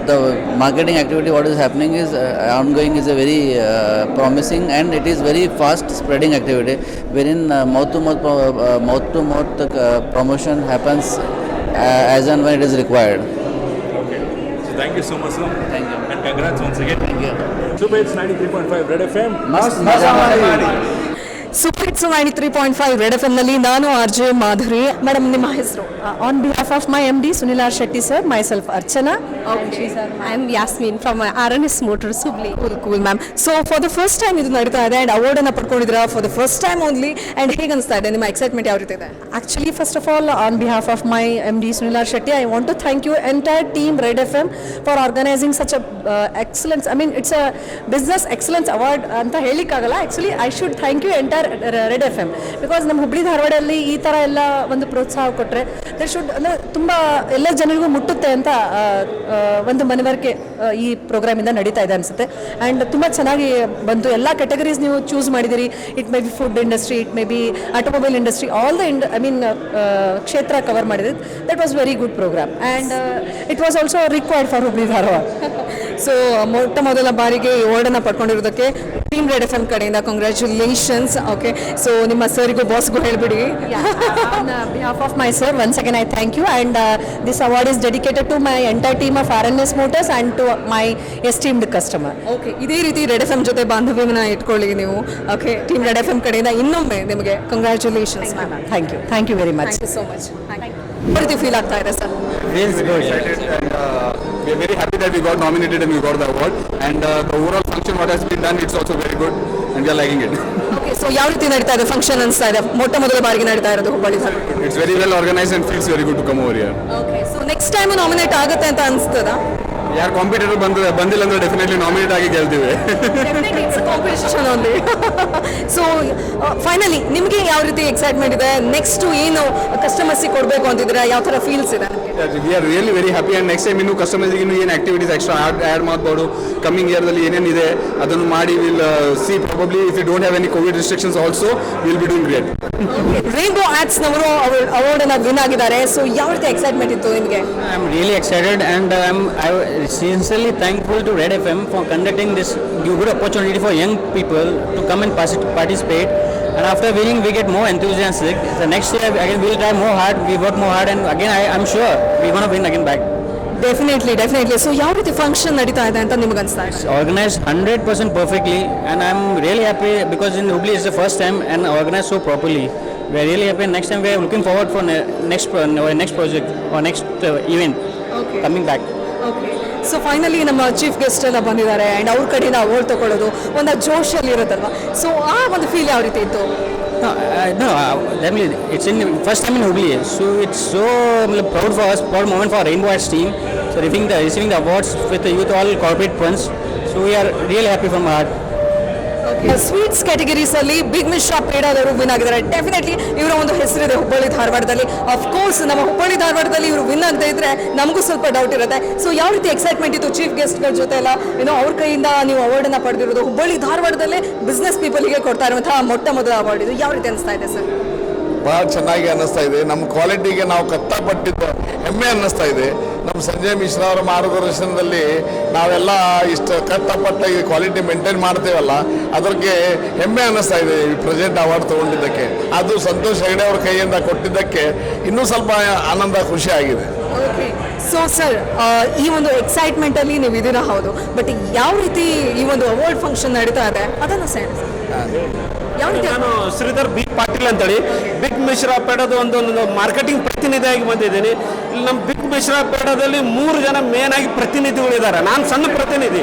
the marketing activity. What is happening is ongoing. Is a very promising and it is very fast spreading activity, wherein mouth to mouth promotion happens as and when it is required. Okay. So thank you so much, sir. Thank you. And congrats once again. Thank you. Super Hits 93.5 Red FM. Mast maja madi. Super hits 93.5 red F ಎಮ್ನಲ್ಲಿ ನಾನು ಆರ್ ಜೆ ಮಾಧುರಿ. ಮೇಡಮ್, ನಿಮ್ಮ ಹೆಸರು? On behalf of my M D Sunil R Shetty sir, myself Archana. I am Yasmin from RNS Motors Hubli. Cool ma'am. So for the first time ಇದು ನಡೀತಾ ಇದೆ ಆ್ಯಂಡ್ ಅವಾರ್ಡನ್ನು ಪಡ್ಕೊಂಡಿದ್ದೀರಾ for the first time only. And ಹೇಗೆ ಅನಿಸ್ತಾ ಇದೆ, ನಿಮ್ಮ ಎಕ್ಸೈಟ್ಮೆಂಟ್ ಯಾವ ರೀತಿ ಇದೆ? Actually first of all on behalf of my M D Sunil R Shetty, I want to thank you entire team red F M for organising such a excellence. I mean it's a business excellence award ಅಂತ ಹೇಳಿಕ್ಕಾಗಲ್ಲ. Actually I should thank you entire red F M because ನಮ್ಮ ಹುಬ್ಳಿ ಧಾರವಾಡಲ್ಲಿ ಈ ಥರ ಎಲ್ಲ ಒಂದು ಪ್ರೋತ್ಸಾಹ ಕೊಟ್ಟರೆ ದಟ್ ಶುಡ್ ಅಂದರೆ ತುಂಬ ಎಲ್ಲ ಜನರಿಗೂ ಮುಟ್ಟುತ್ತೆ ಅಂತ ಒಂದು ಮನವರಿಕೆ ಈ ಪ್ರೋಗ್ರಾಮಿಂದ ನಡೀತಾ ಇದೆ ಅನಿಸುತ್ತೆ. ಆ್ಯಂಡ್ ತುಂಬ ಚೆನ್ನಾಗಿ ಬಂತು. ಎಲ್ಲ ಕ್ಯಾಟಗರೀಸ್ ನೀವು ಚೂಸ್ ಮಾಡಿದಿರಿ. It may be food industry, it may be automobile industry, all the ಕ್ಷೇತ್ರ ಕವರ್ ಮಾಡಿದ್ರಿ. That was very good programme and it was also required for Hubli Dharwad. So ಮೊಟ್ಟ ಮೊದಲ ಬಾರಿಗೆ ಈ ಅವಾರ್ಡನ್ನು ಪಡ್ಕೊಂಡಿರೋದಕ್ಕೆ ಟೀಮ್ ರೆಡ್ ಎಫ್ ಎಮ್ ಕಡೆಯಿಂದ ಕಂಗ್ರ್ಯಾಚುಲೇಷನ್ಸ್. ಓಕೆ, ಸೊ ನಿಮ್ಮ ಸರ್ಗೂ ಬಾಸ್ಗೂ ಹೇಳಿಬಿಡಿ. On behalf of my sir, once again I thank you and this award is dedicated to my entire team of RNS Motors and to my esteemed customer. Okay, ಇದೇ ರೀತಿ ರೆಡ್ ಎಫ್ ಎಮ್ ಜೊತೆ ಬಾಂಧವ್ಯವನ್ನು ಇಟ್ಕೊಳ್ಳಿ ನೀವು. Okay, team red F M ಕಡೆಯಿಂದ ಇನ್ನೊಮ್ಮೆ ನಿಮಗೆ congratulations ma'am. Thank you very much. So much. ಯಾವ ರೀತಿ ಫೀಲ್ ಆಗ್ತಾ ಇದೆ sir? Feels good. We are very happy that we got nominated and we got the award. And the overall function, what has been done, it's also very good, and we are liking it. Okay, so ಯಾವ ರೀತಿ ನಡೀತಾ ಇದೆ ಫಂಕ್ಷನ್ ಅನಿಸ್ತಾ ಇದೆ? ಮೊಟ್ಟ ಮೊದಲ ಬಾರಿಗೆ ನಡೀತಾ ಇರೋದು Hubballi Dharwad. It's very well organized and feels very good to come over here. Okay, so next time nominate ಆಗುತ್ತೆ ಅಂತ ಅನಿಸ್ತದಾ? ಯಾರು ಕಾಂಪಿಟೇಟರ್ ಬಂದಿಲ್ಲ ಅಂದ್ರೆ ಡೆಫಿನೆಟ್ಲಿ ನಾಮಿನೇಟ್ ಆಗಿ ಗೆಲ್ತೀವಿ. Competition only. ಸೊ ಫೈನಲಿ ನಿಮಗೆ ಯಾವ ರೀತಿ ಎಕ್ಸೈಟ್ಮೆಂಟ್ ಇದೆ? ನೆಕ್ಸ್ಟ್ ಏನು ಕಸ್ಟಮರ್ಸಿಗೆ ಕೊಡಬೇಕು ಅಂತಿದ್ರೆ ಯಾವ ಥರ ಫೀಲ್ಸ್ ಇದೆ? We are really very happy and next time ಇನ್ನೂ ಕಸ್ಟಮರ್ಸ್ಗೆ ಇನ್ನೂ ಏನು ಆಕ್ಟಿವಿಟೀಸ್ ಎಕ್ಸ್ಟ್ರಾ ಆ್ಯಡ್ ಮಾಡ್ಬೋದು. ಕಮ್ಮಿಂಗ್ ಇಯರ್ದಲ್ಲಿ ಏನೇನಿದೆ ಅದನ್ನು ಮಾಡಿ will see probably if you don't have any Covid restrictions also will be doing great. Rainbow ಆರ್ಟ್ಸ್ನವರು ಅವಾರ್ಡನ್ನು ವಿನ್ ಆಗಿದ್ದಾರೆ. ಸೊ ಯಾವ ರೀತಿ ಎಕ್ಸೈಟ್ಮೆಂಟ್ ಇತ್ತು ನಿಮಗೆ? I am really excited and I am sincerely thankful to Red FM for conducting this good opportunity for young people to come and participate. And after winning, we get more enthusiastic. The next year, again, we'll try more hard, we work more hard, and again, I'm sure we're going to win again back. Definitely. So ಯಾವ ರೀತಿ ಫಂಕ್ಷನ್ ನಡೀತಾ ಇದೆ ಅಂತ ನಿಮ್ಗೆ ಅನಿಸ್ತಾ ಇದೆ? Organized 100% perfectly, and I'm really happy because in Hubli it's the first time and organized so properly. We're really happy. Next time we're looking forward for next project or next event coming back. Okay. So finally ನಮ್ಮ ಚೀಫ್ ಗೆಸ್ಟ್ ಎಲ್ಲ ಬಂದಿದ್ದಾರೆ ಆ್ಯಂಡ್ ಅವ್ರ ಕಡೆಯಿಂದ ಅವಾರ್ಡ್ ತೊಗೊಳ್ಳೋದು ಒಂದು ಜೋಶಲ್ಲಿ ಇರುತ್ತಲ್ವ, ಸೊ ಆ ಒಂದು ಫೀಲ್ ಯಾವ ರೀತಿ ಇತ್ತು? No, definitely. It's in first time in Hubli, so it's so proud for us, proud moment for our Rainbow Arts team. So receiving the awards with the youth all corporate funds. So we are really happy from our heart. Sweets ಕ್ಯಾಟಗರೀಸಲ್ಲಿ ಬಿಗ್ ಮಿಶ್ರಾ ಪೇಡಾದವರು ವಿನ್ ಆಗಿದ್ದಾರೆ. ಡೆಫಿನೆಟ್ಲಿ ಇವರ ಒಂದು ಹೆಸರಿದೆ ಹುಬ್ಬಳ್ಳಿ ಧಾರವಾಡದಲ್ಲಿ. ಅಫ್ಕೋರ್ಸ್ ನಮ್ಮ ಹುಬ್ಬಳ್ಳಿ ಧಾರವಾಡದಲ್ಲಿ ಇವರು ವಿನ್ ಆಗದೆ ಇದ್ರೆ ನಮಗೂ ಸ್ವಲ್ಪ ಡೌಟ್ ಇರುತ್ತೆ. ಸೊ ಯಾವ ರೀತಿ ಎಕ್ಸೈಟ್ಮೆಂಟ್ ಇತ್ತು ಚೀಫ್ ಗೆಸ್ಟ್ಗಳ ಜೊತೆ ಎಲ್ಲ, ಏನೋ ಅವ್ರ ಕೈಯಿಂದ ನೀವು ಅವಾರ್ಡನ್ನು ಪಡೆದಿರೋದು ಹುಬ್ಬಳ್ಳಿ ಧಾರವಾಡದಲ್ಲೇ ಬಿಸ್ನೆಸ್ ಪೀಪಲ್ಗೆ ಕೊಡ್ತಾ ಇರುವಂತಹ ಮೊಟ್ಟ ಮೊದಲ ಅವಾರ್ಡ್ ಇದು. ಯಾವ ರೀತಿ ಅನಿಸ್ತಾ ಇದೆ ಸರ್? ಭಾಳ ಚೆನ್ನಾಗಿ ಅನ್ನಿಸ್ತಾ ಇದೆ. ನಮ್ಮ ಕ್ವಾಲಿಟಿಗೆ ನಾವು ಕಷ್ಟಪಟ್ಟಿದ್ದು ಹೆಮ್ಮೆ ಅನ್ನಿಸ್ತಾ ಇದೆ. ನಮ್ಮ ಸಂಜಯ್ ಮಿಶ್ರಾ ಅವರ ಮಾರ್ಗದರ್ಶನದಲ್ಲಿ ನಾವೆಲ್ಲ ಇಷ್ಟು ಕಷ್ಟಪಟ್ಟ ಈ ಕ್ವಾಲಿಟಿ ಮೇಂಟೈನ್ ಮಾಡ್ತೇವಲ್ಲ, ಅದಕ್ಕೆ ಹೆಮ್ಮೆ ಅನ್ನಿಸ್ತಾ ಇದೆ ಈ ಪ್ರೆಸೆಂಟ್ ಅವಾರ್ಡ್ ತೊಗೊಂಡಿದ್ದಕ್ಕೆ. ಅದು ಸಂತೋಷ್ ಹೆಗಡೆ ಅವ್ರ ಕೈಯಿಂದ ಕೊಟ್ಟಿದ್ದಕ್ಕೆ ಇನ್ನೂ ಸ್ವಲ್ಪ ಆನಂದ ಖುಷಿ ಆಗಿದೆ. ಓಕೆ, ಸೊ ಸರ್ ಈ ಒಂದು ಎಕ್ಸೈಟ್ಮೆಂಟಲ್ಲಿ ನೀವು ಇದೀರಾ ಹೌದು, ಬಟ್ ಯಾವ ರೀತಿ ಈ ಒಂದು ಅವಾರ್ಡ್ ಫಂಕ್ಷನ್ ನಡೀತಾ ಇದೆ ಅದನ್ನು ಸರ್ ಯಾವ ರೀತಿ? ನಾನು ಶ್ರೀಧರ್ ಬಿ ಪಾಟೀಲ್ ಅಂತೇಳಿ ಬಿಗ್ ಮಿಶ್ರಾ ಪೇಡದ ಒಂದು ಮಾರ್ಕೆಟಿಂಗ್ ಪ್ರತಿನಿಧಿಯಾಗಿ ಬಂದಿದ್ದೀನಿ. ಇಲ್ಲಿ ನಮ್ಮ ಬಿಗ್ ಮಿಶ್ರಾ ಪೇಡದಲ್ಲಿ 3 ಜನ ಮೇನ್ ಆಗಿ ಪ್ರತಿನಿಧಿಗಳಿದ್ದಾರೆ. ನಾನು ಸಣ್ಣ ಪ್ರತಿನಿಧಿ.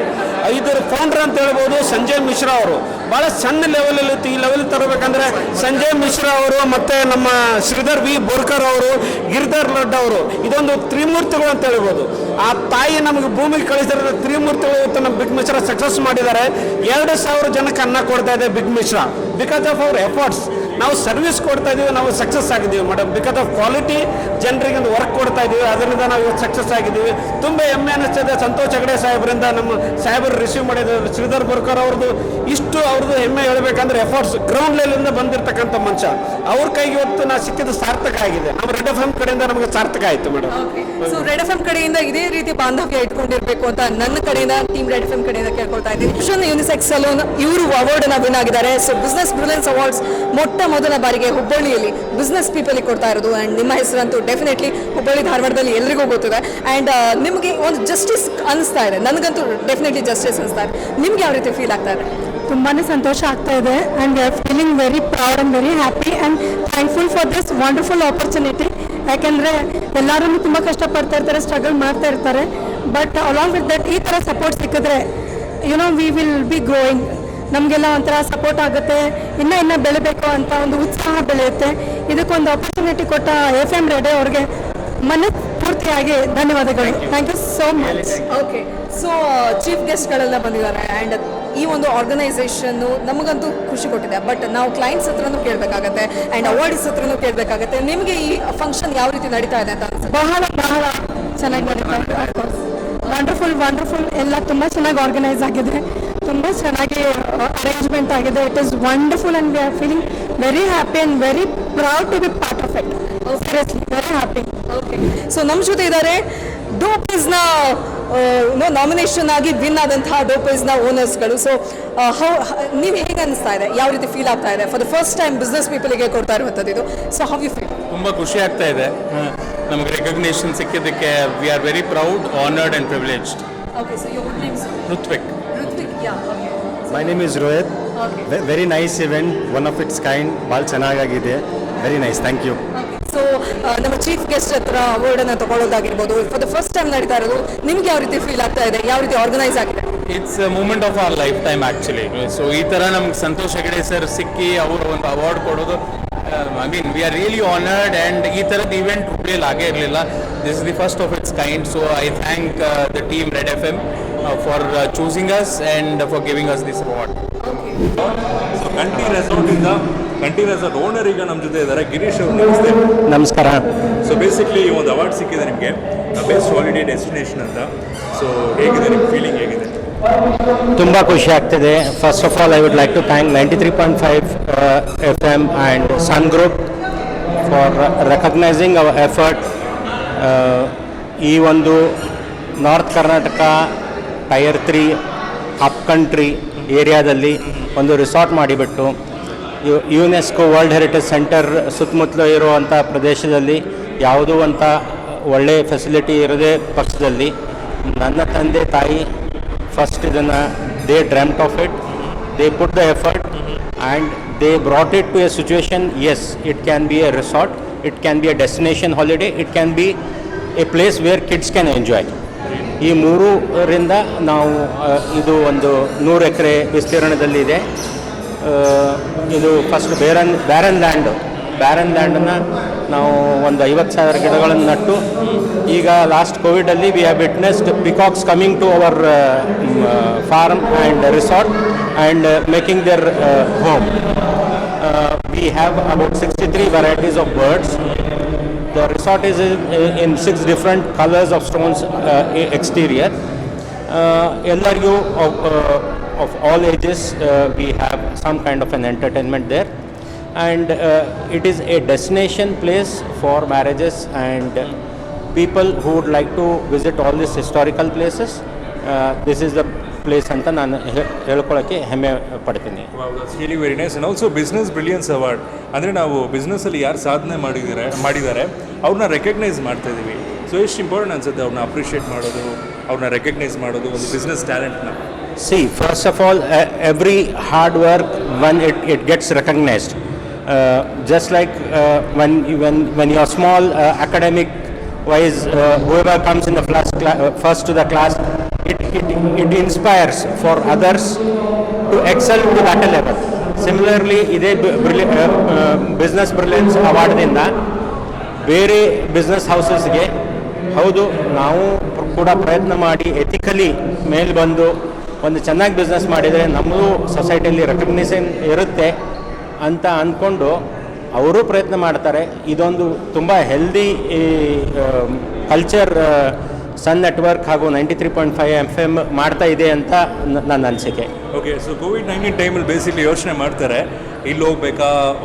ಇದರ ಫೌಂಡರ್ ಅಂತ ಹೇಳ್ಬೋದು ಸಂಜಯ್ ಮಿಶ್ರಾ ಅವರು. ಭಾಳ ಸಣ್ಣ ಲೆವೆಲಲ್ಲಿ ಇತ್ತು. ಈ ಲೆವೆಲ್ ತರಬೇಕಂದ್ರೆ ಸಂಜಯ್ ಮಿಶ್ರಾ ಅವರು ಮತ್ತು ನಮ್ಮ ಶ್ರೀಧರ್ ವಿ ಬೋರ್ಕರ್ ಅವರು, ಗಿರಿಧರ್ ಲಡ್ಡ ಅವರು, ಇದೊಂದು ತ್ರಿಮೂರ್ತಿಗಳು ಅಂತ ಹೇಳ್ಬೋದು. ಆ ತಾಯಿ ನಮಗೆ ಭೂಮಿಗೆ ಕಳಿಸಿದ್ರೆ ತ್ರಿಮೂರ್ತಿಗಳು ಇವತ್ತು ನಮ್ಮ ಬಿಗ್ ಮಿಶ್ರಾ ಸಕ್ಸಸ್ ಮಾಡಿದ್ದಾರೆ. 2,000 ಜನಕ್ಕೆ ಅನ್ನ ಕೊಡ್ತಾ ಇದೆ big Mishra. Because of our efforts ನಾವು ಸರ್ವಿಸ್ ಕೊಡ್ತಾ ಇದ್ದೀವಿ, ನಾವು ಸಕ್ಸಸ್ ಆಗಿದ್ದೀವಿ ಮೇಡಮ್. ಬಿಕಾಸ್ ಆಫ್ ಕ್ವಾಲಿಟಿ ಜನರಿಗೆ ಒಂದು ವರ್ಕ್ ಕೊಡ್ತಾ ಇದ್ದೀವಿ, ಅದರಿಂದ ನಾವು ಇವತ್ತು ಸಕ್ಸಸ್ ಆಗಿದ್ದೀವಿ. ತುಂಬ ಹೆಮ್ಮೆ ಅನ್ನಿಸ್ತದೆ. ಸಂತೋಷ್ ಹೆಗಡೆ ಸಾಹೇಬರಿಂದ ನಮ್ಮ ಸಾಹೇಬರು ರಿಸೀವ್ ಮಾಡಿದ್ದಾರೆ. ಶ್ರೀಧರ್ ಬೋರ್ಕರ್ ಅವ್ರದ್ದು ಇಷ್ಟು ಅವ್ರದ್ದು ಹೆಮ್ಮೆ ಹೇಳ್ಬೇಕಂದ್ರೆ ಎಫರ್ಟ್ಸ್ ಗ್ರೌಂಡ್ ಲೆವೆಲಿಂದ ಬಂದಿರತಕ್ಕಂಥ ಮನುಷ್ಯ. ಅವ್ರ ಕೈಗೆ ಇವತ್ತು ನಾವು ಸಿಕ್ಕಿದ್ದು ಸಾರ್ಥಕ ಆಗಿದೆ. ನಮ್ಮ ರೆಡ್ ಎಫ್ ಎಂ ಕಡೆಯಿಂದ ನಮಗೆ ಸಾರ್ಥಕ ಆಯಿತು madam. So red F M ಕಡೆಯಿಂದ ಇದೇ ರೀತಿ ಬಾಂಧವ್ಯ ಇಟ್ಕೊಂಡಿರ್ಬೇಕು ಅಂತ ನನ್ನ ಕಡೆಯಿಂದ ಟೀಮ್ ರೆಡ್ ಎಫ್ ಎಂ ಕಡೆಯಿಂದ ಕೇಳ್ಕೊಳ್ತಾ ಇದ್ದೀನಿ. ವಿಷನ್ ಯೂನಿಸೆಕ್ಸ್ ಸಲೂನ್ ಇವರು ಅವಾರ್ಡ್ನ ವಿನ್ ಆಗಿದ್ದಾರೆ. ಸೊ ಬಿಸ್ನೆಸ್ ಬ್ರಿಲಿಯನ್ಸ್ ಅವಾರ್ಡ್ಸ್ ಮೊಟ್ಟ ಮೊದಲ ಬಾರಿಗೆ ಹುಬ್ಬಳ್ಳಿಯಲ್ಲಿ ಬಿಸ್ನೆಸ್ ಪೀಪಲ್ಗೆ ಕೊಡ್ತಾ ಇರೋದು. ಆ್ಯಂಡ್ ನಿಮ್ಮ ಹೆಸರಂತೂ ಡೆಫಿನೆಟ್ಲಿ ಹುಬ್ಬಳ್ಳಿ ಧಾರವಾಡದಲ್ಲಿ ಎಲ್ರಿಗೂ ಗೊತ್ತಿದೆ. ಆ್ಯಂಡ್ ನಿಮಗೆ ಒಂದು ಜಸ್ಟಿಸ್ ಅನಿಸ್ತಾ ಇದೆ. ನನಗಂತೂ ಡೆಫಿನೆಟ್ಲಿ ಜಸ್ಟಿಸ್ ಅನಿಸ್ತಾ ಇದೆ. ನಿಮ್ಗೆ ಯಾವ ರೀತಿ ಫೀಲ್ ಆಗ್ತಾ ಇದೆ? ತುಂಬಾ ಸಂತೋಷ ಆಗ್ತಾ ಇದೆ and we are feeling very proud and very happy and thankful for this wonderful opportunity. ಯಾಕೆಂದರೆ ಎಲ್ಲರೂ ತುಂಬ ಕಷ್ಟಪಡ್ತಾ ಇರ್ತಾರೆ, ಸ್ಟ್ರಗಲ್ ಮಾಡ್ತಾ ಇರ್ತಾರೆ. ಬಟ್ ಅಲಾಂಗ್ ವಿತ್ ದಟ್ ಈ ಥರ ಸಪೋರ್ಟ್ ಸಿಕ್ಕಿದ್ರೆ ವಿ ವಿಲ್ ಬಿ ಗ್ರೋಯಿಂಗ್. ನಮಗೆಲ್ಲ ಒಂಥರ ಸಪೋರ್ಟ್ ಆಗುತ್ತೆ, ಇನ್ನೂ ಬೆಳಿಬೇಕು ಅಂತ ಒಂದು ಉತ್ಸಾಹ ಬೆಳೆಯುತ್ತೆ. ಇದಕ್ಕೊಂದು ಆಪರ್ಚುನಿಟಿ ಕೊಟ್ಟ FM ರೇಡಿಯೋ ಅವ್ರಿಗೆ ಮನಸ್ಫೂರ್ತಿಯಾಗಿ ಧನ್ಯವಾದಗಳು. Thank you so much. Okay, so chief ಗೆಸ್ಟ್ಗಳೆಲ್ಲ ಬಂದಿದ್ದಾರೆ ಆ್ಯಂಡ್ ಈ ಒಂದು ಆರ್ಗನೈಸೇಷನ್ನು ನಮಗಂತೂ ಖುಷಿ ಕೊಟ್ಟಿದೆ. ಬಟ್ ನಾವು ಕ್ಲೈಂಟ್ಸ್ ಹತ್ರನೂ ಕೇಳಬೇಕಾಗತ್ತೆ ಆ್ಯಂಡ್ ಅವಾರ್ಡ್ಸ್ ಹತ್ರನೂ ಕೇಳಬೇಕಾಗತ್ತೆ. ನಿಮಗೆ ಈ ಫಂಕ್ಷನ್ ಯಾವ ರೀತಿ ನಡೀತಾ ಇದೆ ಅಂತ ಅನ್ಸುತ್ತೆ? ಬಹಳ ಚೆನ್ನಾಗಿ ನಡೀತಾ ಇದೆ. ವಂಡರ್ಫುಲ್ ಎಲ್ಲ ತುಂಬ ಚೆನ್ನಾಗಿ ಆರ್ಗನೈಸ್ ಆಗಿದೆ, ತುಂಬ ಚೆನ್ನಾಗಿ ಅರೇಂಜ್ಮೆಂಟ್ ಆಗಿದೆ. It is wonderful and we are feeling very happy and very proud to be part of it. Seriously very happy. Okay, so ನಮ್ಮ ಜೊತೆ ಇದ್ದಾರೆ ಡೋಪೈಸ್ನ ನಾಮಿನೇಷನ್ ಆಗಿ ವಿನ್ ಆದಂತಹ ಡೋಪೈಸ್ನ ಓನರ್ಸ್ಗಳು. ಸೊ ನೀವು ಹೇಗೆ ಅನಿಸ್ತಾ ಇದೆ? ಯಾವ ರೀತಿ ಫೀಲ್ ಆಗ್ತಾ ಇದೆ? For the first time business ಪೀಪಲ್ಗೆ ಕೊಡ್ತಾ ಇರುವಂಥದ್ದು ಇದು. So how you feel? ತುಂಬ ಖುಷಿ ಆಗ್ತಾ ಇದೆ. ನಮಗೆ ರೆಕಗ್ನೇಷನ್ ಸಿಕ್ಕಿದ್ದಕ್ಕೆ we are very proud, honoured and privileged. Okay, so your name sir? Ritvik. My name is Rohit. Very nice event, one of its kind. ಭಾಳ ಚೆನ್ನಾಗಿದೆ. Very nice, thank you. So ನಮ್ಮ ಚೀಫ್ ಗೆಸ್ಟ್ ಹತ್ರ ಅವಾರ್ಡನ್ನು ತಗೊಳ್ಳೋದಾಗಿರ್ಬೋದು, ಫಾರ್ ದ ಫಸ್ಟ್ ಟೈಮ್ ನಡೀತಾ ಇರೋದು. ನಿಮ್ಗೆ ಯಾವ ರೀತಿ ಫೀಲ್ ಆಗ್ತಾ ಇದೆ? ಯಾವ ರೀತಿ ಆರ್ಗನೈಸ್ ಆಗಿದೆ? It's moment of our life time actually. So ಈ ಥರ ನಮ್ಗೆ ಸಂತೋಷ್ ಹೆಗಡೆ ಸರ್ ಸಿಕ್ಕಿ ಅವರು ಒಂದು ಅವಾರ್ಡ್ ಕೊಡೋದು, I mean we are really honoured. And ಈ ಥರದ ಇವೆಂಟ್ ಹುಬ್ಳಿಯಲ್ಲಿ ಆಗೇ ಇರಲಿಲ್ಲ. This is the first of its kind. So I thank the team red FM for choosing us and for giving us this award. So Kanti ರೆಸಾರ್ಟಿಂದ ಕಂಟಿ ರೆಸಾರ್ಟ್ ಓನರ್ ಈಗ ನಮ್ಮ ಜೊತೆ ಇದ್ದಾರೆ. ಗಿರೀಶ್ ಅವರು ನಮಸ್ತೆ. ನಮಸ್ಕಾರ. ಸೊ ಬೇಸಿಕ್ಲಿ ಈ ಒಂದು ಅವಾರ್ಡ್ ಸಿಕ್ಕಿದೆ ನಿಮಗೆ ಬೆಸ್ಟ್ ಹಾಲಿಡೇ ಡೆಸ್ಟಿನೇಷನ್ ಅಂತ. ಸೊ ಹೇಗಿದೆ ನಿಮ್ಮ ಫೀಲಿಂಗ್, ಹೇಗಿದೆ? ತುಂಬ ಖುಷಿ ಆಗ್ತಿದೆ. First of all I would like to thank 93.5 FM and sun group for recognising our effort. ಈ ಒಂದು north Karnataka tier 3 up country ಏರಿಯಾದಲ್ಲಿ ಒಂದು ರಿಸಾರ್ಟ್ ಮಾಡಿಬಿಟ್ಟು ಯುನೆಸ್ಕೋ ವರ್ಲ್ಡ್ ಹೆರಿಟೇಜ್ ಸೆಂಟರ್ ಸುತ್ತಮುತ್ತಲು ಇರುವಂಥ ಪ್ರದೇಶದಲ್ಲಿ ಯಾವುದೂ ಅಂತ ಒಳ್ಳೆಯ ಫೆಸಿಲಿಟಿ ಇರದೇ ಪಕ್ಷದಲ್ಲಿ ನನ್ನ ತಂದೆ ತಾಯಿ ಫಸ್ಟ್ ಇದನ್ನು they dreamed of it, they put the effort and they brought it to a situation. Yes, it can be a resort, it can be a destination holiday, it can be a place where kids can enjoy. ಈ ಮೂರರಿಂದ ನಾವು ಇದು ಒಂದು 100 ಎಕರೆ ವಿಸ್ತೀರ್ಣದಲ್ಲಿದೆ. ಇದು ಫಸ್ಟ್ ಬ್ಯಾರನ್ ಲ್ಯಾಂಡನ್ನು ನಾವು ಒಂದು 50,000 ಗಿಡಗಳನ್ನು ನಟ್ಟು, ಈಗ ಲಾಸ್ಟ್ ಕೋವಿಡಲ್ಲಿ we have witnessed peacocks coming to our farm and resort and making their home. We have about 63 varieties of birds. The resort is in 6 different colors of stones exterior. ಎಲ್ಲರಿಗೂ of all ages we have some kind of an entertainment there, and it is a destination place for marriages and people who would like to visit all these historical places. This is the place ಅಂತ ನಾನು ಹೇಳ್ಕೊಳ್ಳೋಕ್ಕೆ ಹೆಮ್ಮೆ ಪಡ್ತೀನಿ. Really very nice. And also business brilliance award ಅಂದರೆ ನಾವು ಬಿಸ್ನೆಸ್ಸಲ್ಲಿ ಯಾರು ಸಾಧನೆ ಮಾಡಿದ್ದಾರೆ ಅವ್ರನ್ನ ರೆಕಗ್ನೈಸ್ ಮಾಡ್ತಾ ಇದ್ದೀವಿ. ಸೊ ಎಷ್ಟು ಇಂಪಾರ್ಟೆಂಟ್ ಅನ್ಸುತ್ತೆ ಅವ್ರನ್ನ ಅಪ್ರಿಷಿಯೇಟ್ ಮಾಡೋದು, ಅವ್ರನ್ನ ರೆಕಗ್ನೈಸ್ ಮಾಡೋದು, ಒಂದು business ಟ್ಯಾಲೆಂಟ್ನ? See, first of all, every hard work when it gets recognized, just like when you are small, academic wise, whoever comes in the first to the class, it inspires for others to excel to that level. Similarly, ಇದೇ ಬಿಸ್ನೆಸ್ ಬ್ರಿಲಿಯನ್ಸ್ ಅವಾರ್ಡ್ನಿಂದ ಬೇರೆ ಬಿಸ್ನೆಸ್ ಹೌಸಸ್ಗೆ ಹೌದು ನಾವು ಕೂಡ ಪ್ರಯತ್ನ ಮಾಡಿ ಎಥಿಕಲಿ ಮೇಲೆ ಬಂದು ಒಂದು ಚೆನ್ನಾಗಿ ಬಿಸ್ನೆಸ್ ಮಾಡಿದರೆ ನಮ್ಮದು ಸೊಸೈಟಿಯಲ್ಲಿ ರೆಕಗ್ನಿಷನ್ ಇರುತ್ತೆ ಅಂತ ಅಂದ್ಕೊಂಡು ಅವರು ಪ್ರಯತ್ನ ಮಾಡ್ತಾರೆ. ಇದೊಂದು ತುಂಬ ಹೆಲ್ದಿ ಕಲ್ಚರ್ ಸನ್ ನೆಟ್ವರ್ಕ್ ಹಾಗೂ 93.5 FM ಮಾಡ್ತಾ ಇದೆ ಅಂತ ನನ್ನ ಅನಿಸಿಕೆ. ಓಕೆ, ಸೊ ಕೋವಿಡ್-19 ಟೈಮಲ್ಲಿ ಬೇಸಿಕಲಿ ಯೋಚನೆ ಮಾಡ್ತಾರೆ ಇಲ್ಲಿ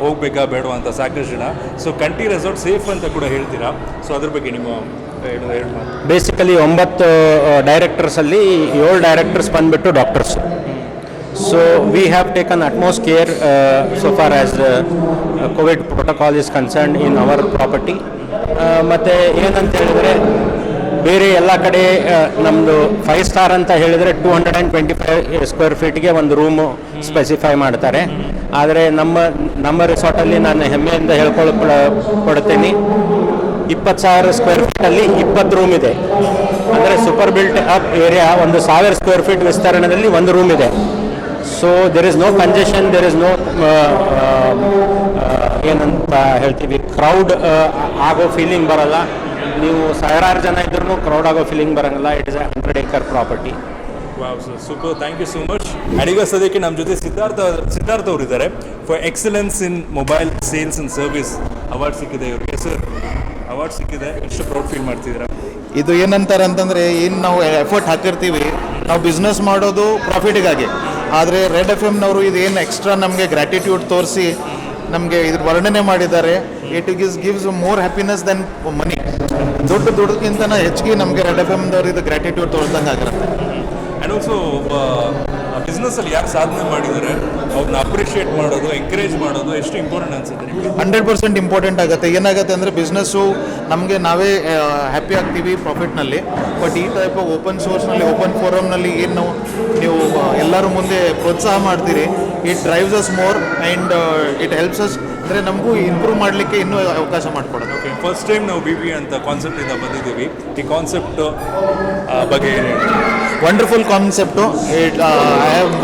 ಹೋಗ್ಬೇಕಾ ಬೇಡವಾ ಅಂತ ಸಾಕಷ್ಟು ಜನ. ಸೊ ಕಂಟಿ ರೆಸಾರ್ಟ್ ಸೇಫ್ ಅಂತ ಕೂಡ ಹೇಳ್ತೀರಾ. ಸೊ ಅದ್ರ ಬಗ್ಗೆ ನಿಮ್ಮ ಬೇಸಿಕಲಿ 9 ಡೈರೆಕ್ಟರ್ಸಲ್ಲಿ 7 ಡೈರೆಕ್ಟರ್ಸ್ ಬಂದುಬಿಟ್ಟು doctors. So we have taken utmost care so for as Covid protocol is concerned in our property. ಮತ್ತು ಏನಂತ ಹೇಳಿದರೆ ಬೇರೆ ಎಲ್ಲ ಕಡೆ ನಮ್ಮದು 5 ಸ್ಟಾರ್ ಅಂತ ಹೇಳಿದರೆ 225 ಸ್ಕ್ವೇರ್ ಫೀಟ್ಗೆ ಒಂದು ರೂಮು ಸ್ಪೆಸಿಫೈ ಮಾಡ್ತಾರೆ. ಆದರೆ ನಮ್ಮ ರಿಸಾರ್ಟಲ್ಲಿ ನಾನು ಹೆಮ್ಮೆಯಿಂದ ಕೊಡ್ತೀನಿ 20,000 ಸ್ಕ್ವೇರ್ ಫೀಟಲ್ಲಿ 20 ರೂಮ್ ಇದೆ. ಅಂದರೆ super built up area, 1,000 square feet ವಿಸ್ತರಣೆಯಲ್ಲಿ ಒಂದು ರೂಮ್ ಇದೆ. So there is no congestion, there is no ಏನಂತ ಹೇಳ್ತೀವಿ ಕ್ರೌಡ್ ಆಗೋ ಫೀಲಿಂಗ್ ಬರಲ್ಲ. ನೀವು 1000 ಜನ ಇದ್ರೂ ಕ್ರೌಡ್ ಆಗೋ ಫೀಲಿಂಗ್ ಬರೋಂಗಿಲ್ಲ. It is 100 acre property. Wow sir, super, thank you so much. And ಈಗ ಸದ್ಯಕ್ಕೆ ನಮ್ಮ ಜೊತೆ ಸಿದ್ಧಾರ್ಥ ಅವರು ಇದ್ದಾರೆ. For excellence in mobile sales and service award ಸಿಕ್ಕಿದೆ ಇವರಿಗೆ. ಸರ್, ಅವಾರ್ಡ್ ಸಿಕ್ಕಿದೆ, ಎಷ್ಟು ಪ್ರೌಡ್ ಫೀಲ್ ಮಾಡ್ತಿದ್ದೀರಾ? ಇದು ಏನಂತಾರೆ ಅಂತಂದರೆ, ಏನು ನಾವು ಎಫರ್ಟ್ ಹಾಕಿರ್ತೀವಿ, ನಾವು ಬಿಸ್ನೆಸ್ ಮಾಡೋದು ಪ್ರಾಫಿಟಿಗಾಗಿ. ಆದರೆ ರೆಡ್ FM ನವರು ಇದೇನು ಎಕ್ಸ್ಟ್ರಾ ನಮಗೆ ಗ್ರ್ಯಾಟಿಟ್ಯೂಡ್ ತೋರಿಸಿ ನಮಗೆ ಇದ್ರ ವರ್ಣನೆ ಮಾಡಿದ್ದಾರೆ. It gives more happiness than money. ದುಡ್ಡಕ್ಕಿಂತ ಹೆಚ್ಚಿಗೆ ನಮಗೆ ರೆಡ್ FM ಇದು ಗ್ರ್ಯಾಟಿಟ್ಯೂಡ್ ತೋರಿಸ್ದಂಗೆ ಆಗಿರುತ್ತೆ. ಆ್ಯಂಡ್ ಆಲ್ಸೋ ಬಿಸ್ನೆಸ್ಸಲ್ಲಿ ಯಾರು ಸಾಧನೆ ಮಾಡಿದ್ದಾರೆ ಅವ್ರನ್ನ ಅಪ್ರಿಷಿಯೇಟ್ ಮಾಡೋದು, ಎಂಕರೇಜ್ ಮಾಡೋದು ಎಷ್ಟು ಇಂಪಾರ್ಟೆಂಟ್ ಅನ್ಸುತ್ತೆ ನಿಮಗೆ? 100% ಇಂಪಾರ್ಟೆಂಟ್ ಆಗುತ್ತೆ. ಏನಾಗುತ್ತೆ ಅಂದರೆ ಬಿಸ್ನೆಸ್ಸು ನಮಗೆ ನಾವೇ ಹ್ಯಾಪಿ ಆಗ್ತೀವಿ ಪ್ರಾಫಿಟ್ನಲ್ಲಿ. ಬಟ್ ಈ ಟೈಪ್ ಆಫ್ ಓಪನ್ ಸೋರ್ಸ್ನಲ್ಲಿ, ಓಪನ್ ಫೋರಮ್ನಲ್ಲಿ ಏನು ನೀವು ಎಲ್ಲರೂ ಮುಂದೆ ಪ್ರೋತ್ಸಾಹ ಮಾಡ್ತೀರಿ, it drives us more and it helps us. ಅಂದರೆ ನಮಗೂ ಇಂಪ್ರೂವ್ ಮಾಡಲಿಕ್ಕೆ ಇನ್ನೂ ಅವಕಾಶ ಮಾಡಿಕೊಡೋದು. ಓಕೆ, ಫಸ್ಟ್ ಟೈಮ್ ನಾವು BBA ಅಂತ ಕಾನ್ಸೆಪ್ಟಿಂದ ಬಂದಿದ್ದೀವಿ. ಈ ಕಾನ್ಸೆಪ್ಟ್ ಬಗ್ಗೆ ಏನು ಹೇಳ್ತೀವಿ? Wonderful concept.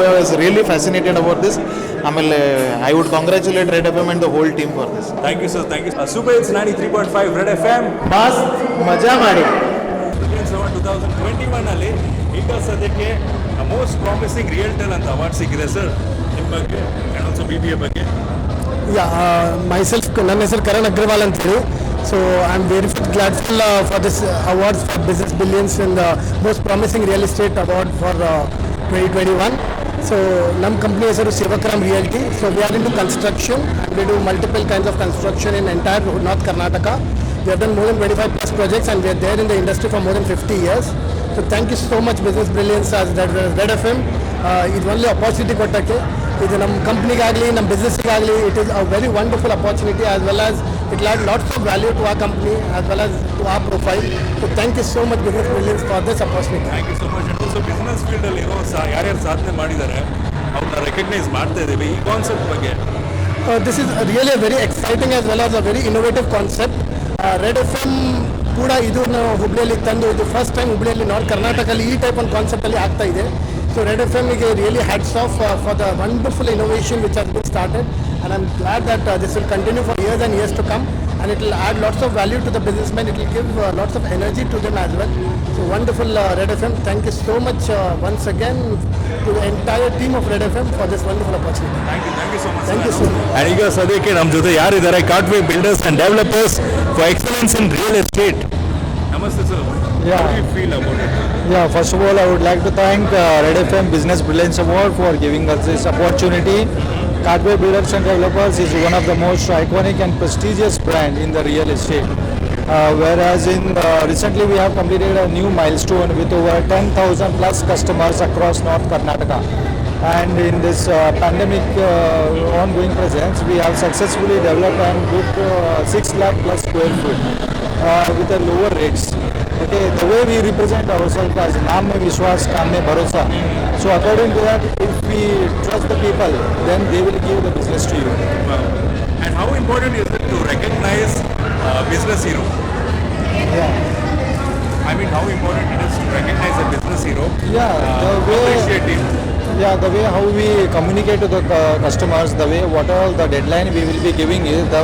I was really fascinated about this. ಆಮೇಲೆ I would congratulate red FM and the whole team for this. Thank you sir, thank you. Super hits 93.5 red FM ಮಸ್ತ್ ಮಜಾ ಮಾಡಿ. 2021 ಈಗ ಸದ್ಯಕ್ಕೆ ಮೋಸ್ಟ್ ಪ್ರಾಮಿಸಿಂಗ್ ರಿಯಲ್ಟರ್ ಅಂತ ಅವಾರ್ಡ್ ಸಿಕ್ಕಿದೆ. ಸರ್, ನಿಮ್ಮ ಬಗ್ಗೆ ಆ್ಯಂಡ್ ಆಲ್ಸೋ BBA ಬಗ್ಗೆ? ಮೈಸೆಲ್ಫ್, ನನ್ನ ಹೆಸರು ಕರಣ್ ಅಗ್ರವಾಲ್ ಅಂತ ಹೇಳಿ. So I am very gladful for this awards for business brilliance in the most promising real estate award for 2021. So ನಮ್ಮ ಕಂಪ್ನಿ ಹೆಸರು Sevakram realty. So we are into construction and we do multiple kinds of construction in entire north Karnataka. We have done more than 25+ projects and we are there in the industry for more than 50 years. So thank you so much Business Brilliance as Red FM. ಇದು ಒಳ್ಳೆ ಅಪಾರ್ಚುನಿಟಿ ಕೊಟ್ಟಕ್ಕೆ. ಇದು ನಮ್ಮ ಕಂಪ್ನಿಗಾಗಲಿ ನಮ್ಮ ಬಿಸ್ನೆಸ್ಸಿಗಾಗಲಿ it is a very wonderful opportunity as well as it laud lots of value to our company as well as to our profile. So thank you so much Business Brilliance for this opportunity. Thank you so much. Also business ಫೀಲ್ಡಲ್ಲಿ ಇರೋ ಯಾರ್ಯಾರು ಸಾಧನೆ ಮಾಡಿದ್ದಾರೆ ಅವ್ರನ್ನ ರೆಕಗ್ನೈಸ್ ಮಾಡ್ತಾ ಇದ್ದೀವಿ. ಈ ಕಾನ್ಸೆಪ್ಟ್ ಬಗ್ಗೆ? This is really a very exciting as well as a very innovative concept. Red FM ಕೂಡ ಇದನ್ನು ಹುಬ್ಳಿಯಲ್ಲಿ ತಂದು ಇದು ಫಸ್ಟ್ ಟೈಮ್ ಹುಬ್ಳಿಯಲ್ಲಿ ನಾರ್ತ್ ಕರ್ನಾಟಕದಲ್ಲಿ ಈ ಟೈಪ್ ಒಂದು ಕಾನ್ಸೆಪ್ಟಲ್ಲಿ ಆಗ್ತಾ ಇದೆ. ಸೊ ರೆಡ್ ಎಫ್ ಎಮ್ಗೆ really hats off for the wonderful innovation which has been started and I am glad that this will continue for years and years to come and it will add lots of value to the businessmen. It will give lots of energy to them as well. So wonderful Red FM. Thank you so much once again to the entire team of Red FM for this wonderful opportunity. Thank you so much. Thank you so much. And ಈಗ ಸದ್ಯಕ್ಕೆ ನಮ್ಮ ಜೊತೆ ಯಾರಿದ್ದಾರೆ, Katwe builders and developers for excellence in real estate. ನಮಸ್ತೆ sir. Yeah. How do you feel about it? Yeah, first of all, I would like to thank Red FM Business Brilliance Award for giving us this opportunity. Cadway Builders and Developers is one of the most iconic and prestigious brand in the real estate. Whereas recently we have completed a new milestone with over 10,000 plus customers across North Karnataka. And in this pandemic ongoing presence, we have successfully developed and booked 6 lakh plus square foot with a lower rates. Okay, the way we represent ourselves as Naam Mein Vishwas, Kaam Mein Bharosa. So according to that, if we trust the people, then they will give the business to you. Wow. And how important is it to recognize business hero? Yeah. I mean, how important it is to recognize a business hero? Yeah, the way. Appreciate him. Yeah, the way how we communicate to the customers, the way whatever the deadline we will be giving is the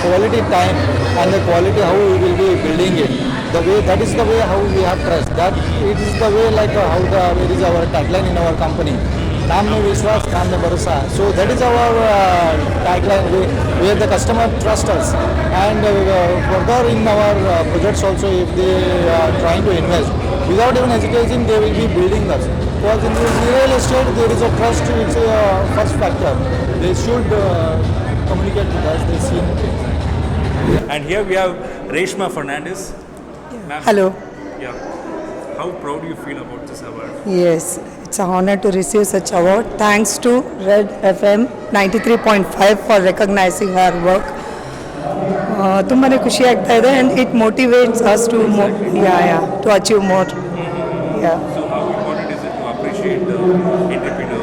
quality time and the quality how we will be building it. The way that is the way how we have trust. That it is the way like how the where is our tagline in our company. Naam Mein Vishwas, Kaam Mein Bharosa. So that is our tagline where the customer trusts us. And further in our projects also, if they are trying to invest, without even hesitating, they will be building us. Because in real estate, there is a trust, it's a first factor. They should communicate with us, they see. And here we have Reshma Fernandez. Ma'am. Hello. Yeah. How proud do you feel about this award? Yes, it's an honor to receive such award. Thanks to Red FM 93.5 for recognizing our work. ತುಂಬಾ ಖುಷಿ ಆಗ್ತಾ ಇದೆ and it motivates us to to achieve more. Yeah. So how important is it to appreciate the entrepreneur,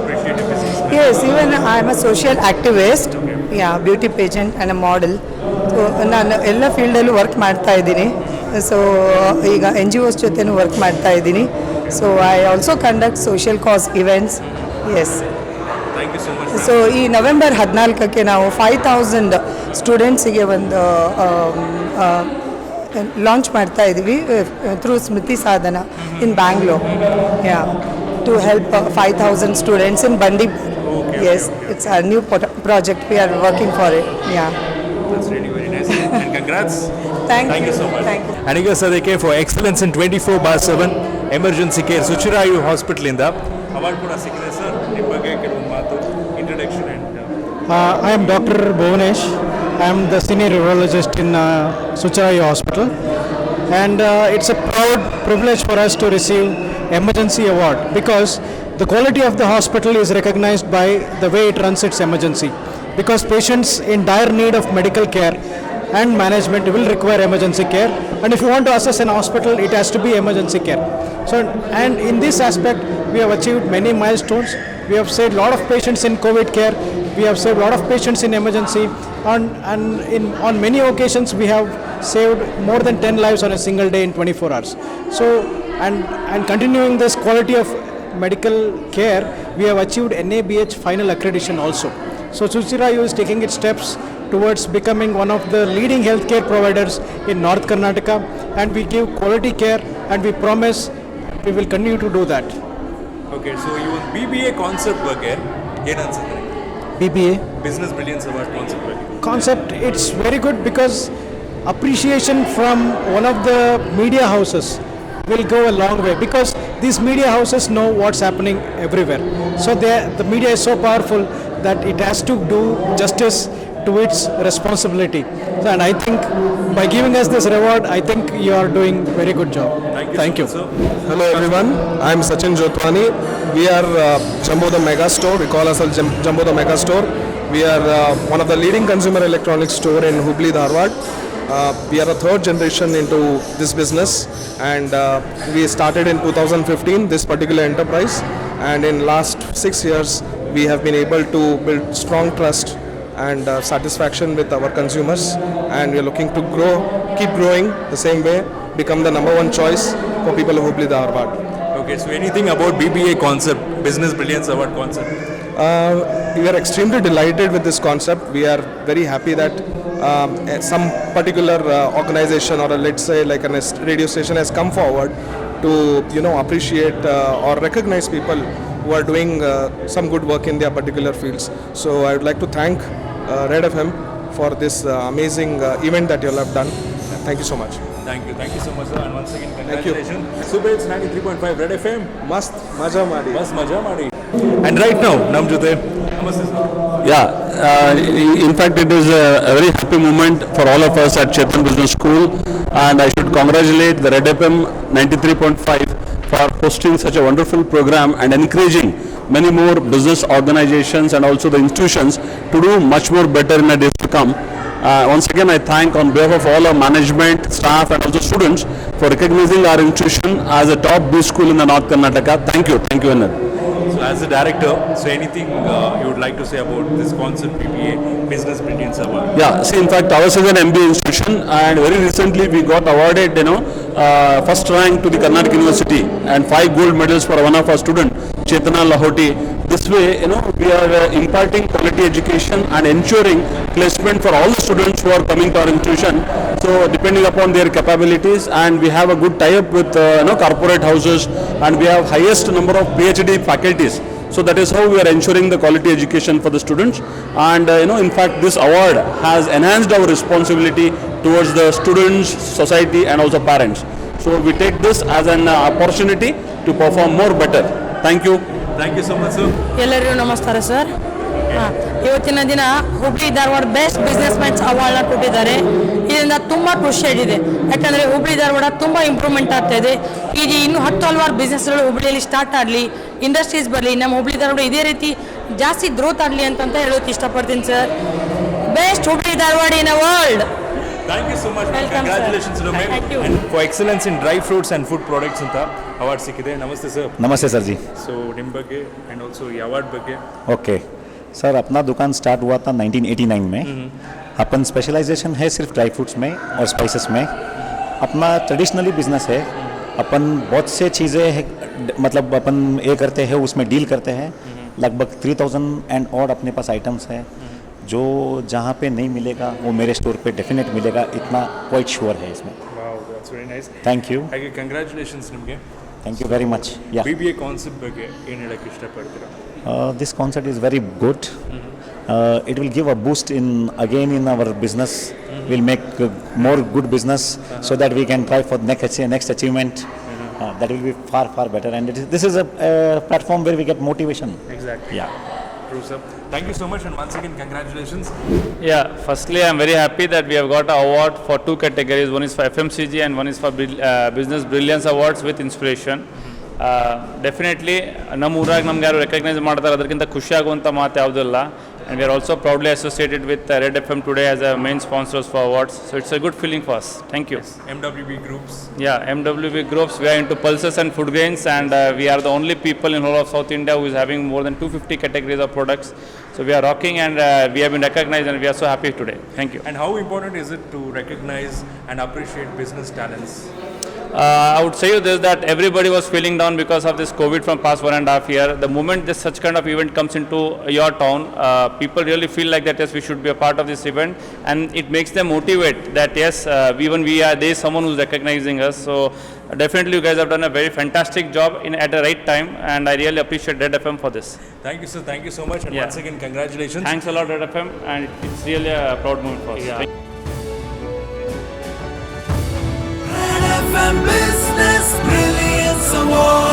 appreciate the businessman? Yes, even I am a social activist. Yeah, beauty pageant and a model. So ನಾನು ಎಲ್ಲ ಫೀಲ್ಡಲ್ಲೂ ವರ್ಕ್ ಮಾಡ್ತಾ ಇದ್ದೀನಿ. ಸೊ ಈಗ NGOs ಜೊತೆನೂ ವರ್ಕ್ ಮಾಡ್ತಾ ಇದ್ದೀನಿ. So I also conduct social cause events. Yes. Thank you so much. ಸೊ ಈ ನವೆಂಬರ್ 14ಕ್ಕೆ ನಾವು 5,000 ಸ್ಟೂಡೆಂಟ್ಸಿಗೆ ಒಂದು ಲಾಂಚ್ ಮಾಡ್ತಾ ಇದ್ದೀವಿ ಥ್ರೂ ಸ್ಮೃತಿ ಸಾಧನ ಇನ್ ಬ್ಯಾಂಗ್ಳೂರ್. ಯಾ ಟು ಹೆಲ್ಪ್ 5,000 ಸ್ಟೂಡೆಂಟ್ಸ್ ಇನ್ ಬಂಡಿ. Yes, it's a new project. We are working for it. Yeah. That's really very nice. And congrats. Thank you so much. Thank you. And ಈಗ ಸದ್ಯಕ್ಕೆ for excellence in 24/7 emergency care ಸುಚಿರಾಯು hospital ಇಂದ ಅವಾರ್ಡ್ ಕೂಡ ಸಿಕ್ಕಿದೆ ಸರ್. ನಿಮ್ಮ ಬಗ್ಗೆ ಕೆಲವೊಂದು ಮಾತು, introduction and I am Dr. Bhuvanesh. I am the senior urologist in Sucharayu Hospital, and it's a proud privilege for us to receive emergency award because the quality of the hospital is recognized by the way it runs its emergency, because patients in dire need of medical care and management will require emergency care, and if you want to assess an hospital, it has to be emergency care. So, and in this aspect we have achieved many milestones. We have saved a lot of patients in COVID care, we have saved a lot of patients in emergency, and on many occasions we have saved more than 10 lives on a single day in 24 hours. So, and continuing this quality of medical care, we have achieved NABH final accreditation also. So Suchirayu is taking its steps towards becoming one of the leading healthcare providers in North Karnataka, and we give quality care and we promise we will continue to do that. Okay, so you want BBA concept ಬಗ್ಗೆ ಏನು ಅನ್ಸುತ್ತೆ? BBA Business Brilliance Award concept ಬಗ್ಗೆ. concept, it's very good because appreciation from one of the media houses will go a long way, because these media houses know what's happening everywhere. So the media is so powerful that it has to do justice to its responsibility. And I think by giving us this reward, I think you are doing very good job. Thank you. Hello everyone, I am Sachin Jotwani. We are Jumbo the Mega Store. We call ourselves Jumbo the Mega Store. We are one of the leading consumer electronics store in Hubli, Dharwad. We are a third generation into this business, and we started in 2015 this particular enterprise, and in last 6 years we have been able to build strong trust and satisfaction with our consumers, and we are looking to grow, keep growing the same way, become the number one choice for people of Hubli Dharwad. Okay, so anything about BBA concept, Business Brilliance Award concept? We are extremely delighted with this concept. We are very happy that some particular organization, or let's say like a radio station, has come forward to appreciate or recognize people who are doing some good work in their particular fields. So I would like to thank Red FM for this amazing event that you all have done. Thank you so much. Thank you so much, sir, and once again Thank you. congratulations. Super Hits 93.5 Red FM. Mast maja madi. Mast maja madi. And right now, nam jothe. Namaste, sir. Yeah, in fact, it is a very happy moment for all of us at Chetan Business School, and I should congratulate the Red FM 93.5 for hosting such a wonderful program and encouraging many more business organizations and also the institutions to do much more better in the days to come. Once again, I thank on behalf of all our management, staff and also students for recognizing our institution as a top B school in the North Karnataka. Thank you, Anand. So as a director, so anything you would like to say about this concept BBA Business Brilliance Award? Yeah, see, in fact, ours is an MBA institution, and very recently we got awarded, first rank to the Karnataka University and 5 gold medals for one of our students, Chetana Lahoti. This way, we are imparting quality education and ensuring placement for all the students who are coming to our institution. So, depending upon their capabilities, and we have a good tie-up with corporate houses, and we have highest number of PhD faculties. So that is how we are ensuring the quality education for the students. And in fact, this award has enhanced our responsibility towards the students, society, and also parents. So we take this as an opportunity to perform more better. Thank you. Thank you so much, sir. ಎಲ್ಲರಿಗೂ ನಮಸ್ಕಾರ ಸರ್. ಇವತ್ತಿನ ದಿನ Hubli Dharwad best business mans ಅವಾರ್ಡ್ನ ಕೊಟ್ಟಿದ್ದಾರೆ. ಇದರಿಂದ ತುಂಬ ಖುಷಿಯಾಗಿದೆ, ಯಾಕಂದರೆ ಹುಬ್ಳಿ ಧಾರವಾಡ ತುಂಬ ಇಂಪ್ರೂವ್ಮೆಂಟ್ ಆಗ್ತಾ ಇದೆ. ಈಗ ಇನ್ನೂ 10 ಹಲವಾರು ಬಿಸ್ನೆಸ್ಗಳು ಹುಬ್ಳಿಯಲ್ಲಿ ಸ್ಟಾರ್ಟ್ ಆಗಲಿ, ಇಂಡಸ್ಟ್ರೀಸ್ ಬರಲಿ, ನಮ್ಮ ಹುಬ್ಳಿ ಧಾರವಾಡ ಇದೇ ರೀತಿ ಜಾಸ್ತಿ ಗ್ರೋತ್ ಆಗಲಿ ಅಂತ ಹೇಳೋಕೆ ಇಷ್ಟಪಡ್ತೀನಿ sir. Best Hubli Dharwad in a world. Thank you so much. Congratulations, Romain. And for excellence in dry fruits and food products ಅಂತ ಅವಾರ್ಡ್ ಸಿಕ್ಕಿದೆ. ನಮಸ್ತೆ ಸರ್. नमस्ते सर जी. So ನಿಮ್ಮ ಬಗ್ಗೆ and also ಈ ಅವಾರ್ಡ್ ಬಗ್ಗೆ. ओके सर, अपना दुकान स्टार्ट हुआ था 1989 में. अपन स्पेशलाइजेशन है सिर्फ ड्राई फ्रूट्स में और स्पाइसेस में. अपना ट्रेडिशनली बिजनेस है. अपन बहुत से चीज़ें मतलब अपन ये करते हैं, उसमें डील करते हैं. लगभग 3000 एंड और अपने पास आइटम्स हैं जो जहाँ पे नहीं मिलेगा वो मेरे स्टोर पे डेफिनेट मिलेगा, इतना क्वाइट श्योर है इसमें. Wow, that's very nice. Thank you. ಹಾಗೆ ಕಂಗ್ರ್ಯಾಚುಲೇಷನ್ಸ್ ನಿಮಗೆ. Thank you very much. Yeah. BBA concept ಬಗ್ಗೆ ಏನು ಹೇಳಕ್ಕೆ ಇಷ್ಟಪಡ್ತೀರಾ? This concept is very good. It will give a boost in our business. We'll make more good business so that we can try for next achievement. That will be far better. And this is a platform where we get motivation. Exactly. Yeah. True, sir. Thank you so much, and once again, congratulations. Yeah, firstly, I'm very happy that we have got an award for 2 categories. One is for FMCG and one is for Business Brilliance Awards with Inspiration. Definitely, ನಮ್ಮ ಊರಾಗ ನಮ್ಗೆ ಯಾರು ರೆಕಗ್ನೈಸ್ ಮಾಡ್ತಾರೆ ಅದಕ್ಕಿಂತ ಖುಷಿ ಆಗುವಂಥ ಮಾತು ಯಾವುದಿಲ್ಲ. And we are also proudly associated with Red FM today as a main sponsors for awards. So it's a good feeling for us. Thank you. Yes. MWB Groups. Yeah, MWB Groups. We are into pulses and food grains, and we are the only people in whole of South India who is having more than 250 categories of products. So we are rocking, and we have been recognized, and we are so happy today. Thank you. And how important is it to recognize and appreciate business talents? I would say you this, that everybody was feeling down because of this COVID from past 1.5 years. The moment this such kind of event comes into your town, people really feel like that yes, we should be a part of this event, and it makes them motivate that yes, there is someone who's recognizing us. So definitely you guys have done a very fantastic job at the right time, and I really appreciate Red FM for this. Thank you, sir. Thank you so much, and once again, congratulations. Thanks a lot, Red FM, and it's really a proud moment for us. Yeah. FM Business Brilliance Award.